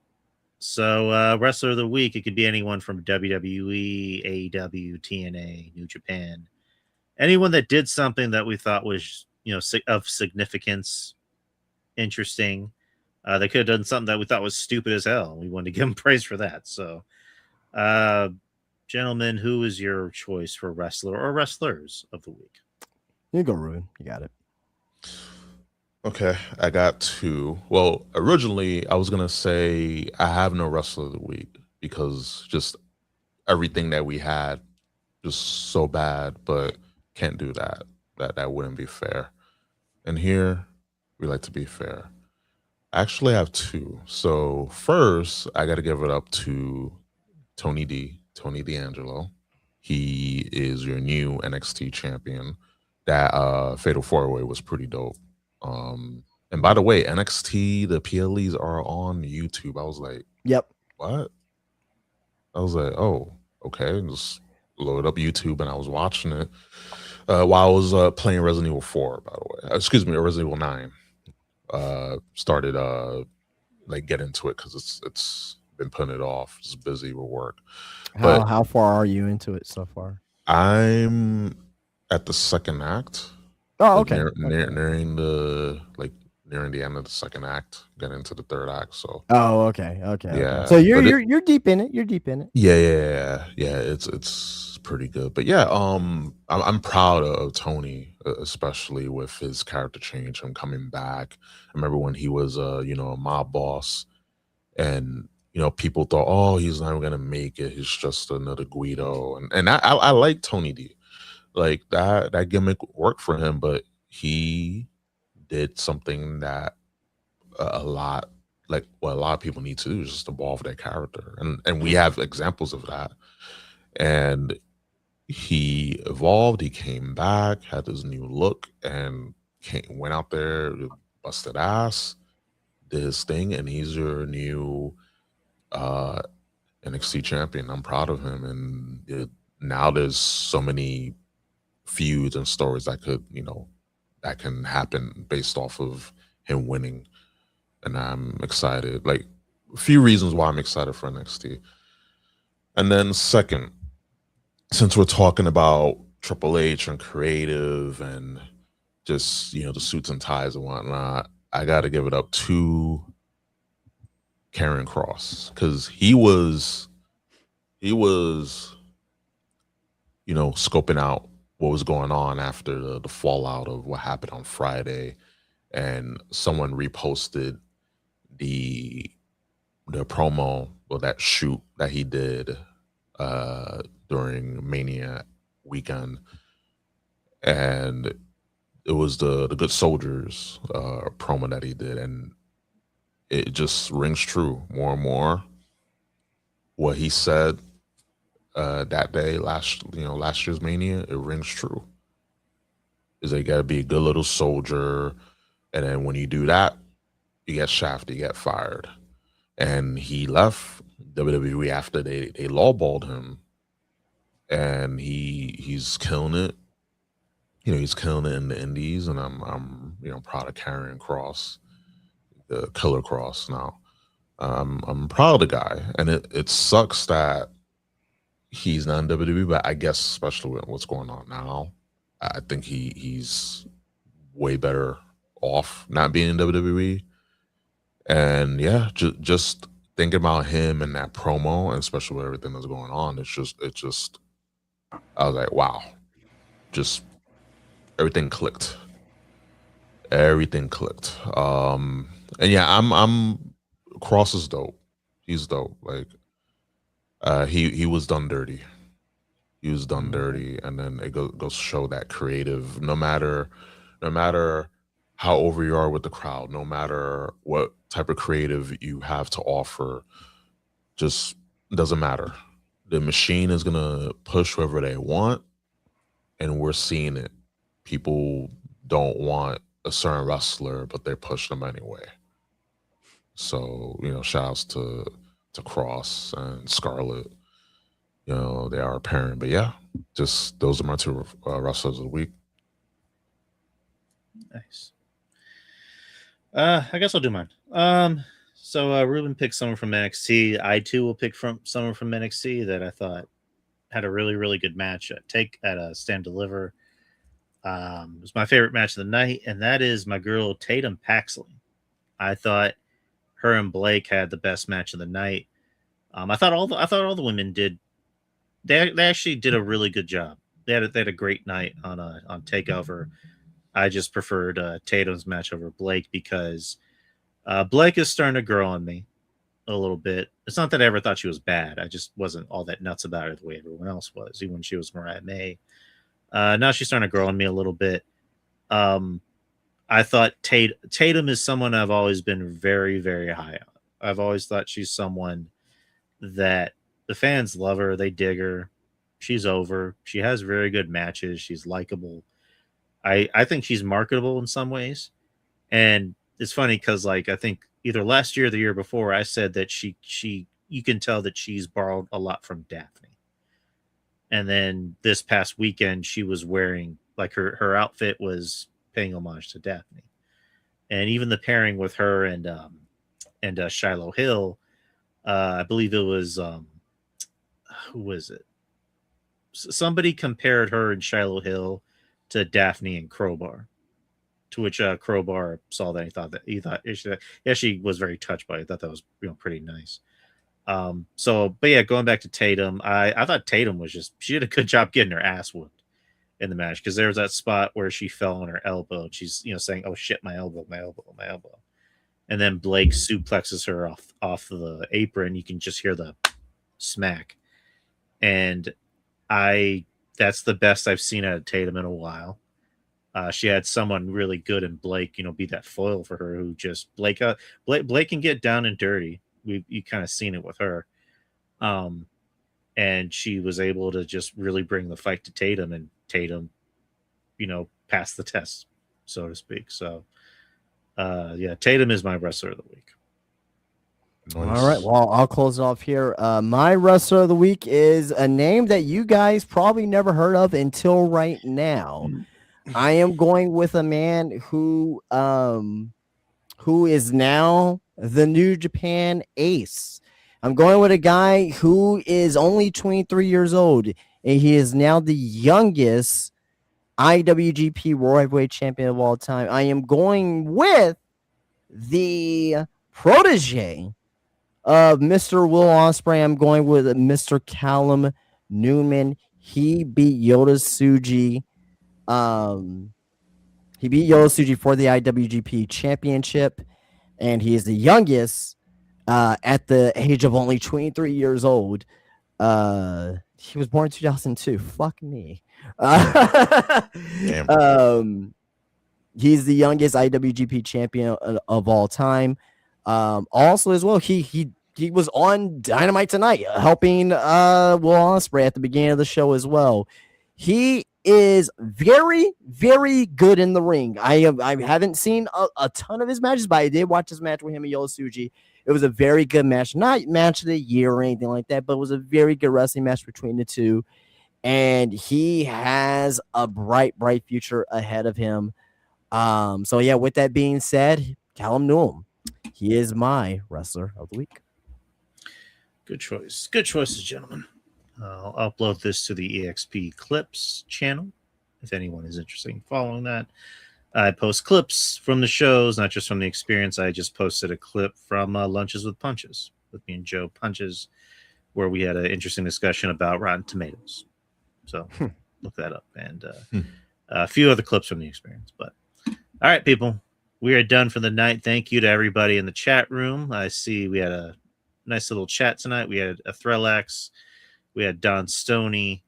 So, Wrestler of the Week, it could be anyone from WWE, AEW, TNA, New Japan, anyone that did something that we thought was, of significance, interesting. They could have done something that we thought was stupid as hell. We wanted to give them praise for that. So, gentlemen, who is your choice for wrestler or wrestlers of the week? You go, Ruben. You got it. Okay, I got two. Well, originally I was gonna say I have no wrestler of the week because just everything that we had just so bad, but can't do that. That wouldn't be fair. And here we like to be fair. I actually have two. So first, I got to give it up to Tony D'Angelo. He is your new NXT champion. That Fatal Four Way was pretty dope. And by the way, NXT the PLEs are on YouTube. I was like, Yep. what? I was like, oh, okay. Just loaded up YouTube and I was watching it while I was playing Resident Evil 4. By the way, excuse me, Resident Evil 9. Started like get into it because it's been putting it off. Just busy with work. But How far are you into it so far? I'm at the second act. Oh, Like okay. nearing the end of the second act, getting into the third act. So Oh, okay. yeah. So but you're deep in it. You're deep in it. yeah. It's pretty good. But yeah, I'm proud of Tony, especially with his character change, him coming back. I remember when he was a mob boss, and people thought, oh, he's not gonna make it. He's just another Guido, and I like Tony D. Like that gimmick worked for him, but he did something that a lot like what a lot of people need to do is just evolve their character, and we have examples of that. And he evolved. He came back, had this new look, and went out there, busted ass, did his thing, and he's your new uh NXT champion. I'm proud of him, and now there's so many feuds and stories that can happen based off of him winning, and I'm excited. Like a few reasons why I'm excited for NXT. And then second, since we're talking about Triple H and creative and just the suits and ties and whatnot, I got to give it up to Karen Cross because he was scoping out what was going on after the fallout of what happened on Friday, and someone reposted the promo or that shoot that he did during Mania weekend, and it was the Good Soldiers promo that he did, and it just rings true more and more. What he said that day last year's Mania, it rings true. Is that you got to be a good little soldier, and then when you do that, you get shafted, you get fired. And he left WWE after they lawballed him, and he's killing it. He's killing it in the indies, and I'm proud of Karrion Cross, the Killer Cross. Now, I'm proud of the guy, and it sucks that he's not in WWE, but I guess especially with what's going on now, I think he's way better off not being in WWE. And yeah, just thinking about him and that promo, and especially with everything that's going on, it's just I was like, wow, just everything clicked. Everything clicked. And yeah, I'm Cross is dope. He's dope. Like he was done dirty. He was done dirty, and then it goes to show that creative, no matter how over you are with the crowd, no matter what type of creative you have to offer, just doesn't matter. The machine is gonna push whoever they want, and we're seeing it. People don't want a certain wrestler, but they're pushing them anyway. So shout outs to Cross and Scarlett. They are apparent, but yeah, just those are my two wrestlers of the week. Nice. I guess I'll do mine. So Ruben picked someone from NXT. I too will pick from someone from NXT that I thought had a really, really good match at a Stand Deliver. It was my favorite match of the night, and that is my girl Tatum Paxley. I thought her and Blake had the best match of the night. I thought all the women did. They actually did a really good job. They had a great night on Takeover. I just preferred Tatum's match over Blake because Blake is starting to grow on me a little bit. It's not that I ever thought she was bad. I just wasn't all that nuts about her the way everyone else was, even when she was Mariah May. Now she's starting to grow on me a little bit. I thought Tatum is someone I've always been very, very high on. I've always thought she's someone that the fans love her. They dig her. She's over. She has very good matches. She's likable. I think she's marketable in some ways. And it's funny because, like, I think either last year or the year before, I said that she you can tell that she's borrowed a lot from Daphne. And then this past weekend, she was wearing, like, her outfit was paying homage to Daphne. And even the pairing with her and Shiloh Hill, I believe it was who was it? Somebody compared her and Shiloh Hill to Daphne and Crowbar, to which Crowbar saw that he thought she was very touched by it. I thought that was pretty nice. But yeah, going back to Tatum, I thought Tatum was she did a good job getting her ass whooped in the match, because there was that spot where she fell on her elbow. And she's saying, "Oh shit, my elbow," and then Blake suplexes her off the apron. You can just hear the smack, and that's the best I've seen out of Tatum in a while. She had someone really good in Blake, be that foil for her, who just Blake can get down and dirty. You kind of seen it with her. And she was able to just really bring the fight to Tatum, and Tatum, passed the test, so to speak. So, yeah, Tatum is my wrestler of the week. Nice. All right. Well, I'll close it off here. My wrestler of the week is a name that you guys probably never heard of until right now. I am going with a man who is now the New Japan ace. I'm going with a guy who is only 23 years old, and he is now the youngest IWGP World Heavyweight Champion of all time. I am going with the protege of Mr. Will Ospreay. I'm going with Mr. Callum Newman. He beat Yota Tsuji. He beat Yota Tsuji for the IWGP Championship, and he is the youngest at the age of only 23 years old. He was born in 2002. Fuck me. He's the youngest IWGP champion of all time. Also, as well, he was on Dynamite tonight, helping Will Ospreay at the beginning of the show as well. He is very, very good in the ring. I haven't seen a ton of his matches, but I did watch his match with him and Yota Tsuji. It was a very good match, not match of the year or anything like that, but it was a very good wrestling match between the two. And he has a bright, bright future ahead of him. So yeah, with that being said, Callum Newman, he is my wrestler of the week. Good choice. Good choices, gentlemen. I'll upload this to the EXP Clips channel if anyone is interested in following that. I post clips from the shows, not just from the experience. I just posted a clip from Lunches with Punches with me and Joe Punches, where we had an interesting discussion about Rotten Tomatoes. So look that up, and a few other clips from the experience. But all right, people, we are done for the night. Thank you to everybody in the chat room. I see we had a nice little chat tonight. We had a Threllax, we had Don Stoney,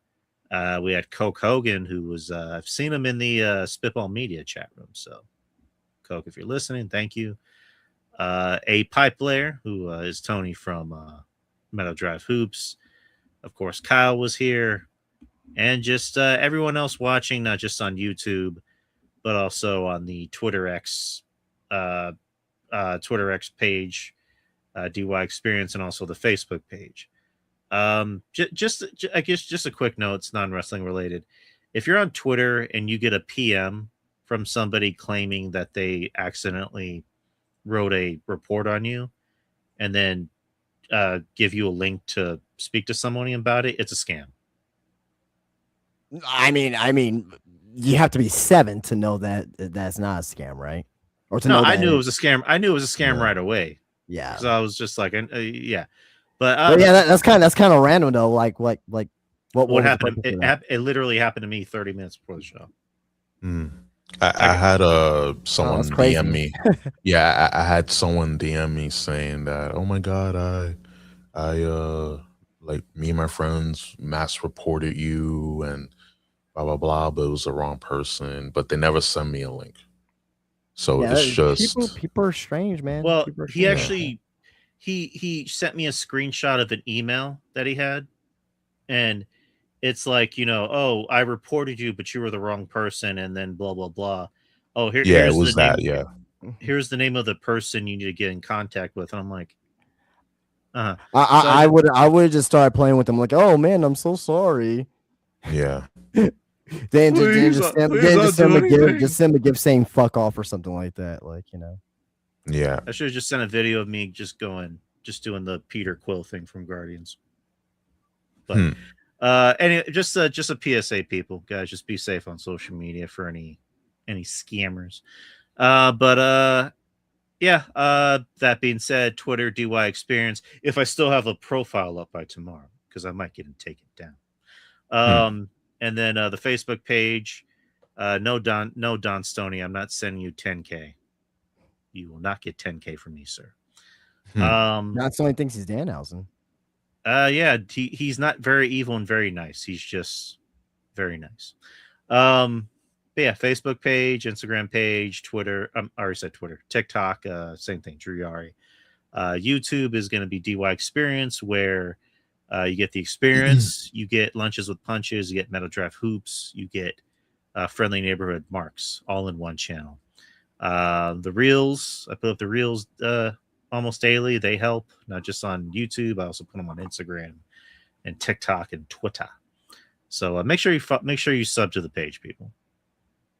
we had Coke Hogan, who was I've seen him in the Spitball Media chat room. So, Coke, if you're listening, thank you. A Pipe Layer, who is Tony from Meadow Drive Hoops. Of course, Kyle was here. And just everyone else watching, not just on YouTube, but also on the Twitter X page, DY Experience, and also the Facebook page. I guess just a quick note, it's non-wrestling related. If you're on Twitter and you get a PM from somebody claiming that they accidentally wrote a report on you, and then give you a link to speak to somebody about it, it's a scam. I mean, you have to be 7 to know that that's not a scam, right? Or to know I knew it was a scam. I knew it was a scam right away. Yeah, because I was just like, yeah. But yeah, that's kind of random though. Like what happened? It literally happened to me 30 minutes before the show. I had someone that's crazy. DM me. Yeah, I had someone DM me saying that, oh my god, I like me and my friends mass reported you and blah blah blah, but it was the wrong person. But they never send me a link. So Yeah, it's just people are strange, man. Well, People are he strange. actually he sent me a screenshot of an email that he had, and it's like, oh, I reported you, but you were the wrong person, and then blah blah blah. Oh, yeah, it here's the was that. name. Yeah, Here's the name of the person you need to get in contact with. And I'm like, I, So I, I would just start playing with them like, oh man, I'm so sorry. yeah. Then Please, just send, please don't send do him a gift, anything. just send him a gift saying fuck off or something like that. Like, Yeah. I should have just sent a video of me just doing the Peter Quill thing from Guardians. But anyway, just a PSA, people, guys, just be safe on social media for any scammers. That being said, Twitter DY Experience. If I still have a profile up by tomorrow, because I might get and take it down. And then the Facebook page. No Don Stoney. I'm not sending you 10K. You will not get 10K from me, sir. Not only thinks he's Danhausen. Yeah, he's not very evil and very nice. He's just very nice. But yeah, Facebook page, Instagram page, Twitter. I already said Twitter, TikTok, same thing. Drew Yari. YouTube is going to be DY Experience, where you get the experience, you get lunches with punches, you get Metal Draft hoops, you get friendly neighborhood marks, all in one channel. The reels, I put up the reels almost daily. They help, not just on YouTube. I also put them on Instagram and TikTok and Twitter. So make sure you sub to the page, people.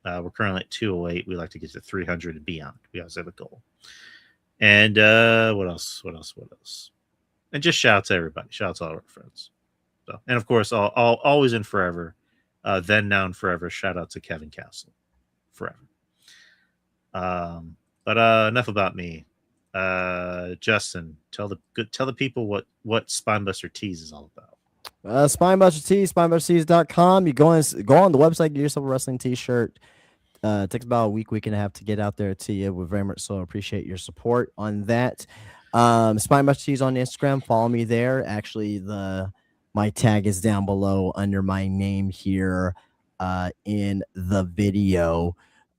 We're currently at 208. We like to get to 300 and beyond. We always have a goal. And what else? And just shout out to everybody. Shout out to all our friends. So, and of course, always and forever, then, now, and forever. Shout out to Kevin Castle, forever. But enough about me. Justin, tell the people what Spinebuster Tees is all about. Spinebuster Tees, spinebustertees.com. You go on the website, get yourself a wrestling t-shirt. It takes about a week and a half to get out there to you. We very much so appreciate your support on that. Spinebuster Tees on Instagram. Follow me there. Actually, my tag is down below under my name here in the video.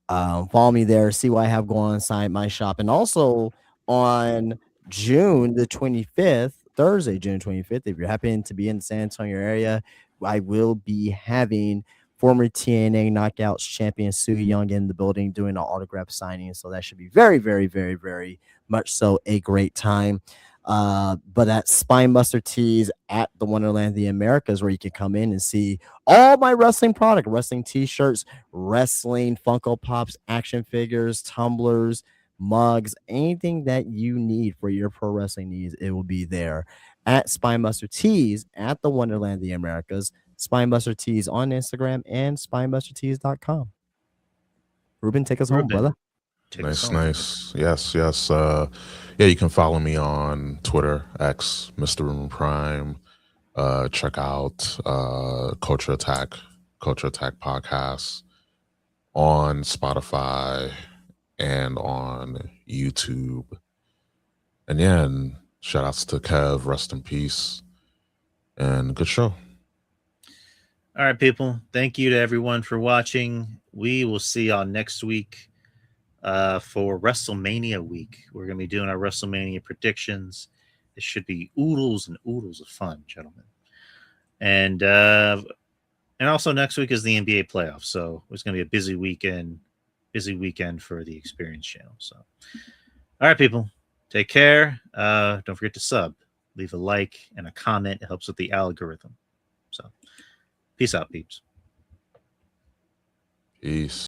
Follow me there. See what I have going on inside my shop. And also on June the 25th, Thursday, June 25th, if you're happen to be in the San Antonio area, I will be having former TNA Knockouts champion Sue Young in the building doing an autograph signing. So that should be very, very, very, very much so a great time. But at Spinebuster Tees at the Wonderland of the Americas, where you can come in and see all my wrestling product, wrestling t-shirts, wrestling Funko Pops, action figures, tumblers, mugs, anything that you need for your pro wrestling needs, it will be there at Spinebuster Tees at the Wonderland of the Americas. Spinebuster Tees on Instagram and spinebustertees.com. Ruben, take us home, brother. Nice. Yes. Yeah, you can follow me on Twitter, X, Mr. Ruben Prime. Check out Culture Attack podcast on Spotify and on YouTube. And yeah, and shout outs to Kev, rest in peace, and good show. All right, people. Thank you to everyone for watching. We will see y'all next week for WrestleMania week. We're going to be doing our WrestleMania predictions. It should be oodles and oodles of fun, gentlemen. And also next week is the NBA playoffs. So it's going to be a busy weekend for the Experience channel. So, all right, people. Take care. Don't forget to sub. Leave a like and a comment. It helps with the algorithm. So, peace out, peeps. Peace.